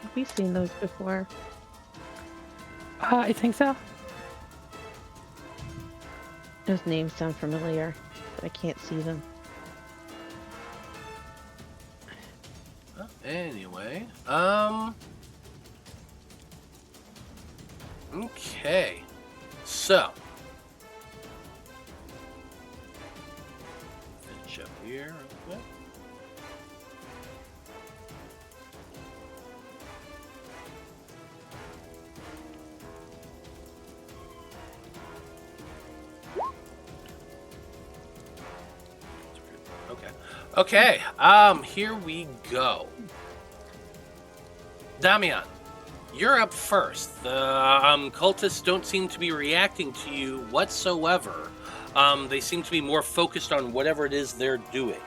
Have we seen those before? I think so. Those names sound familiar, but I can't see them. Anyway, okay, so finish up here real quick. Okay, here we go. Damian, you're up first. The cultists don't seem to be reacting to you whatsoever. They seem to be more focused on whatever it is they're doing.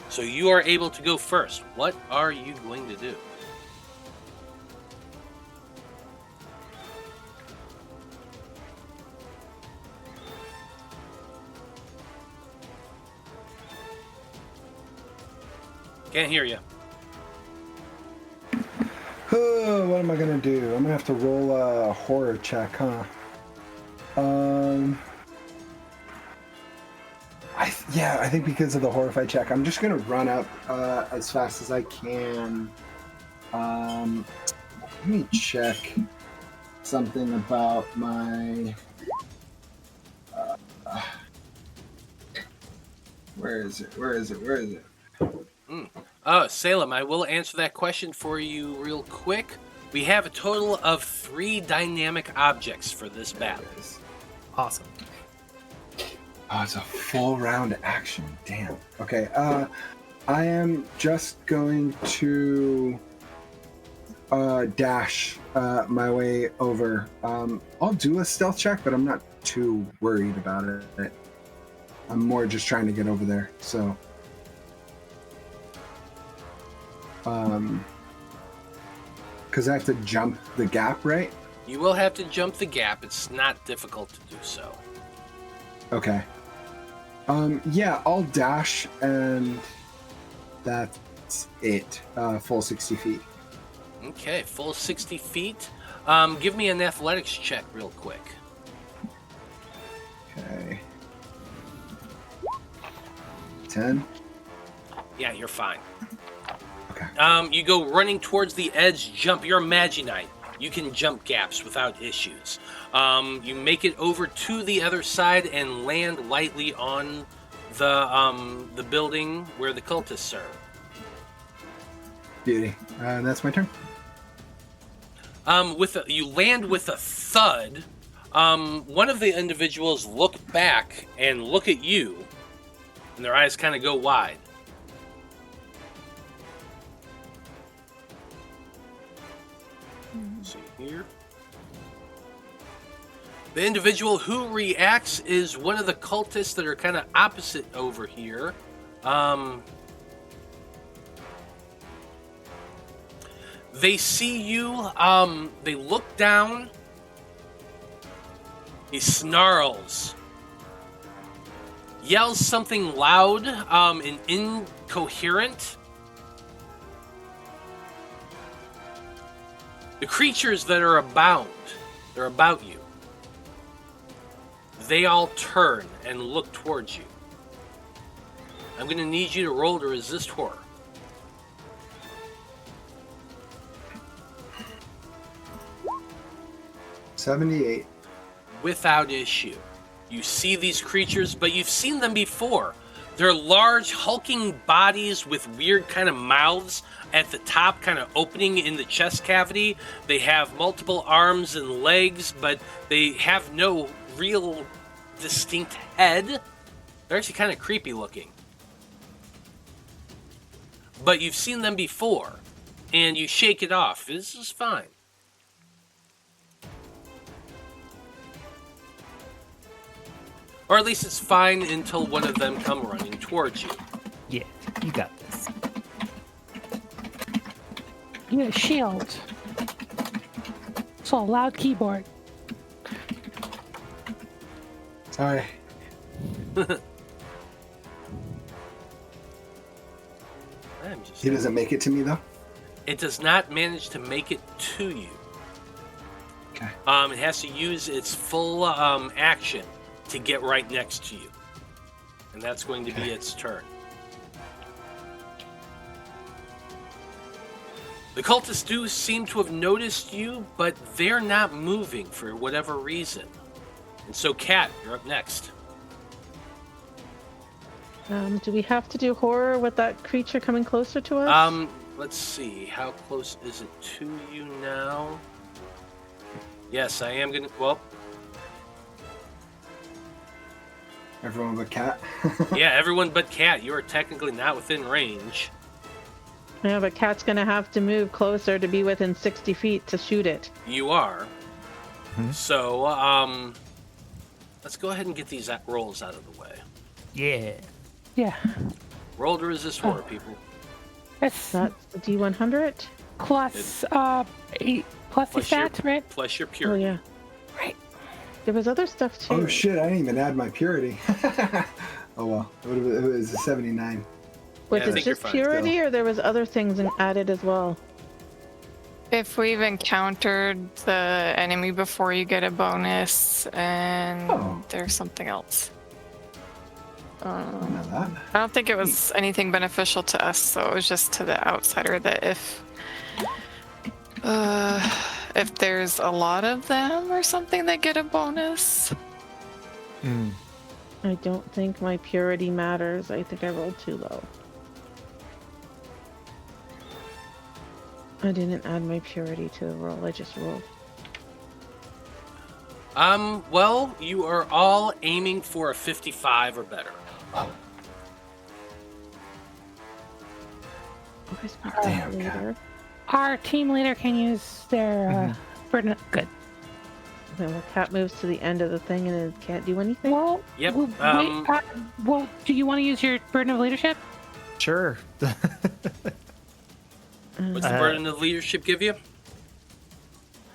So you are able to go first. What are you going to do? Can't hear you. What am I gonna do? I'm gonna have to roll a horror check, huh? I think because of the horrify check, I'm just gonna run up as fast as I can. Let me check something about my. Where is it? Salem, I will answer that question for you real quick. We have a total of 3 dynamic objects for this battle. Awesome. Oh, it's a full round action. Damn. Okay. I am just going to dash my way over. I'll do a stealth check, but I'm not too worried about it. I'm more just trying to get over there. So. Because I have to jump the gap, right? You will have to jump the gap. It's not difficult to do so. Okay. Yeah, I'll dash, and that's it. Full 60 feet. Okay, full 60 feet. Give me an athletics check real quick. Okay. 10. Yeah, you're fine. Okay. You go running towards the edge, jump. You're a Magi-Knight. You can jump gaps without issues. You make it over to the other side and land lightly on the building where the cultists are. Beauty. That's my turn. You land with a thud. One of the individuals look back and look at you, and their eyes kind of go wide. See here. The individual who reacts is one of the cultists that are kind of opposite over here. They see you. They look down. He snarls. Yells something loud and incoherent. The creatures that are about you, they all turn and look towards you. I'm going to need you to roll to resist horror. 78. Without issue. You see these creatures, but you've seen them before. They're large, hulking bodies with weird kind of mouths at the top, kind of opening in the chest cavity. They have multiple arms and legs, but they have no real distinct head. They're actually kind of creepy looking. But you've seen them before, and you shake it off. This is fine. Or at least it's fine until one of them come running towards you. Yeah, you got this. You need a shield. So a loud keyboard. Sorry. He doesn't make it to me, though? It does not manage to make it to you. Okay. It has to use its full action to get right next to you. And that's going to be its turn. The cultists do seem to have noticed you, but they're not moving for whatever reason. And so, Kat, you're up next. Do we have to do horror with that creature coming closer to us? Let's see. How close is it to you now? Yes, I am going to... Well... Everyone but Cat? Yeah, everyone but Cat. You are technically not within range. Yeah, but Cat's going to have to move closer to be within 60 feet to shoot it. You are. Mm-hmm. So, let's go ahead and get these rolls out of the way. Yeah. Yeah. Roll to resist horror, people. That's That's the D100? plus 8 plus the stats, right? Plus your Oh, purity. yeah. Right. There was other stuff, too. Oh shit, I didn't even add my purity. Oh well, it was a 79. Was Yeah, I it think you're just fine purity, still. or there was other things added as well? If we've encountered the enemy before, you get a bonus, and Oh. there's something else. I know that. I don't think it was anything beneficial to us, so it was just to the outsider that if there's a lot of them or something, they get a bonus. I don't think my purity matters. I think I rolled too low. I didn't add my purity to the roll. I just rolled. Well, you are all aiming for a 55 or better. Where's my Damn, team leader? Our team leader can use their burden. Good. Okay, well, Cat moves to the end of the thing and it can't do anything. Well, Yep, well, do you want to use your burden of leadership? Sure. What's the burden of leadership give you?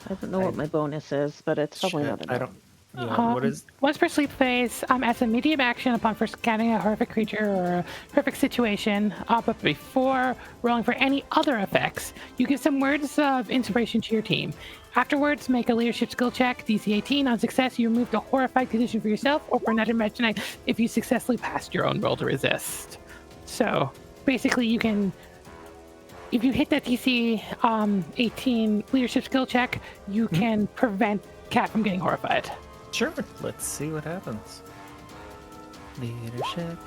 I don't know what my bonus is, but it's probably not enough. I don't. Yeah, what is? Once per sleep phase, as a medium action upon first scanning a horrific creature or a horrific situation, but before rolling for any other effects, you give some words of inspiration to your team. Afterwards, make a leadership skill check, DC 18. On success, you remove the horrified condition for yourself or for another Magi-Knight if you successfully passed your own roll to resist. So, basically, you can... If you hit that DC 18 leadership skill check, you can prevent Cat from getting horrified. Sure. Let's see what happens. Leadership.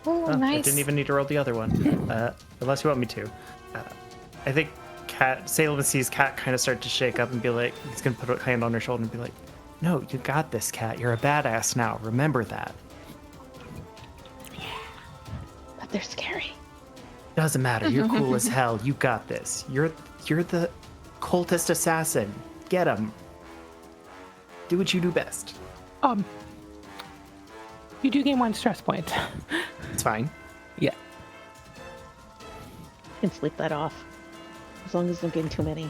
Oh, I nice. didn't even need to roll the other one, unless you want me to. I think Salem sees Cat kind of start to shake up and be like, he's gonna put a hand on her shoulder and be like, "No, you got this, Cat. You're a badass now. Remember that." But they're scary. Doesn't matter. You're cool as hell. You got this. You're the cultist assassin. Get him. Do what you do best. You do gain 1 stress point. It's fine. Yeah. I can sleep that off. As long as I'm getting too many.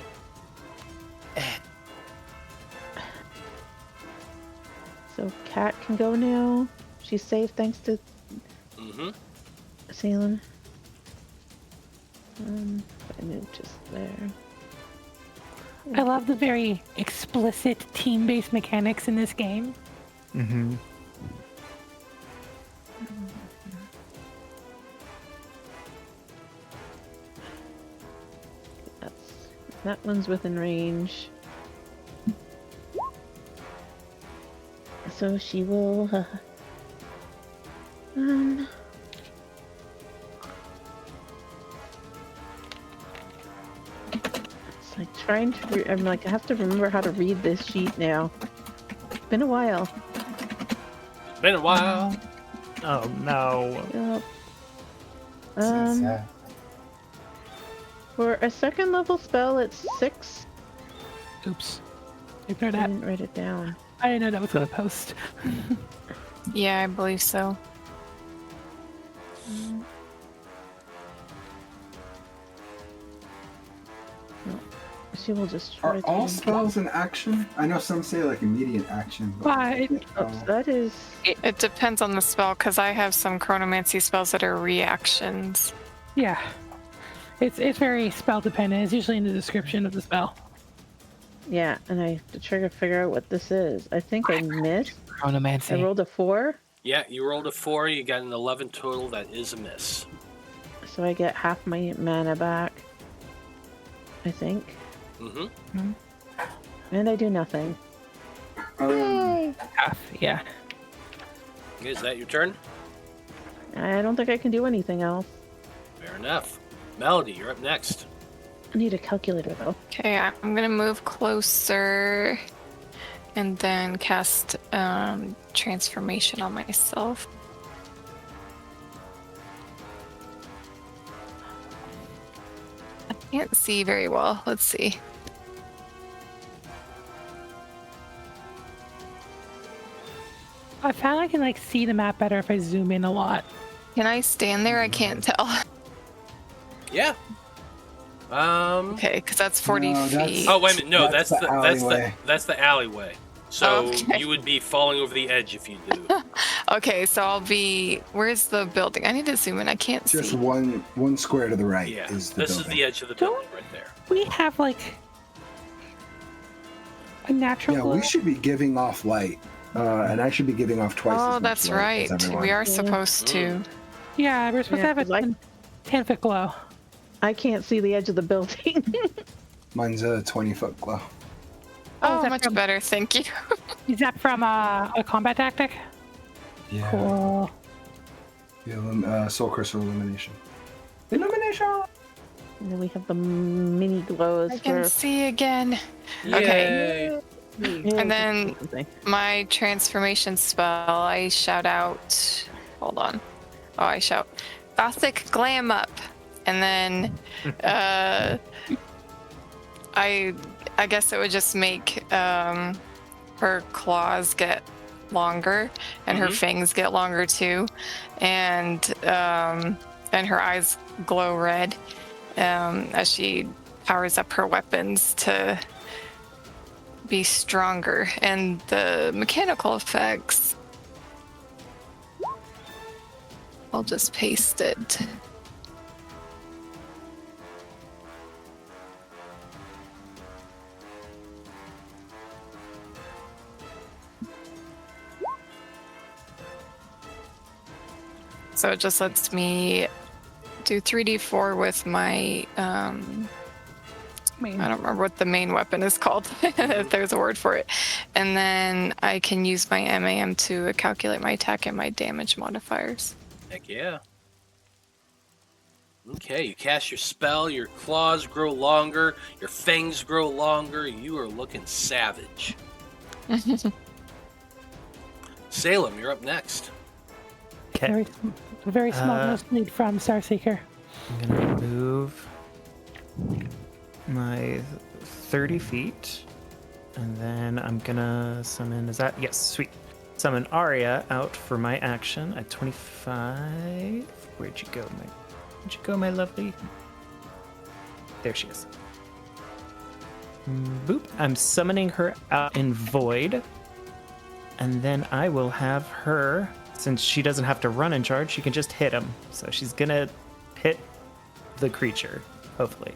So Cat can go now. She's safe thanks to Salem. I moved just there. I love the very explicit team-based mechanics in this game. Mm-hmm. That one's within range. So she will Like trying to. I'm like, I have to remember how to read this sheet now. It's been a while. It's been a while. Oh no. Yep. Sad. For a second level spell, it's 6. Oops. Ignore I that. didn't write it down. I didn't know that was going to post. Yeah, I believe so. She will just try Are to. all spells an action? I know some say like immediate action. Why? Oh, that is. It depends on the spell, because I have some chronomancy spells that are reactions. Yeah. It's very spell dependent. It's usually in the description of the spell. Yeah, and I have to try to figure out what this is. I think I missed. I Chronomancy. rolled a 4, Yeah, you rolled a 4. You got an 11 total. That is a miss. so I get half my mana back. I think. Mm-hmm. And I do nothing. Half, yeah. Is that your turn? I don't think I can do anything else. Fair enough. Melody, you're up next. I need a calculator though. Okay, I'm gonna move closer and then cast transformation on myself. I can't see very well. Let's see. I found I can like see the map better if I zoom in a lot. Can I stand there? I can't tell. Yeah. Okay, because that's 40 No, that's- feet. Oh, wait a minute. No, That's that's the the alleyway. that's the alleyway. So Okay. you would be falling over the edge if you do. Okay, so I'll be. Where's the building? I need to zoom in. I can't Just see. one square to the right Yeah. is the This building. is the edge of the building right there. We have like a natural Yeah, glow. we should be giving off light, and I should be giving off twice. Oh, as much that's light right. as everyone. We are Yeah. supposed to. Yeah, we're supposed Yeah, to have a 'cause 10-foot glow. I can't see the edge of the building. Mine's a 20-foot glow. Oh, is that much from- better. Thank you. Is that from a combat tactic? Yeah. Cool. The Soul Crystal Illumination. Illumination. And then we have the mini glows I can for. see again. Okay. Yay. And then my transformation spell, I shout out. Hold on. Oh, I shout, Gothic Glam Up. And then I guess it would just make her claws get longer and her fangs get longer too, and her eyes glow red as she powers up her weapons to be stronger. And the mechanical effects, I'll just paste it. So it just lets me do 3d4 with my, I don't remember what the main weapon is called, if there's a word for it. And then I can use my MAM to calculate my attack and my damage modifiers. Heck yeah. Okay, you cast your spell, your claws grow longer, your fangs grow longer, you are looking savage. Salem, you're up next. Okay. Very small nosebleed from Starseeker. I'm gonna move my 30 feet, and then I'm gonna summon. Is that yes? Sweet. Summon Arya out for my action at 25. Where'd you go, my lovely? There she is. Boop. I'm summoning her out in Void, and then I will have her. Since she doesn't have to run and charge, she can just hit him. So she's gonna hit the creature, hopefully.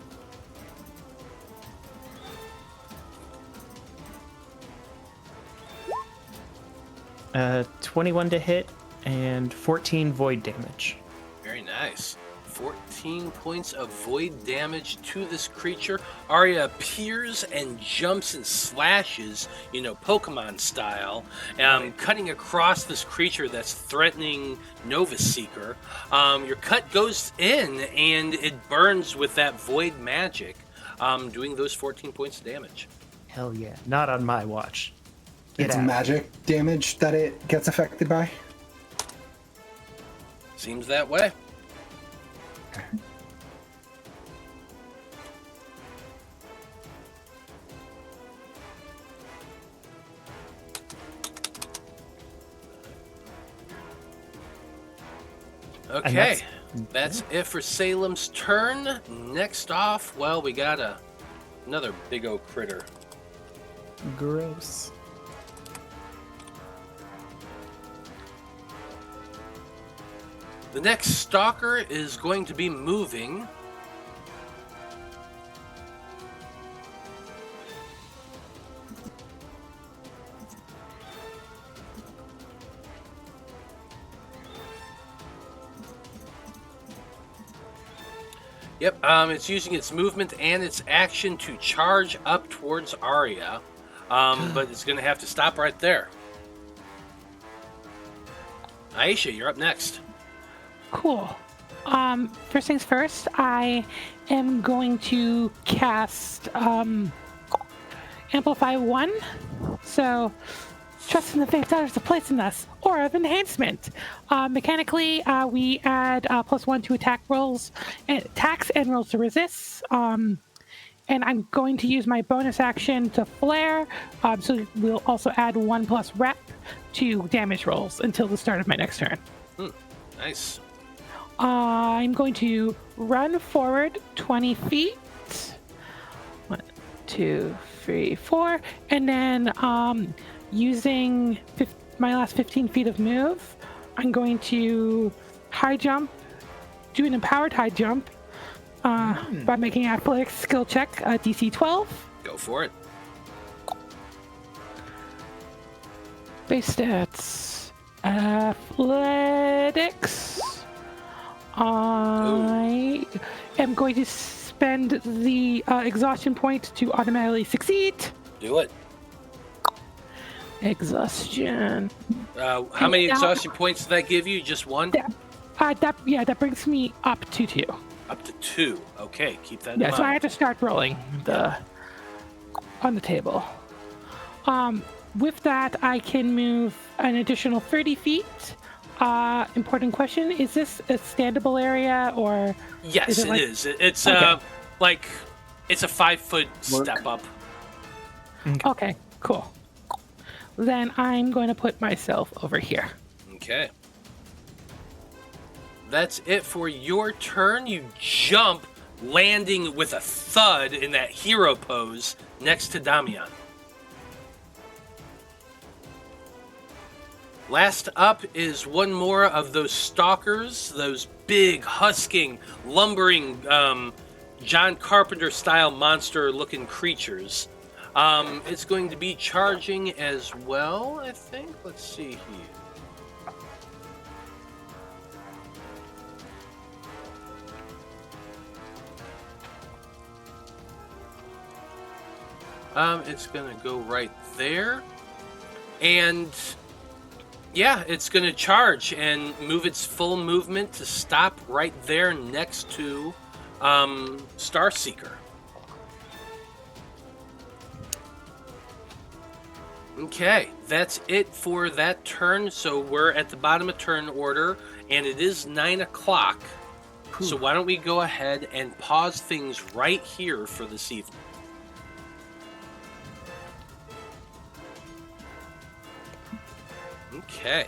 Uh, 21 to hit and 14 void damage. Very nice. 14 points of void damage to this creature. Arya appears and jumps and slashes, Pokemon style, cutting across this creature that's threatening Nova Seeker. Your cut goes in and it burns with that void magic. doing those 14 points of damage. Hell yeah. Not on my watch. It's magic damage that it gets affected by? Seems that way. Okay, that's it for Salem's turn. Next off, well, we got another big old critter. Gross. The next stalker is going to be moving. Yep, it's using its movement and its action to charge up towards Arya, but it's going to have to stop right there. Aisha, you're up next. Cool. First things first, I am going to cast Amplify 1. So, trust in the faith that is a place in us. Aura of Enhancement. Mechanically, we add +1 to attack rolls, attacks and rolls to resist. And I'm going to use my bonus action to flare. So we'll also add 1+ rep to damage rolls until the start of my next turn. Nice. I'm going to run forward 20 feet. 1, 2, 3, 4. And then using my last 15 feet of move, I'm going to high jump, do an empowered high jump by making an athletics skill check, DC 12. Go for it. Base stats. Athletics. I am going to spend the exhaustion point to automatically succeed. Do it. Exhaustion. How many exhaustion points did that give you? Just one? That brings me up to 2. Up to 2. Okay, keep that in Yeah, mind. so I have to start rolling on the table. With that, I can move an additional 30 feet. Important question: is this a standable area or? Yes, it is. It's okay. It's a 5-foot step up. Okay, cool. Then I'm going to put myself over here. Okay. That's it for your turn. You jump, landing with a thud in that hero pose next to Damian. Last up is one more of those stalkers, those big, husking, lumbering, John Carpenter-style monster-looking creatures. It's going to be charging as well, I think. Let's see here. It's going to go right there. And yeah, it's going to charge and move its full movement to stop right there next to Starseeker. Okay, that's it for that turn. So we're at the bottom of turn order, and it is 9 o'clock. So why don't we go ahead and pause things right here for this evening. Okay.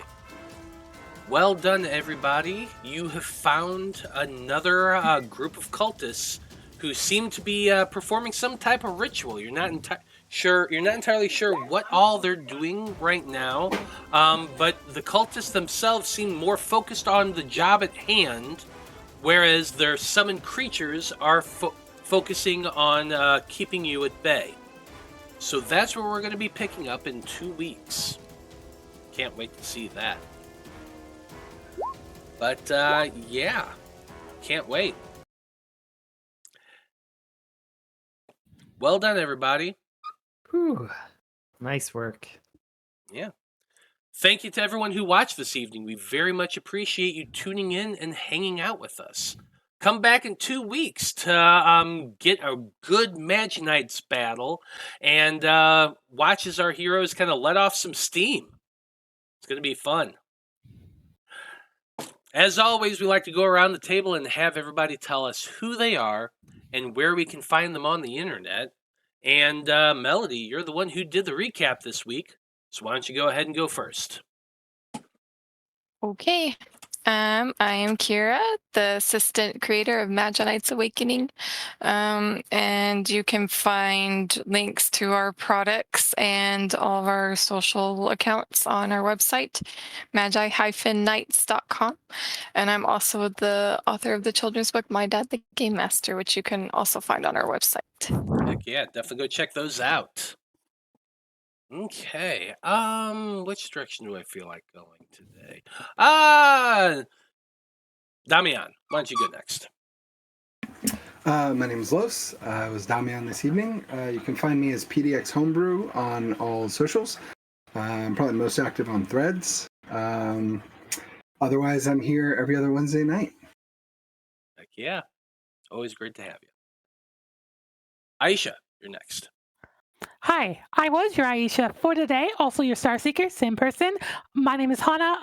Well done, everybody. You have found another group of cultists who seem to be performing some type of ritual. You're not entirely sure what all they're doing right now, but the cultists themselves seem more focused on the job at hand, whereas their summoned creatures are focusing on keeping you at bay. So that's where we're going to be picking up in 2 weeks. Can't wait to see that. But, yeah. Can't wait. Well done, everybody. Whew. Nice work. Yeah. Thank you to everyone who watched this evening. We very much appreciate you tuning in and hanging out with us. come back in 2 weeks to get a good Magi-Knights battle and watch as our heroes kind of let off some steam. It's going to be fun. As always, we like to go around the table and have everybody tell us who they are and where we can find them on the internet. And Melody, you're the one who did the recap this week, so why don't you go ahead and go first? Okay. I am Kira, the assistant creator of Magi-Knights Awakening, and you can find links to our products and all of our social accounts on our website, magi-knights.com. And I'm also the author of the children's book, My Dad the Game Master, which you can also find on our website. Heck yeah, definitely go check those out. Okay, which direction do I feel like going today? Damian, why don't you go next? My name is Los. I was Damian this evening. You can find me as PDX Homebrew on all socials. I'm probably most active on Threads. Otherwise, I'm here every other Wednesday night. Heck yeah, always great to have you. Aisha, you're next. Hi, I was your Aisha for today, also your Star Seeker, same person. My name is Hana.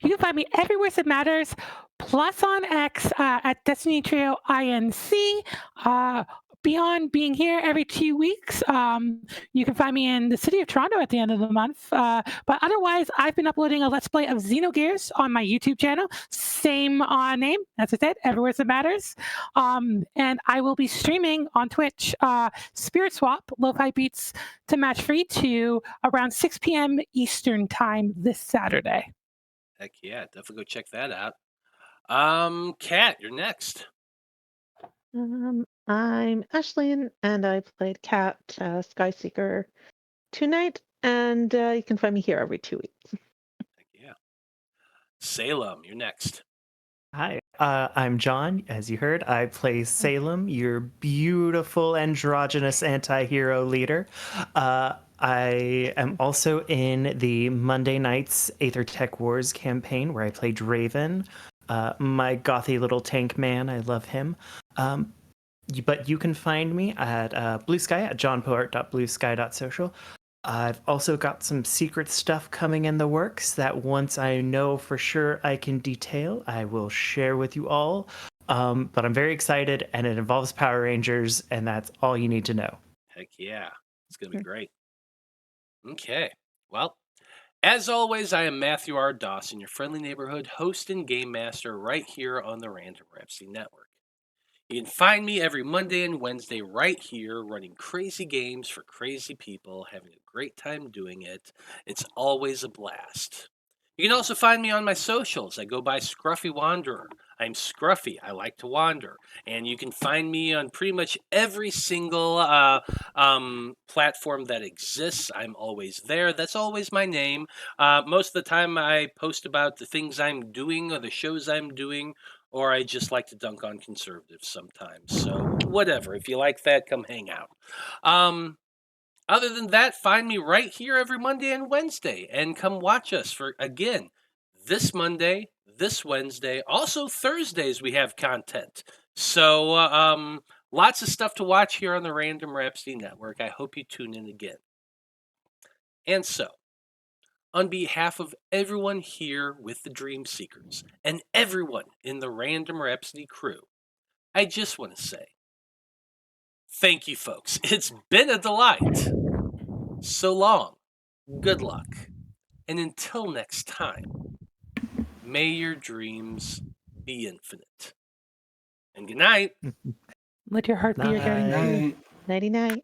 You can find me everywhere it matters, plus on X at Destiny Trio INC. Beyond being here every 2 weeks, you can find me in the city of Toronto at the end of the month. But otherwise, I've been uploading a Let's Play of Xenogears on my YouTube channel. Same name, as I said, everywhere it matters. And I will be streaming on Twitch Spirit Swap, lo-fi beats to match free to around 6 p.m. Eastern time this Saturday. Heck yeah, definitely go check that out. Kat, you're next. I'm Ashleyien, and I played Cat, Skyseeker tonight, and you can find me here every 2 weeks. Heck yeah. Salem, you're next. Hi, I'm John. As you heard, I play Salem, your beautiful androgynous anti-hero leader. I am also in the Monday Nights Aether Tech Wars campaign where I play Draven, my gothy little tank man. I love him. But you can find me at Blue Sky at johnpoart.bluesky.social. I've also got some secret stuff coming in the works that once I know for sure I can detail, I will share with you all. But I'm very excited, and it involves Power Rangers, and that's all you need to know. Heck yeah, it's going to be great. Okay, well, as always, I am Matthew R. Dawson, your friendly neighborhood host and game master right here on the Random Rhapsody Network. You can find me every Monday and Wednesday right here running crazy games for crazy people, having a great time doing it. It's always a blast. You can also find me on my socials. I go by Scruffy Wanderer. I'm Scruffy. I like to wander. And you can find me on pretty much every single platform that exists. I'm always there. That's always my name. Most of the time I post about the things I'm doing or the shows I'm doing, or I just like to dunk on conservatives sometimes. So whatever. If you like that, come hang out. Other than that, find me right here every Monday and Wednesday, and come watch us for, again, this Monday, this Wednesday. Also Thursdays we have content. So lots of stuff to watch here on the Random Rhapsody Network. I hope you tune in again. And so, on behalf of everyone here with the Dream Seekers and everyone in the Random Rhapsody crew, I just want to say, thank you, folks. It's been a delight. So long, good luck, and until next time, may your dreams be infinite. And good night. Let your heart be your guiding light. Nighty night.